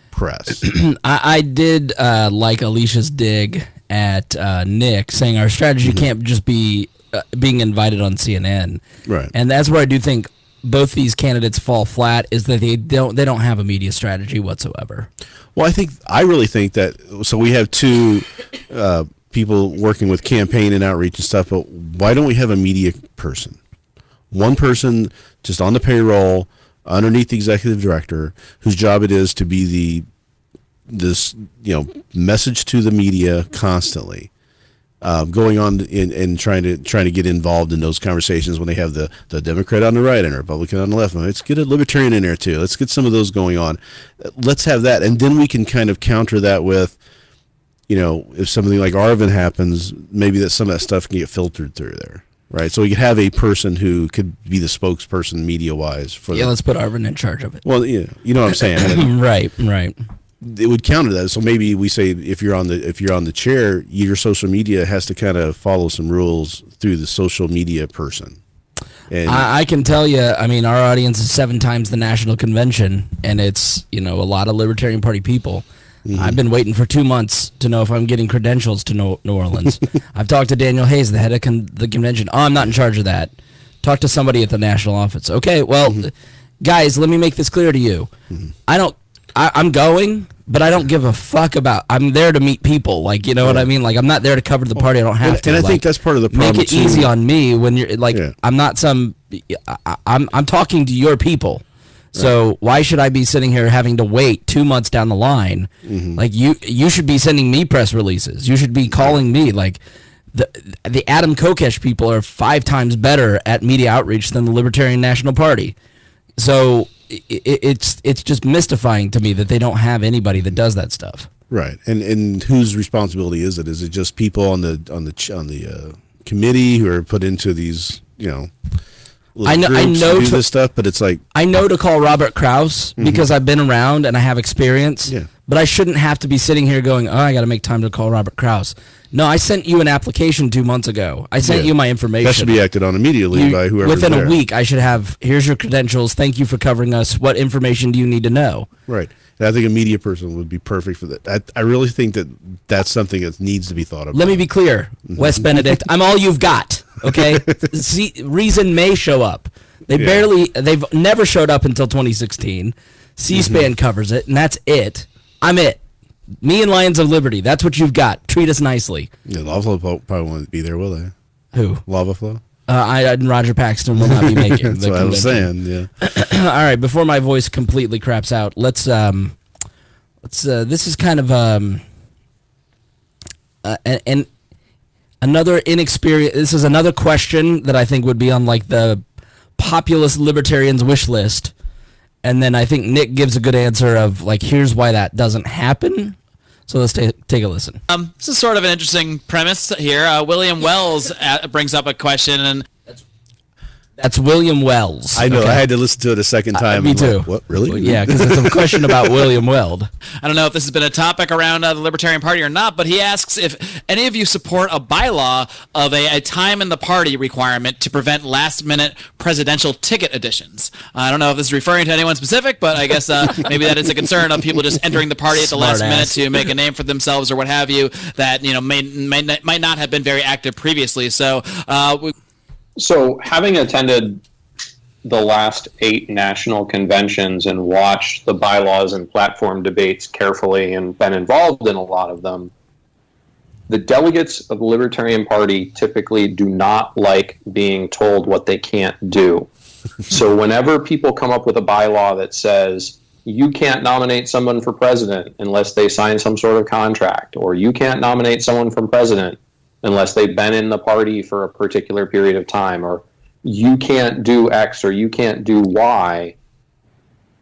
press. I did like Alicia's dig at Nick saying our strategy can't just be being invited on CNN. Right. And that's where I do think both these candidates fall flat, is that they don't have a media strategy whatsoever. Well, I really think that, so we have two people working with campaign and outreach and stuff, but why don't we have a media person? One person just on the payroll underneath the executive director, whose job it is to be this message to the media constantly, going on and trying to get involved in those conversations when they have the Democrat on the right and a Republican on the left. Let's get a Libertarian in there too. Let's get some of those going on. Let's have that, and then we can kind of counter that with, if something like Arvin happens, maybe that some of that stuff can get filtered through there. Right, so we could have a person who could be the spokesperson media-wise for. Yeah, let's put Arvin in charge of it. Well, you know what I'm saying. Right. It would counter that. So maybe we say if you're on the chair, your social media has to kind of follow some rules through the social media person. And I can tell you, I mean, our audience is 7 times the national convention, and it's a lot of Libertarian Party people. Mm-hmm. I've been waiting for 2 months to know if I'm getting credentials to New Orleans. I've talked to Daniel Hayes, the head of the convention. Oh, I'm not in charge of that. Talk to somebody at the national office. Okay, well, guys, let me make this clear to you. Mm-hmm. I'm going, but I don't give a fuck about. I'm there to meet people. Like, you know what I mean? Like, I'm not there to cover the party. I don't have to. And I think that's part of the problem. Make it easy on me when you're like. Yeah. I'm not some. I'm talking to your people. So why should I be sitting here having to wait 2 months down the line? Mm-hmm. Like you should be sending me press releases. You should be calling me. Like the Adam Kokesh people are 5 times better at media outreach than the Libertarian National Party. So it's just mystifying to me that they don't have anybody that does that stuff. Right. And whose responsibility is it? Is it just people on the committee who are put into these I know to do this stuff, but it's like I know to call Robert Krause because I've been around and I have experience. Yeah. But I shouldn't have to be sitting here going, "Oh, I got to make time to call Robert Krause." No, I sent you an application 2 months ago. I sent you my information. That should be acted on immediately by whoever. Within a week, I should have. Here's your credentials. Thank you for covering us. What information do you need to know? Right. And I think a media person would be perfect for that. I really think that that's something that needs to be thought about. Let me be clear, Wes Benedict. I'm all you've got. Okay. See, Reason may show up. They've never showed up until 2016. C-SPAN covers it, and that's it. I'm it. Me and Lions of Liberty. That's what you've got. Treat us nicely. Yeah, Lava Flow probably won't be there, will they? Who? Lava Flow? And Roger Paxton will not be making That's what I was saying, yeah. All right, before my voice completely craps out, let's this is kind of another inexperienced. This is another question that I think would be on like the populist libertarians wish list, and then I think Nick gives a good answer of like, here's why that doesn't happen. So let's take a listen. This is sort of an interesting premise here. William Wells brings up a question, and that's William Wells. I know. Okay. I had to listen to it a second time. Me too. Like, what? Really? Yeah, because it's a question about William Weld. I don't know if this has been a topic around the Libertarian Party or not, but he asks if any of you support a bylaw of a time in the party requirement to prevent last-minute presidential ticket additions. I don't know if this is referring to anyone specific, but I guess maybe that is a concern of people just entering the party at the last minute to make a name for themselves or what have you that might not have been very active previously. So. So, having attended the last 8 national conventions and watched the bylaws and platform debates carefully and been involved in a lot of them, the delegates of the Libertarian Party typically do not like being told what they can't do. So whenever people come up with a bylaw that says you can't nominate someone for president unless they sign some sort of contract, or you can't nominate someone for president unless they've been in the party for a particular period of time, or you can't do X or you can't do Y.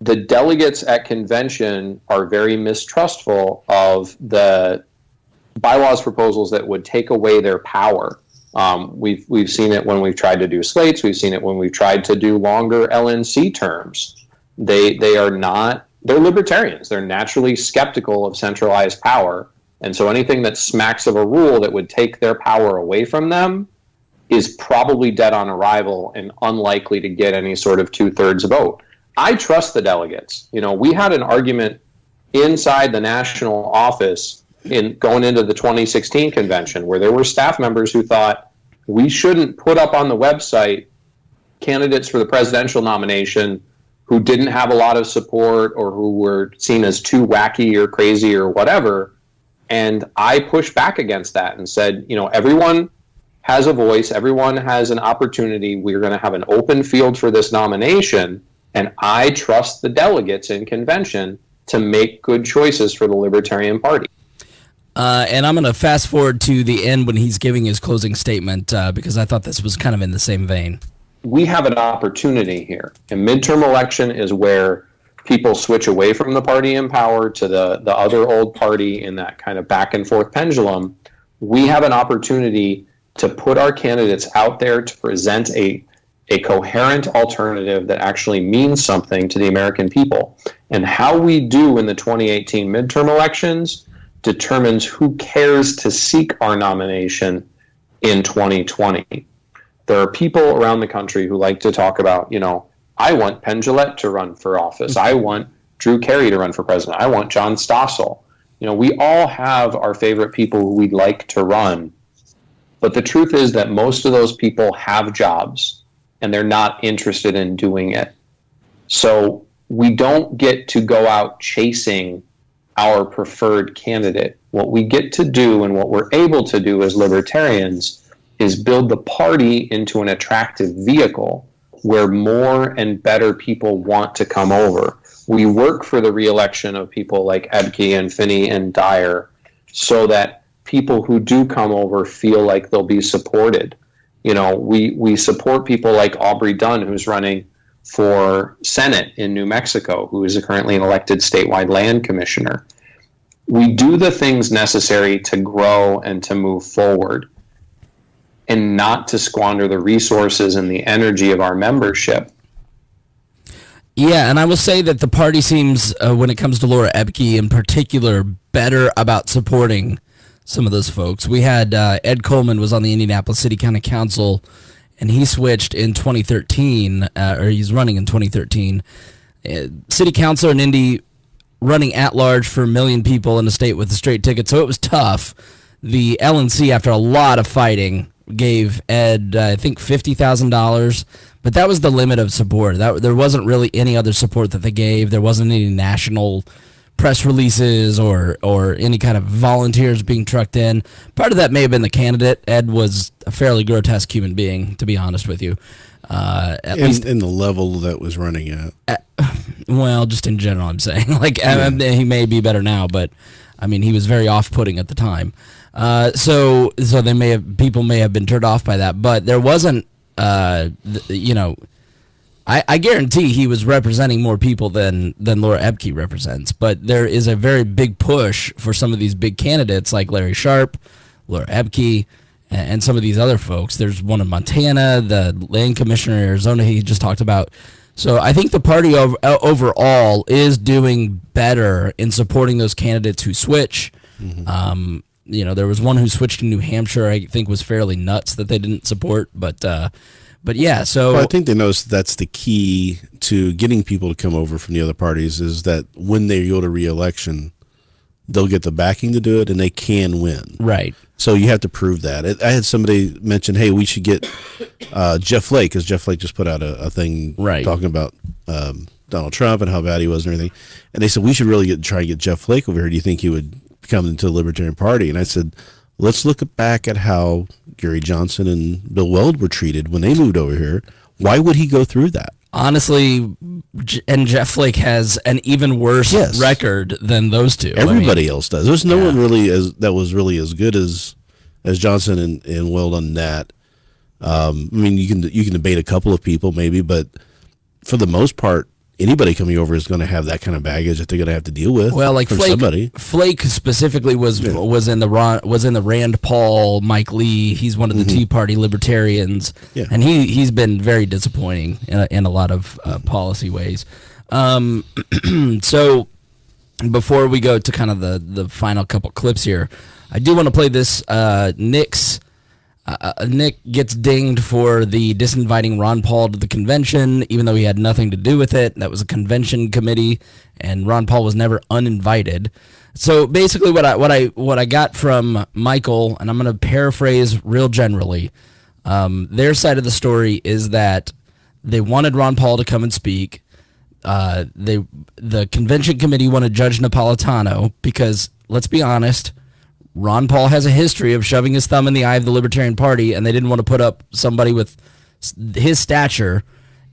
The delegates at convention are very mistrustful of the bylaws proposals that would take away their power. We've seen it when we've tried to do slates. We've seen it when we've tried to do longer LNC terms. They're libertarians. They're naturally skeptical of centralized power. And so anything that smacks of a rule that would take their power away from them is probably dead on arrival and unlikely to get any sort of 2/3 vote. I trust the delegates. We had an argument inside the national office going into the 2016 convention where there were staff members who thought we shouldn't put up on the website candidates for the presidential nomination who didn't have a lot of support or who were seen as too wacky or crazy or whatever. And I pushed back against that and said, everyone has a voice, everyone has an opportunity. We're going to have an open field for this nomination, and I trust the delegates in convention to make good choices for the Libertarian Party. And I'm going to fast forward to the end when he's giving his closing statement because I thought this was kind of in the same vein. We have an opportunity here. A midterm election is where people switch away from the party in power to the other old party in that kind of back and forth pendulum. We have an opportunity to put our candidates out there to present a coherent alternative that actually means something to the American people. And how we do in the 2018 midterm elections determines who cares to seek our nomination in 2020. There are people around the country who like to talk about, I want Penn Jillette to run for office. I want Drew Carey to run for president. I want John Stossel. We all have our favorite people who we'd like to run. But the truth is that most of those people have jobs and they're not interested in doing it. So we don't get to go out chasing our preferred candidate. What we get to do and what we're able to do as libertarians is build the party into an attractive vehicle where more and better people want to come over. We work for the reelection of people like Ebke and Finney and Dyer so that people who do come over feel like they'll be supported. We support people like Aubrey Dunn, who's running for Senate in New Mexico, who is currently an elected statewide land commissioner. We do the things necessary to grow and to move forward, and not to squander the resources and the energy of our membership. Yeah, and I will say that the party seems, when it comes to Laura Ebke in particular, better about supporting some of those folks. We had Ed Coleman was on the Indianapolis City County Council, and he switched in 2013, or he's running in 2013. City councilor in Indy running at large for 1 million people in a state with a straight ticket, so it was tough. The LNC, after a lot of fighting, gave Ed, I think, $50,000, but that was the limit of support. There wasn't really any other support that they gave. There wasn't any national press releases or any kind of volunteers being trucked in. Part of that may have been the candidate. Ed was a fairly grotesque human being, to be honest with you. At least in the level that was running at. Well, just in general, I'm saying. He may be better now, but he was very off-putting at the time. So people may have been turned off by that, but there wasn't, I guarantee he was representing more people than Laura Ebke represents, but there is a very big push for some of these big candidates like Larry Sharp, Laura Ebke, and some of these other folks. There's one in Montana, the land commissioner in Arizona he just talked about. So I think the party overall is doing better in supporting those candidates who switch. Mm-hmm. There was one who switched to New Hampshire. I think was fairly nuts that they didn't support, but yeah. So well, I think they noticed that's the key to getting people to come over from the other parties is that when they go to re-election, they'll get the backing to do it, and they can win. Right. So you have to prove that. I had somebody mention, hey, we should get Jeff Flake, because Jeff Flake just put out a thing talking about Donald Trump and how bad he was and everything. And they said, we should really try to get Jeff Flake over here. Do you think he would come into the Libertarian Party? And I said, let's look back at how Gary Johnson and Bill Weld were treated when they moved over here. Why would he go through that? Honestly, and Jeff Flake has an even worse record than those two. Everybody else does. There's no one really that was really as good as Johnson and Weld on that. I mean, you can debate a couple of people maybe, but for the most part, anybody coming over is going to have that kind of baggage that they're going to have to deal with. Well, like Flake specifically was in the Rand Paul, Mike Lee. He's one of the Tea Party libertarians, and he's been very disappointing in a lot of policy ways. So before we go to kind of the final couple clips here, I do want to play this. Nick gets dinged for the disinviting Ron Paul to the convention, even though he had nothing to do with it. That was a convention committee, and Ron Paul was never uninvited. So basically, what I got from Michael, and I'm going to paraphrase real generally, their side of the story is that they wanted Ron Paul to come and speak. The convention committee wanted Judge Napolitano because, let's be honest, Ron Paul has a history of shoving his thumb in the eye of the Libertarian Party, and they didn't want to put up somebody with his stature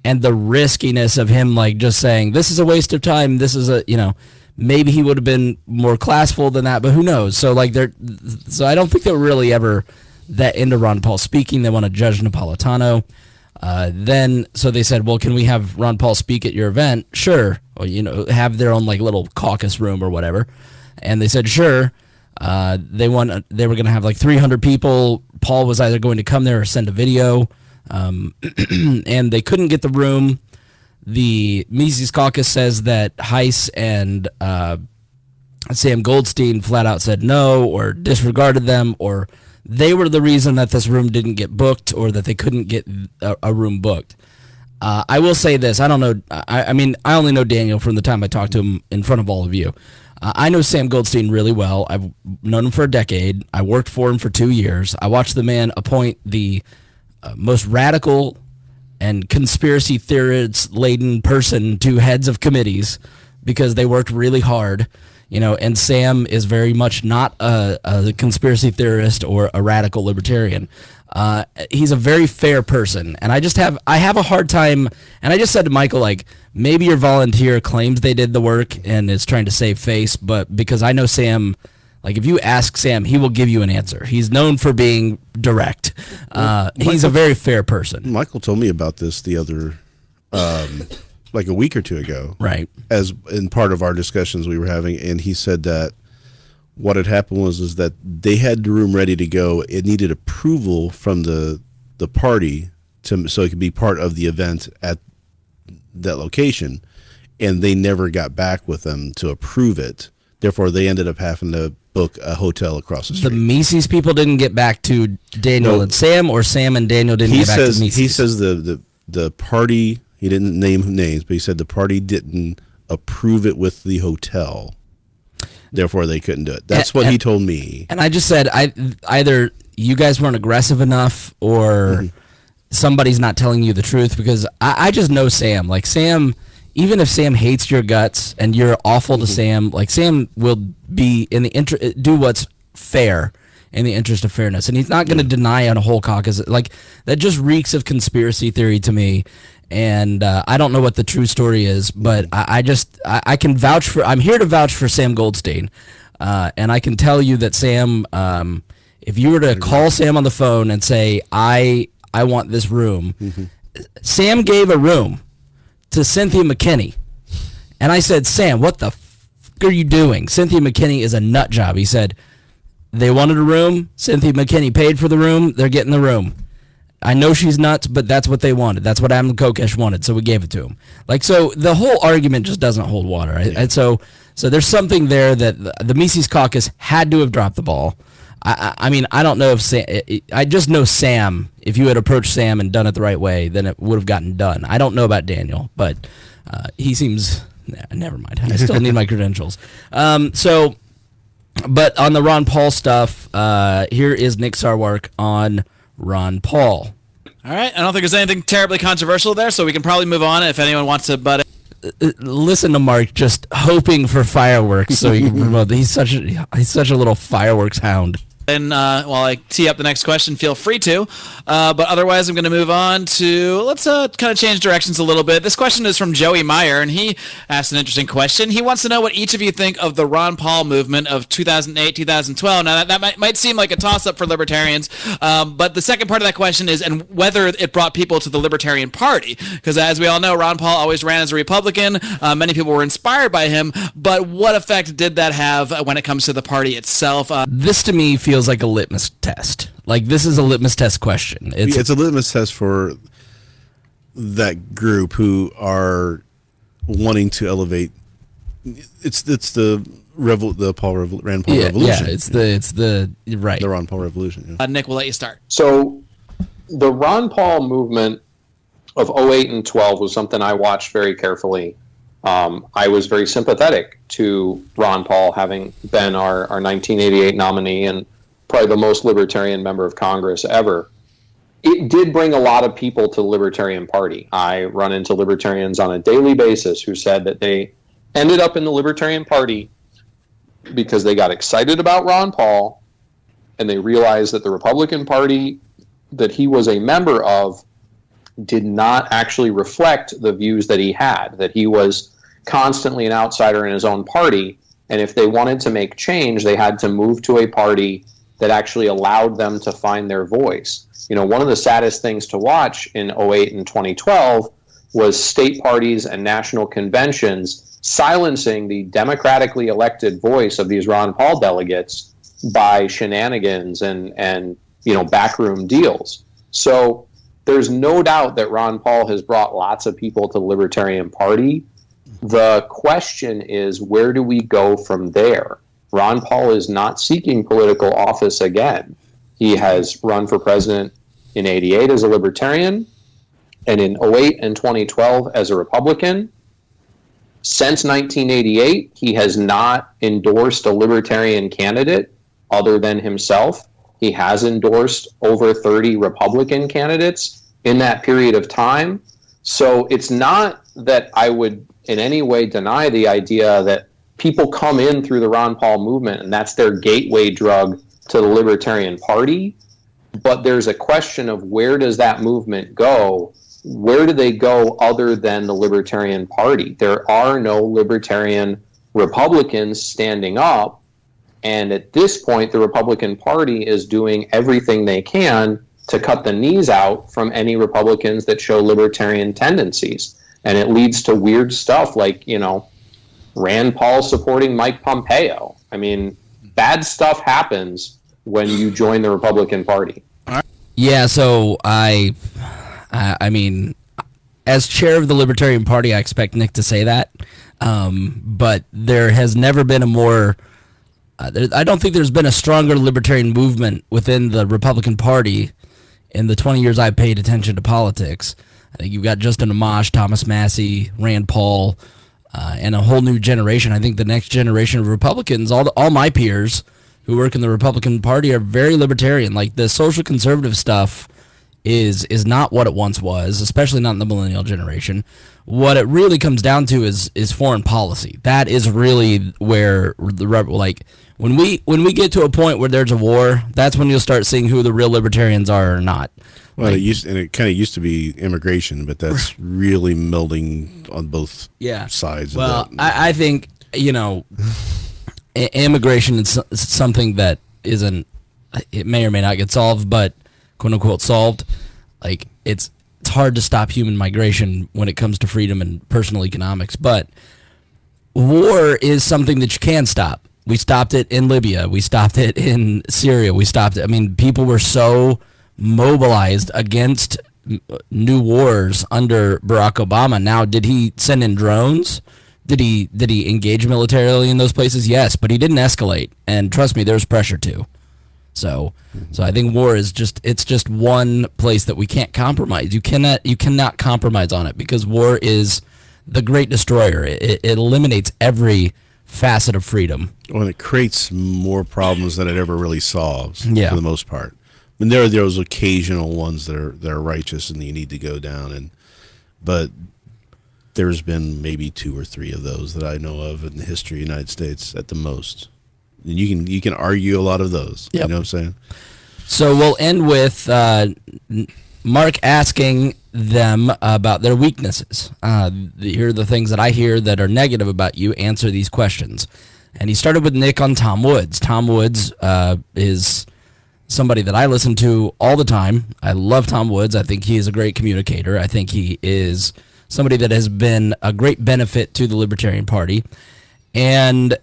and the riskiness of him, like, just saying, this is a waste of time, this is maybe he would have been more classful than that, but who knows? So, so I don't think they were really ever that into Ron Paul speaking. They want to Judge Napolitano. So they said, well, can we have Ron Paul speak at your event? Sure. Or, have their own, little caucus room or whatever. And they said, sure. They were going to have 300 people. Paul was either going to come there or send a video, and they couldn't get the room. The Mises Caucus says that Heiss and Sam Goldstein flat out said no or disregarded them, or they were the reason that this room didn't get booked or that they couldn't get a room booked. I will say this. I don't know. I mean, I only know Daniel from the time I talked to him in front of all of you. I know Sam Goldstein really well. I've known him for a decade. I worked for him for 2 years. I watched the man appoint the most radical and conspiracy theorist-laden person to heads of committees because they worked really hard. And Sam is very much not a conspiracy theorist or a radical libertarian. He's a very fair person, and I have a hard time, and I just said to Michael, maybe your volunteer claims they did the work and is trying to save face, but because I know Sam, if you ask Sam, he will give you an answer. He's known for being direct. He's a very fair person. Michael told me about this the other, a week or two ago. Right. As in part of our discussions we were having, and he said that what had happened was that they had the room ready to go. It needed approval from the party so it could be part of the event at that location, and they never got back with them to approve it. Therefore, they ended up having to book a hotel across the street. The Mises people didn't get back to Daniel and Sam, or Sam and Daniel didn't get back to Mises? He says the party, he didn't name names, but he said the party didn't approve it with the hotel. Therefore, they couldn't do it. That's what he told me. And I just said, either you guys weren't aggressive enough, or somebody's not telling you the truth, because I just know Sam. Sam, even if Sam hates your guts and you're awful to Sam, Sam will be in the do what's fair in the interest of fairness, and he's not going to deny on a whole caucus. That just reeks of conspiracy theory to me. And I don't know what the true story is, but I can vouch for. I'm here to vouch for Sam Goldstein, and I can tell you that Sam. If you were to call Sam on the phone and say, I want this room, Sam gave a room to Cynthia McKinney, and I said, Sam, what the f are you doing? Cynthia McKinney is a nut job. He said, they wanted a room. Cynthia McKinney paid for the room. They're getting the room. I know she's nuts, but that's what they wanted. That's what Adam Kokesh wanted, so we gave it to him. So the whole argument just doesn't hold water. And so there's something there that the Mises Caucus had to have dropped the ball. I mean, I don't know if Sam, I just know Sam, if you had approached Sam and done it the right way, then it would have gotten done. I don't know about Daniel, but he seems, never mind. I still need my credentials. But on the Ron Paul stuff, here is Nick Sarwark on Ron Paul. All right. I don't think there's anything terribly controversial there, so we can probably move on if anyone wants to butt in. Listen to Mark just hoping for fireworks so he can promote. He's such a little fireworks hound. And while I tee up the next question, feel free to. But otherwise, I'm going to move on to, let's kind of change directions a little bit. This question is from Joey Meyer, and he asked an interesting question. He wants to know what each of you think of the Ron Paul movement of 2008, 2012. Now, that might seem like a toss-up for libertarians, but the second part of that question is, and whether it brought people to the Libertarian Party. Because as we all know, Ron Paul always ran as a Republican. Many people were inspired by him, but what effect did that have when it comes to the party itself? This to me feels like a litmus test. Like, this is a litmus test question. It's a litmus test for that group who are wanting to elevate. It's the Rand Paul revolution. Yeah, it's the right. The Ron Paul revolution. Yeah. Nick, we'll let you start. So the Ron Paul movement of 08 and 12 was something I watched very carefully. I was very sympathetic to Ron Paul, having been our 1988 nominee and probably the most libertarian member of Congress ever. It did bring a lot of people to the Libertarian Party. I run into libertarians on a daily basis who said that they ended up in the Libertarian Party because they got excited about Ron Paul and they realized that the Republican Party that he was a member of did not actually reflect the views that he had, that he was constantly an outsider in his own party, and if they wanted to make change, they had to move to a party that actually allowed them to find their voice. You know, one of the saddest things to watch in 08 and 2012 was state parties and national conventions silencing the democratically elected voice of these Ron Paul delegates by shenanigans and backroom deals. So there's no doubt that Ron Paul has brought lots of people to the Libertarian Party. The question is, where do we go from there? Ron Paul is not seeking political office again. He has run for president in 88 as a Libertarian and in 08 and 2012 as a Republican. Since 1988, he has not endorsed a Libertarian candidate other than himself. He has endorsed over 30 Republican candidates in that period of time. So it's not that I would in any way deny the idea that people come in through the Ron Paul movement and that's their gateway drug to the Libertarian Party. But there's a question of, where does that movement go? Where do they go other than the Libertarian Party? There are no Libertarian Republicans standing up. And at this point, the Republican Party is doing everything they can to cut the knees out from any Republicans that show libertarian tendencies. And it leads to weird stuff like, Rand Paul supporting Mike Pompeo. I mean, bad stuff happens when you join the Republican Party. Yeah, so I mean, as chair of the Libertarian Party, I expect Nick to say that. But there has never been a more... I don't think there's been a stronger libertarian movement within the Republican Party in the 20 years I've paid attention to politics. I think you've got Justin Amash, Thomas Massey, Rand Paul, and a whole new generation. I think the next generation of Republicans, all my peers who work in the Republican Party are very libertarian. Like, the social conservative stuff is not what it once was, especially not in the millennial generation. What it really comes down to is foreign policy. That is really where when we get to a point where there's a war, that's when you'll start seeing who the real libertarians are or not. Well, it kind of used to be immigration, but that's really melding on both sides. Well, of that. I think immigration is something that isn't. It may or may not get solved, but quote unquote solved. Like, it's hard to stop human migration when it comes to freedom and personal economics, but war is something that you can stop. We stopped it in Libya. We stopped it in Syria. We stopped it. I mean, people were so mobilized against new wars under Barack Obama. Now, did he send in drones? Did he engage militarily in those places? Yes, but he didn't escalate. And trust me, there's pressure too. So I think war is just one place that we can't compromise. You cannot compromise on it, because war is the great destroyer. It eliminates every facet of freedom. Well, it creates more problems than it ever really solves. Yeah. For the most part. And there are those occasional ones that are righteous and you need to go down, but there's been maybe 2 or 3 of those that I know of in the history of the United States at the most. And you can argue a lot of those. Yep. You know what I'm saying? So we'll end with Mark asking them about their weaknesses. Here are the things that I hear that are negative about you. Answer these questions. And he started with Nick on Tom Woods. Tom Woods is somebody that I listen to all the time. I love Tom Woods. I think he is a great communicator. I think he is somebody that has been a great benefit to the Libertarian Party. And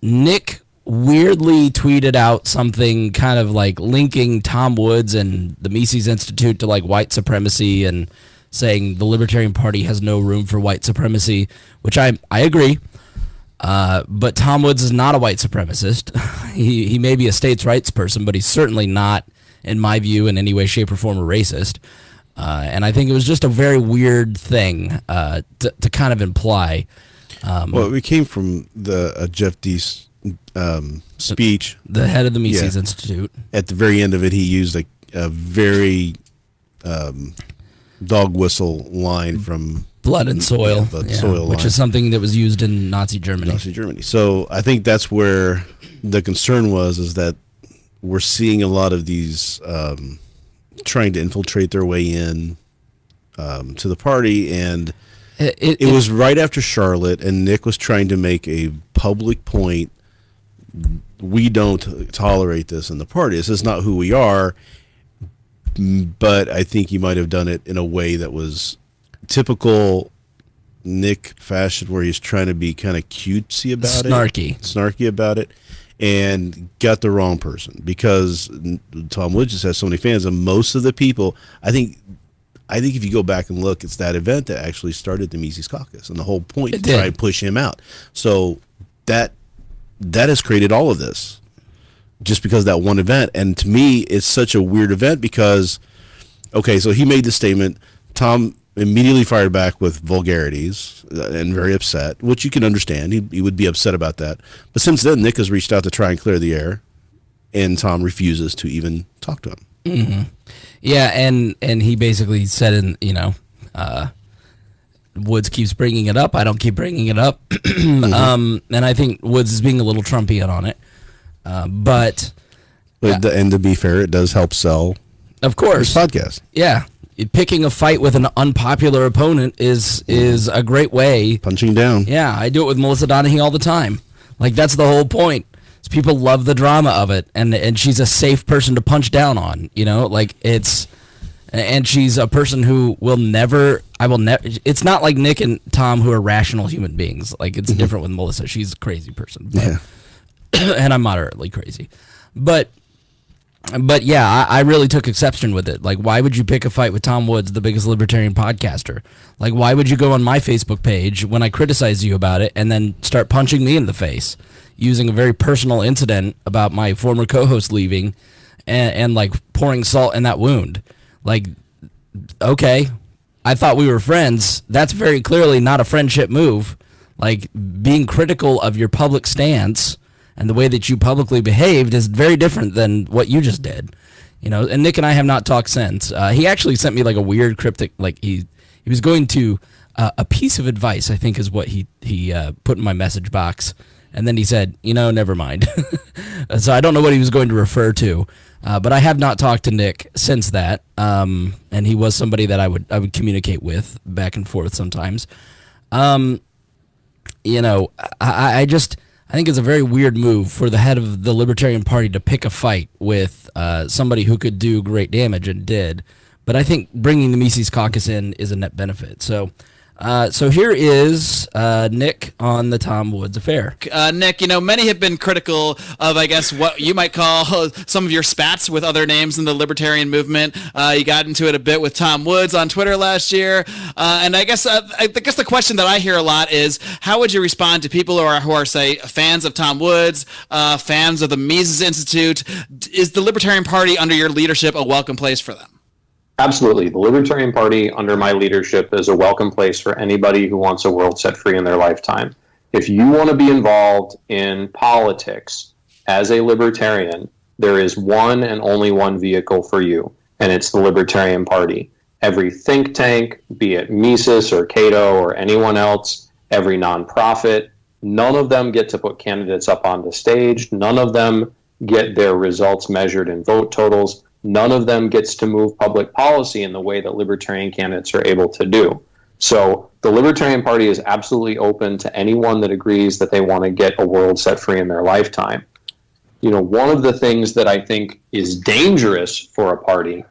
Nick weirdly tweeted out something kind of like linking Tom Woods and the Mises Institute to like white supremacy and saying the Libertarian Party has no room for white supremacy, which I agree. But Tom Woods is not a white supremacist. He may be a states' rights person, but he's certainly not, in my view, in any way, shape, or form a racist. And I think it was just a very weird thing to kind of imply. Well, it came from the Jeff Deese speech. The head of the Mises Institute. At the very end of it, he used a very dog whistle line from Blood and Soil, Soil which line. is something that was used in Nazi Germany. So I think that's where the concern was, is that we're seeing a lot of these trying to infiltrate their way in to the party, and it was right after Charlotte, and Nick was trying to make a public point. We don't tolerate this in the party. This is not who we are. But I think he might have done it in a way that was typical Nick fashion, where he's trying to be kind of cutesy about snarky about it, and got the wrong person, because Tom Woods just has so many fans, and most of the people, I think if you go back and look, it's that event that actually started the Mises Caucus, and the whole point to try and push him out. So that has created all of this, just because of that one event. And to me, it's such a weird event because, okay, so he made the statement. Tom immediately fired back with vulgarities and very upset, which you can understand. He would be upset about that. But since then, Nick has reached out to try and clear the air, and Tom refuses to even talk to him. Mm-hmm. Yeah, and he basically said, Woods keeps bringing it up. I don't keep bringing it up. And I think Woods is being a little Trumpian on it. But and to be fair, it does help sell, of course, this podcast. Yeah, picking a fight with an unpopular opponent is a great way. Punching down. Yeah, I do it with Melissa Donahue all the time. Like, that's the whole point. Is people love the drama of it, and she's a safe person to punch down on. And she's a person who will never. It's not like Nick and Tom, who are rational human beings. Like, it's different with Melissa. She's a crazy person. But, and I'm moderately crazy, but yeah, I really took exception with it. Like, why would you pick a fight with Tom Woods, the biggest libertarian podcaster? Like, why would you go on my Facebook page when I criticize you about it and then start punching me in the face using a very personal incident about my former co-host leaving and like pouring salt in that wound? Like, okay, I thought we were friends. That's very clearly not a friendship move. Like, being critical of your public stance and the way that you publicly behaved is very different than what you just did. And Nick and I have not talked since. He actually sent me like a weird cryptic, like he was going to, a piece of advice, I think is what he put in my message box. And then he said, never mind. So I don't know what he was going to refer to. But I have not talked to Nick since that. And he was somebody that I would communicate with back and forth sometimes. I think it's a very weird move for the head of the Libertarian Party to pick a fight with somebody who could do great damage and did. But I think bringing the Mises Caucus in is a net benefit. So here is Nick on the Tom Woods affair. Nick, many have been critical of, I guess, what you might call some of your spats with other names in the libertarian movement. You got into it a bit with Tom Woods on Twitter last year. And I guess the question that I hear a lot is, how would you respond to people who are, say, fans of Tom Woods, fans of the Mises Institute? Is the Libertarian Party under your leadership a welcome place for them? Absolutely. The Libertarian Party under my leadership is a welcome place for anybody who wants a world set free in their lifetime. If you want to be involved in politics as a libertarian, there is one and only one vehicle for you, and it's the Libertarian Party. Every think tank, be it Mises or Cato or anyone else, every nonprofit, None of them get to put candidates up on the stage. None of them get their results measured in vote totals. None of them gets to move public policy in the way that libertarian candidates are able to do. So the Libertarian Party is absolutely open to anyone that agrees that they want to get a world set free in their lifetime. You know, one of the things that I think is dangerous for a party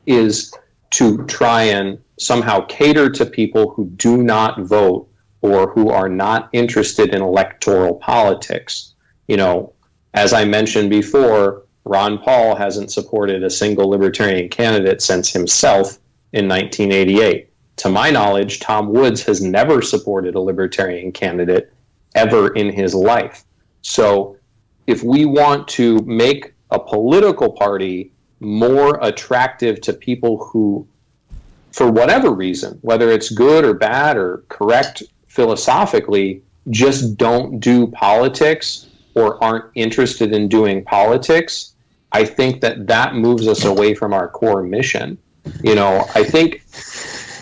is to try and somehow cater to people who do not vote or who are not interested in electoral politics. You know, as I mentioned before, Ron Paul hasn't supported a single libertarian candidate since himself in 1988. To my knowledge, Tom Woods has never supported a libertarian candidate ever in his life. So if we want to make a political party more attractive to people who, for whatever reason, whether it's good or bad or correct philosophically, just don't do politics or aren't interested in doing politics, I think that that moves us away from our core mission. You know, I think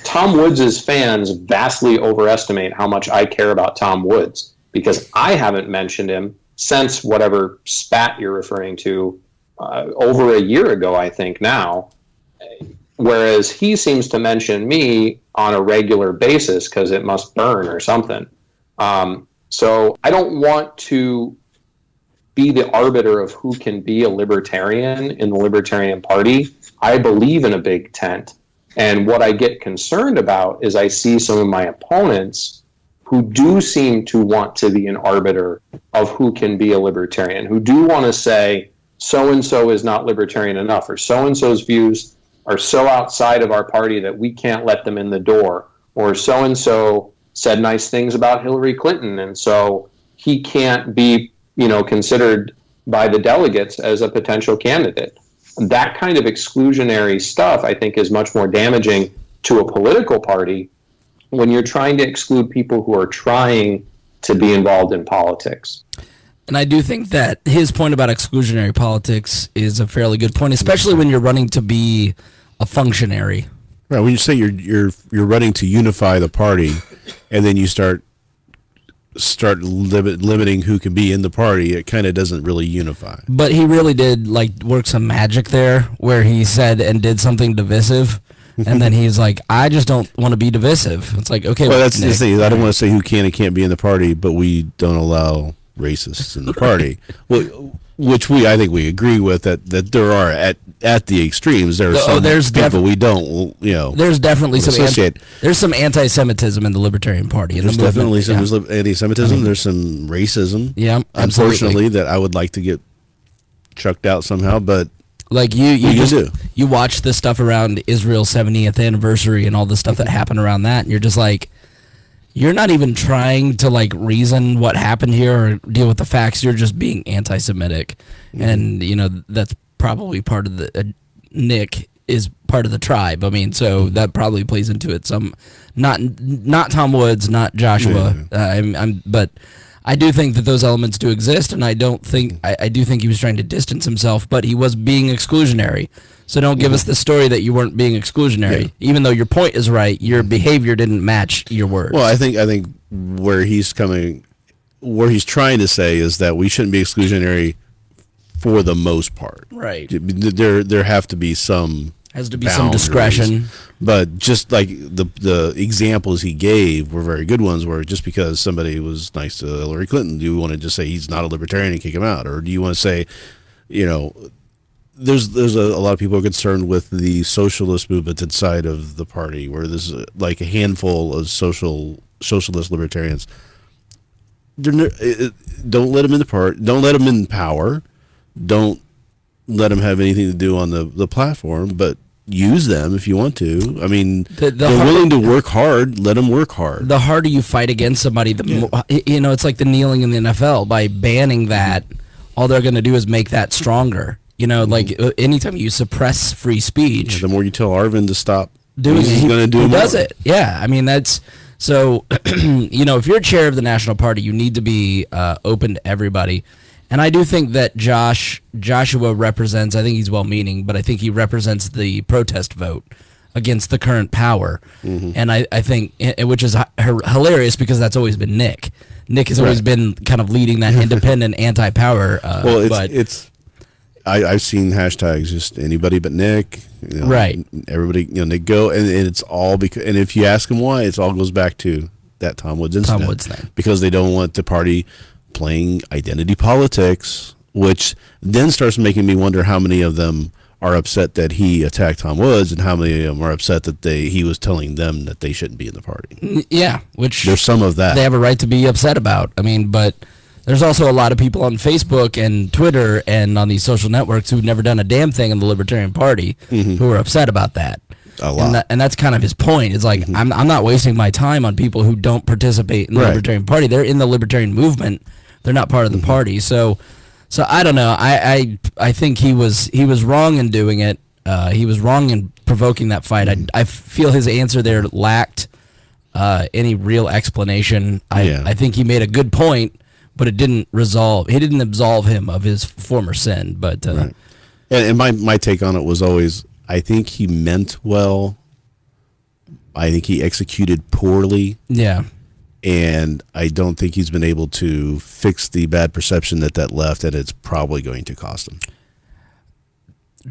Tom Woods' fans vastly overestimate how much I care about Tom Woods, because I haven't mentioned him since whatever spat you're referring to over a year ago, I think now, whereas he seems to mention me on a regular basis because it must burn or something. So I don't want to be the arbiter of who can be a libertarian in the Libertarian Party. I believe in a big tent. And what I get concerned about is I see some of my opponents who do seem to want to be an arbiter of who can be a libertarian, who do want to say, so-and-so is not libertarian enough, or so-and-so's views are so outside of our party that we can't let them in the door, or so-and-so said nice things about Hillary Clinton, and so he can't be, you know, considered by the delegates as a potential candidate. That kind of exclusionary stuff, I think, is much more damaging to a political party when you're trying to exclude people who are trying to be involved in politics. And I do think that his point about exclusionary politics is a fairly good point, especially when you're running to be a functionary. Right. When you say you're running to unify the party, and then you start limiting who can be in the party, it kind of doesn't really unify. But he really did work some magic there, where he said and did something divisive, and then he's like, I just don't want to be divisive. It's like, okay, well, that's Nick, the thing. I don't want to say who can and can't be in the party, but we don't allow racists in the party. Well, which I think we agree with that there are at the extremes. There are some people we don't, you know. There's definitely there's some anti-Semitism in the Libertarian Party. There's definitely some anti-Semitism. There's some racism. Yeah, unfortunately, that I would like to get chucked out somehow. But like you watch the stuff around Israel's 70th anniversary and all the stuff that happened around that, and you're just like, you're not even trying to reason what happened here or deal with the facts. You're just being anti-Semitic, and you know that's probably part of the Nick is part of the tribe. I mean, so that probably plays into it. Some not Tom Woods, not Joshua. But I do think that those elements do exist, and I do think he was trying to distance himself, but he was being exclusionary. So don't give us the story that you weren't being exclusionary. Yeah. Even though your point is right, your behavior didn't match your words. Well, I think where he's trying to say is that we shouldn't be exclusionary for the most part. Right. There have to be some has to be some discretion. But just like the examples he gave were very good ones, where just because somebody was nice to Hillary Clinton, do you want to just say he's not a libertarian and kick him out? Or do you want to say, you know, there's a lot of people are concerned with the socialist movement inside of the party, where there's a handful of socialist libertarians. Don't let them in the party. Don't let them in power. Don't let them have anything to do on the platform. But use them if you want to. I mean, they're willing to work hard. Let them work hard. The harder you fight against somebody, it's like the kneeling in the NFL. By banning that, all they're going to do is make that stronger. You know, anytime you suppress free speech, the more you tell Arvind to stop doing it, he's going to do more. He does it. Yeah, I mean that's so. You know, if you're chair of the National Party, you need to be open to everybody. And I do think that Joshua represents. I think he's well-meaning, but I think he represents the protest vote against the current power. Mm-hmm. And I think, which is hilarious because that's always been Nick. Nick has always been kind of leading that independent anti-power. I've seen hashtags just anybody but Nick, right? Everybody, they go, and it's all because. And if you ask them why, it all goes back to that Tom Woods incident. Tom Woods thing. Because they don't want the party playing identity politics, which then starts making me wonder how many of them are upset that he attacked Tom Woods, and how many of them are upset that he was telling them that they shouldn't be in the party. Yeah, which there's some of that they have a right to be upset about. I mean, but there's also a lot of people on Facebook and Twitter and on these social networks who've never done a damn thing in the Libertarian Party who are upset about that. A lot. And that's kind of his point. It's like, I'm not wasting my time on people who don't participate in the Libertarian Party. They're in the Libertarian movement. They're not part of the party. So I don't know. I think he was wrong in doing it. He was wrong in provoking that fight. I feel his answer there lacked any real explanation. I think he made a good point, but it didn't resolve. He didn't absolve him of his former sin. But and my take on it was always, I think he meant well. I think he executed poorly. Yeah. And I don't think he's been able to fix the bad perception that left, and it's probably going to cost him.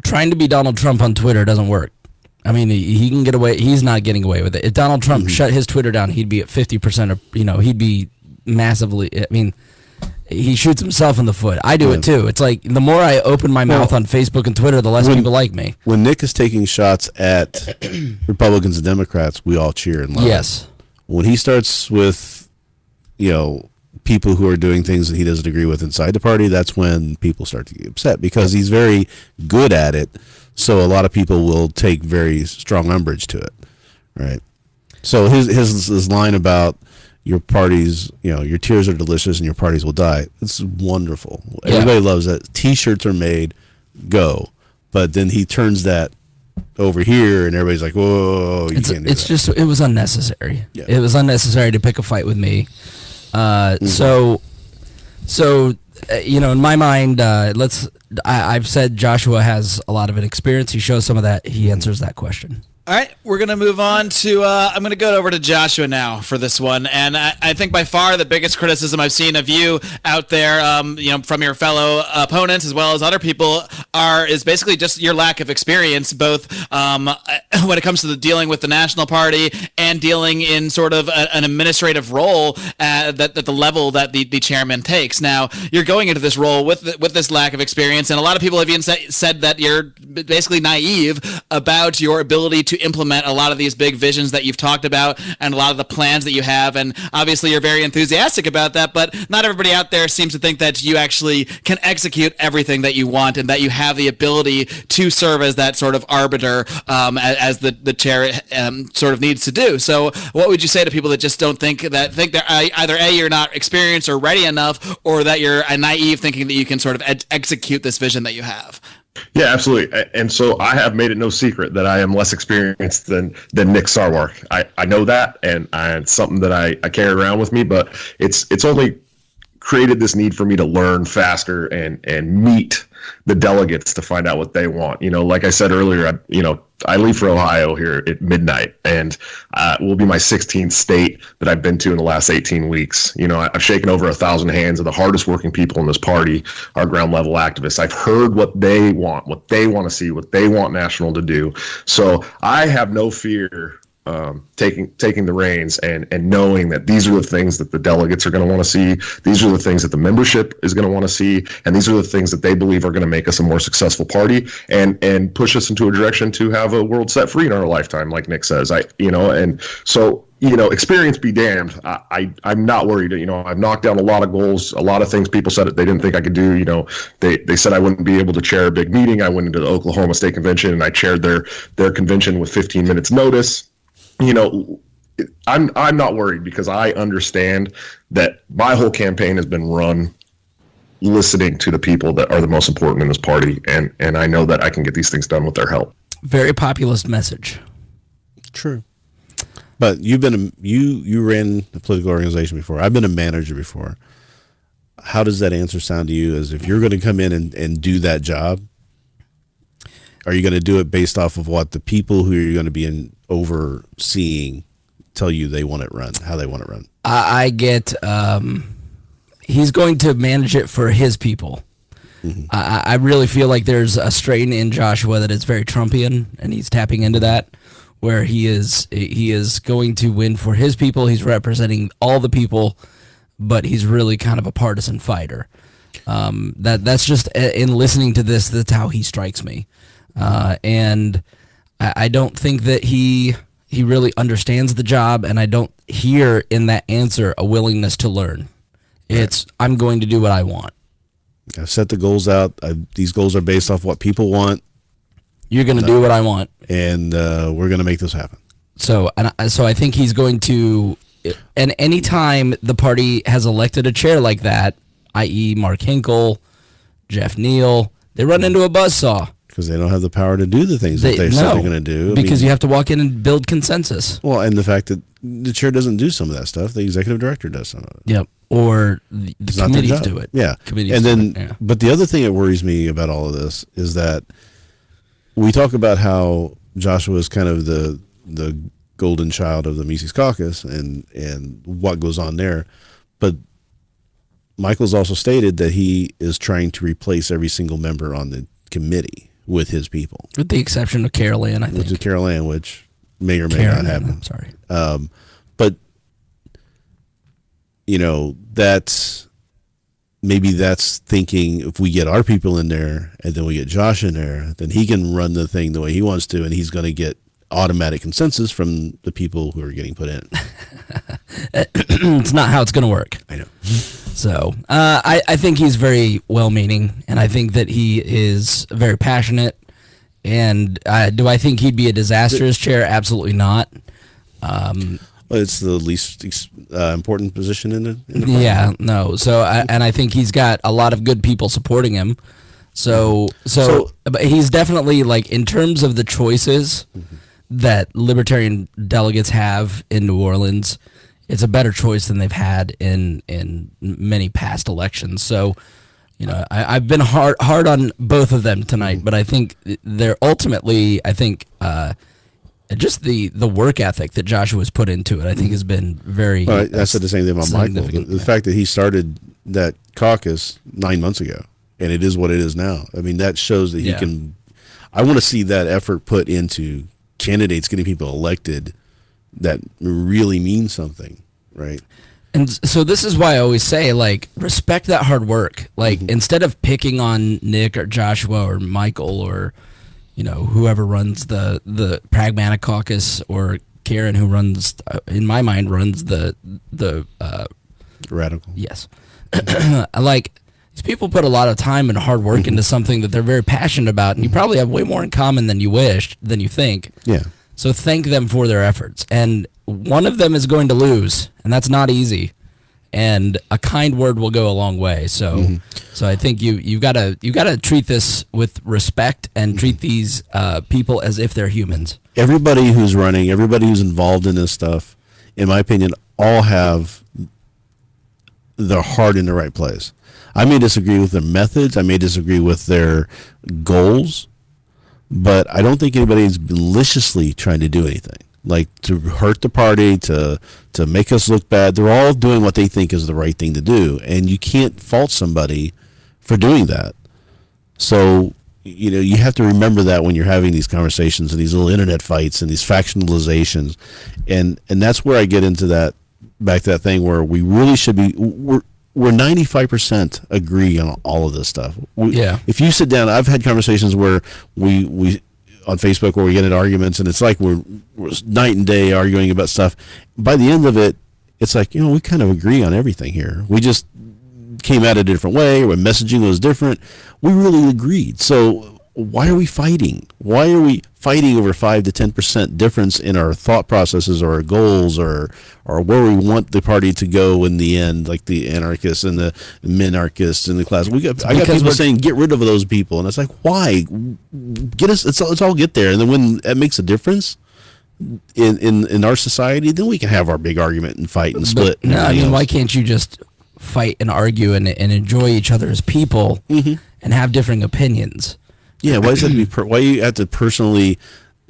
Trying to be Donald Trump on Twitter doesn't work. I mean, he can get away. He's not getting away with it. If Donald Trump shut his Twitter down, he'd be at 50%. He'd be massively. I mean, he shoots himself in the foot. I do it too. It's like the more I open my mouth on Facebook and Twitter, the less people like me. When Nick is taking shots at Republicans and Democrats, we all cheer and love. Yes. When he starts with, people who are doing things that he doesn't agree with inside the party, that's when people start to get upset, because he's very good at it. So a lot of people will take very strong umbrage to it, right? So his line about your parties, your tears are delicious and your parties will die. It's wonderful. Yeah. Everybody loves that. T-shirts are made, go. But then he turns that over here and everybody's like, whoa, you can't do that. Just, it was unnecessary. Yeah. It was unnecessary to pick a fight with me. So in my mind, I've said Joshua has a lot of experience. He shows some of that. He answers that question. All right, we're going to move on to, I'm going to go over to Joshua now for this one. And I think by far the biggest criticism I've seen of you out there, from your fellow opponents as well as other people is basically just your lack of experience, both when it comes to dealing with the national party and dealing in sort of an administrative role at the level that the chairman takes. Now, you're going into this role with this lack of experience, and a lot of people have even said that you're basically naive about your ability to implement a lot of these big visions that you've talked about and a lot of the plans that you have. And obviously you're very enthusiastic about that, but not everybody out there seems to think that you actually can execute everything that you want and that you have the ability to serve as that sort of arbiter as the chair sort of needs to do. So what would you say to people that just don't think that either A, you're not experienced or ready enough, or that you're naive thinking that you can sort of execute this vision that you have? Yeah, absolutely. And so I have made it no secret that I am less experienced than Nick Sarwark. I know that, and it's something that I carry around with me, but it's only created this need for me to learn faster and meet the delegates to find out what they want. Like I said earlier, I leave for Ohio here at midnight, and will be my 16th state that I've been to in the last 18 weeks. I've shaken over 1,000 hands of the hardest working people in this party, our ground level activists. I've heard what they want to see, what they want National to do. So I have no fear taking the reins and knowing that these are the things that the delegates are going to want to see. These are the things that the membership is going to want to see. And these are the things that they believe are going to make us a more successful party and push us into a direction to have a world set free in our lifetime, like Nick says. Experience be damned. I'm not worried. I've knocked down a lot of goals, a lot of things people said that they didn't think I could do. They said I wouldn't be able to chair a big meeting. I went into the Oklahoma State Convention and I chaired their convention with 15 minutes notice. I'm not worried, because I understand that my whole campaign has been run listening to the people that are the most important in this party, and I know that I can get these things done with their help. Very populist message. True. But you ran a political organization before. I've been a manager before. How does that answer sound to you? As if you're going to come in and do that job, are you going to do it based off of what the people who you're going to be overseeing tell you they want it run, how they want it run? I get he's going to manage it for his people. Mm-hmm. I really feel like there's a strain in Joshua that is very Trumpian, and he's tapping into that, where he is going to win for his people. He's representing all the people, but he's really kind of a partisan fighter. That's just, in listening to this, that's how he strikes me. And I don't think that he really understands the job, and I don't hear in that answer a willingness to learn. It's, I'm going to do what I want. I've set the goals out. These goals are based off what people want. You're going to do what I want. And we're going to make this happen. So I think he's going to, and anytime the party has elected a chair like that, i.e. Mark Hinkle, Jeff Neal, they run into a buzzsaw. Because they don't have the power to do the things that they said they're going to do. Because you have to walk in and build consensus. Well, and the fact that the chair doesn't do some of that stuff, the executive director does some of it. Yep. Or the committees do it. Yeah. Committees and then, yeah. But the other thing that worries me about all of this is that we talk about how Joshua is kind of the golden child of the Mises Caucus and what goes on there. But Michael's also stated that he is trying to replace every single member on the committee with his people. With the exception of Carol Ann, I think. Which is Carol Ann, which may or may not happen. I'm sorry. But, you know, that's thinking if we get our people in there and then we get Josh in there, then he can run the thing the way he wants to, and he's going to get automatic consensus from the people who are getting put in. It's not how it's going to work. I know. So I think he's very well-meaning, and I think that he is very passionate. And do I think he'd be a disastrous chair? Absolutely not. Well, it's the least important position in the party. Yeah, no. So and I think he's got a lot of good people supporting him. So but he's definitely, like, in terms of the choices that Libertarian delegates have in New Orleans, it's a better choice than they've had in many past elections. So, you know, I've been hard on both of them tonight, but I think they're ultimately, just the work ethic that Joshua's put into it, I think has been very. Well, I said the same thing about Michael. The fact that he started that caucus 9 months ago, and it is what it is now. I mean, that shows that he can. I want to see that effort put into candidates getting people elected that really mean something, right? And so this is why I always say, like, respect that hard work. Like, instead of picking on Nick or Joshua or Michael or, you know, whoever runs the Pragmatic Caucus, or Karen, who runs, in my mind, runs the Radical. Yes. Like, these people put a lot of time and hard work into something that they're very passionate about, and you probably have way more in common than you think. Yeah. So thank them for their efforts. And one of them is going to lose, and that's not easy. And a kind word will go a long way. So so I think you gotta treat this with respect and treat these people as if they're humans. Everybody who's running, everybody who's involved in this stuff, in my opinion, all have their heart in the right place. I may disagree with their methods, I may disagree with their goals, but I don't think anybody's maliciously trying to do anything, like to hurt the party, to make us look bad. They're all doing what they think is the right thing to do, and you can't fault somebody for doing that. So, you know, you have to remember that when you're having these conversations and these little internet fights and these factionalizations, and that's where I get into that, back to that thing where we really should be. We're 95% agree on all of this stuff. If you sit down, I've had conversations where we on Facebook where we get into arguments, and it's like we're night and day arguing about stuff. By the end of it, it's like, you know, we kind of agree on everything here. We just came at it a different way, or messaging was different. We really agreed. So why are we fighting? Why are we fighting over 5 to 10% difference in our thought processes or our goals or where we want the party to go in the end, like the anarchists and the minarchists in the class? I got people saying, get rid of those people. And it's like, why? Let's all get there. And then when it makes a difference in our society, then we can have our big argument and fight and split. But, no, I mean, why can't you just fight and argue and enjoy each other as people and have differing opinions? Yeah, why does that be? Why you have to personally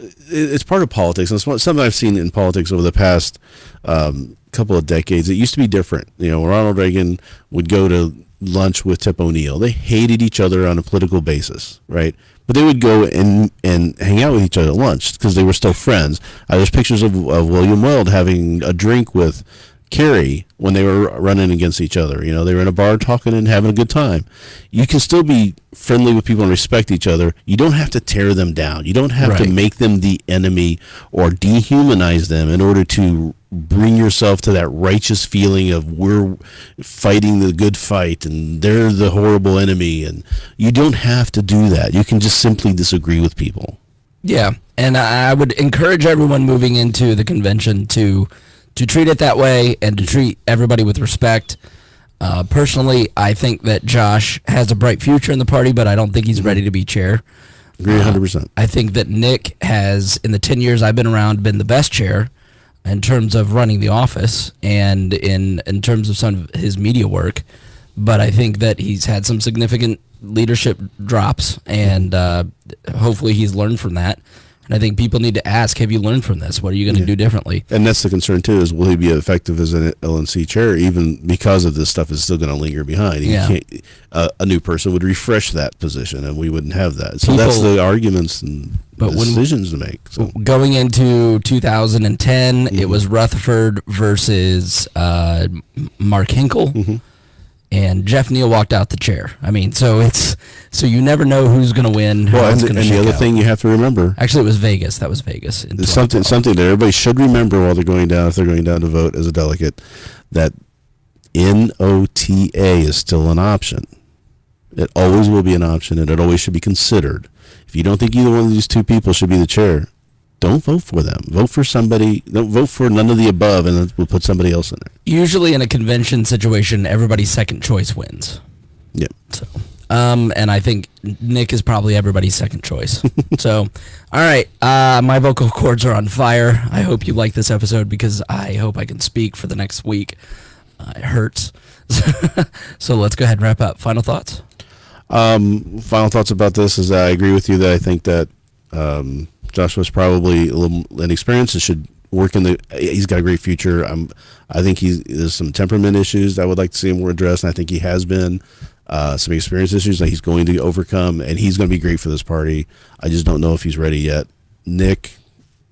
it's part of politics, and it's something I've seen in politics over the past couple of decades. It used to be different. Ronald Reagan would go to lunch with Tip O'Neill. They hated each other on a political basis, right? But they would go and hang out with each other at lunch because they were still friends. There's pictures of William Weld having a drink with Kerry when they were running against each other. They were in a bar talking and having a good time. You can still be friendly with people and respect each other. You don't have to tear them down. You don't have to make them the enemy or dehumanize them in order to bring yourself to that righteous feeling of we're fighting the good fight and they're the horrible enemy. And you don't have to do that. You can just simply disagree with people. Yeah, and I would encourage everyone moving into the convention to treat it that way and to treat everybody with respect. Personally, I think that Josh has a bright future in the party, but I don't think he's ready to be chair. Agree 100%. I think that Nick has, in the 10 years I've been around, been the best chair in terms of running the office and in terms of some of his media work. But I think that he's had some significant leadership drops, and hopefully he's learned from that. And I think people need to ask, have you learned from this? What are you going to do differently? And that's the concern, too, is will he be effective as an LNC chair, even because of this stuff is still going to linger behind? A new person would refresh that position, and we wouldn't have that. So that's the arguments and decisions to make. So. Going into 2010, it was Rutherford versus Mark Hinkle. And Jeff Neal walked out the chair. I mean, so you never know who's going to win. Well, and the other thing you have to remember. Actually, it was Vegas. That was Vegas. It's something that everybody should remember while they're going down, if they're going down to vote as a delegate, that NOTA is still an option. It always will be an option, and it always should be considered. If you don't think either one of these two people should be the chair, don't vote for them. Vote for somebody. Don't vote for none of the above, and then we'll put somebody else in there. Usually in a convention situation, everybody's second choice wins. Yeah. So, and I think Nick is probably everybody's second choice. So, all right. My vocal cords are on fire. I hope you like this episode because I hope I can speak for the next week. It hurts. So let's go ahead and wrap up. Final thoughts? Final thoughts about this is that I agree with you that I think that Joshua's probably a little inexperienced and should work he's got a great future. I think there's some temperament issues that I would like to see him more addressed, and I think he has been some experience issues that he's going to overcome, and he's going to be great for this party. I just don't know if he's ready yet. Nick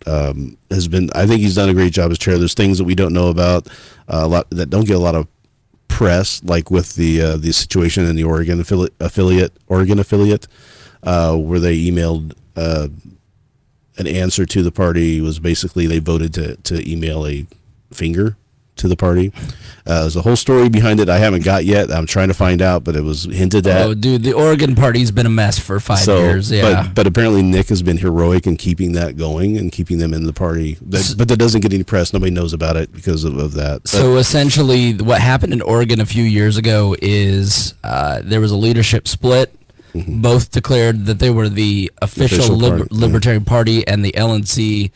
I think he's done a great job as chair. There's things that we don't know about, a lot that don't get a lot of press, like with the situation in the Oregon affiliate, where they emailed an answer to the party. Was basically they voted to email a finger to the party. There's a whole story behind it I haven't got yet. I'm trying to find out, but it was hinted at. Oh, dude, the Oregon party's been a mess for 5 years. Yeah, but apparently Nick has been heroic in keeping that going and keeping them in the party. But that doesn't get any press. Nobody knows about it because of that. So essentially, what happened in Oregon a few years ago is there was a leadership split. Mm-hmm. Both declared that they were the official Libertarian Party, and the LNC.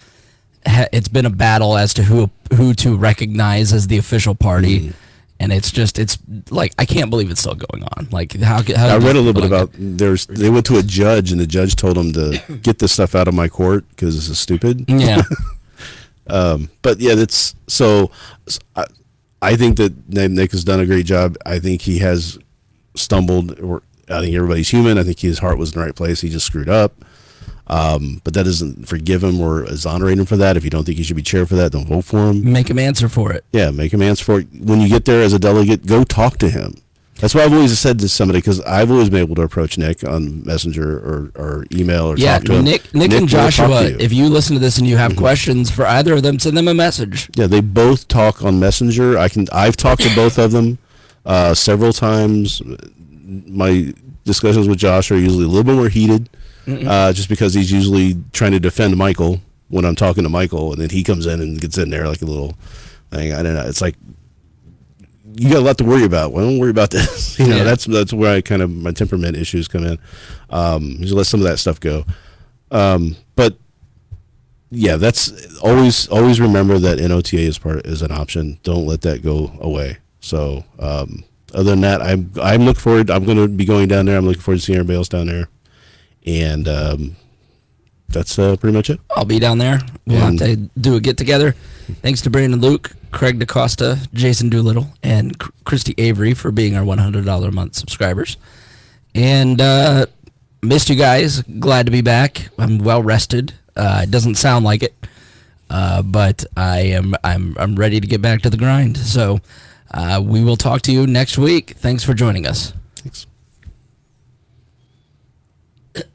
It's been a battle as to who to recognize as the official party, and it's like I can't believe it's still going on. Like how I read a little bit about they went to a judge, and the judge told them to get this stuff out of my court because this is stupid. Yeah. But yeah, that's so. I think that Nick has done a great job. I think he has stumbled. I think everybody's human. I think his heart was in the right place. He just screwed up. But that doesn't forgive him or exonerate him for that. If you don't think he should be chair for that, don't vote for him. Make him answer for it. Yeah, make him answer for it. When you get there as a delegate, go talk to him. That's what I've always said to somebody, because I've always been able to approach Nick on Messenger or email or talk to him. Nick and Joshua, if you listen to this and you have questions for either of them, send them a message. Yeah, they both talk on Messenger. I've talked to both of them several times. My discussions with Josh are usually a little bit more heated, just because he's usually trying to defend Michael when I'm talking to Michael, and then he comes in and gets in there like a little thing. I don't know. It's like, you got a lot to worry about. Well, don't worry about this. That's where my temperament issues come in. Just let some of that stuff go. But yeah, that's always remember that NOTA is an option. Don't let that go away. So, other than that, I'm looking forward. I'm going to be going down there. I'm looking forward to seeing everybody else down there, and that's pretty much it. I'll be down there. We'll have to do a get-together. Thanks to Brandon Luke, Craig DaCosta, Jason Doolittle, and Christy Avery for being our $100 a month subscribers. And missed you guys. Glad to be back. I'm well rested. It doesn't sound like it, but I'm ready to get back to the grind. So we will talk to you next week. Thanks for joining us.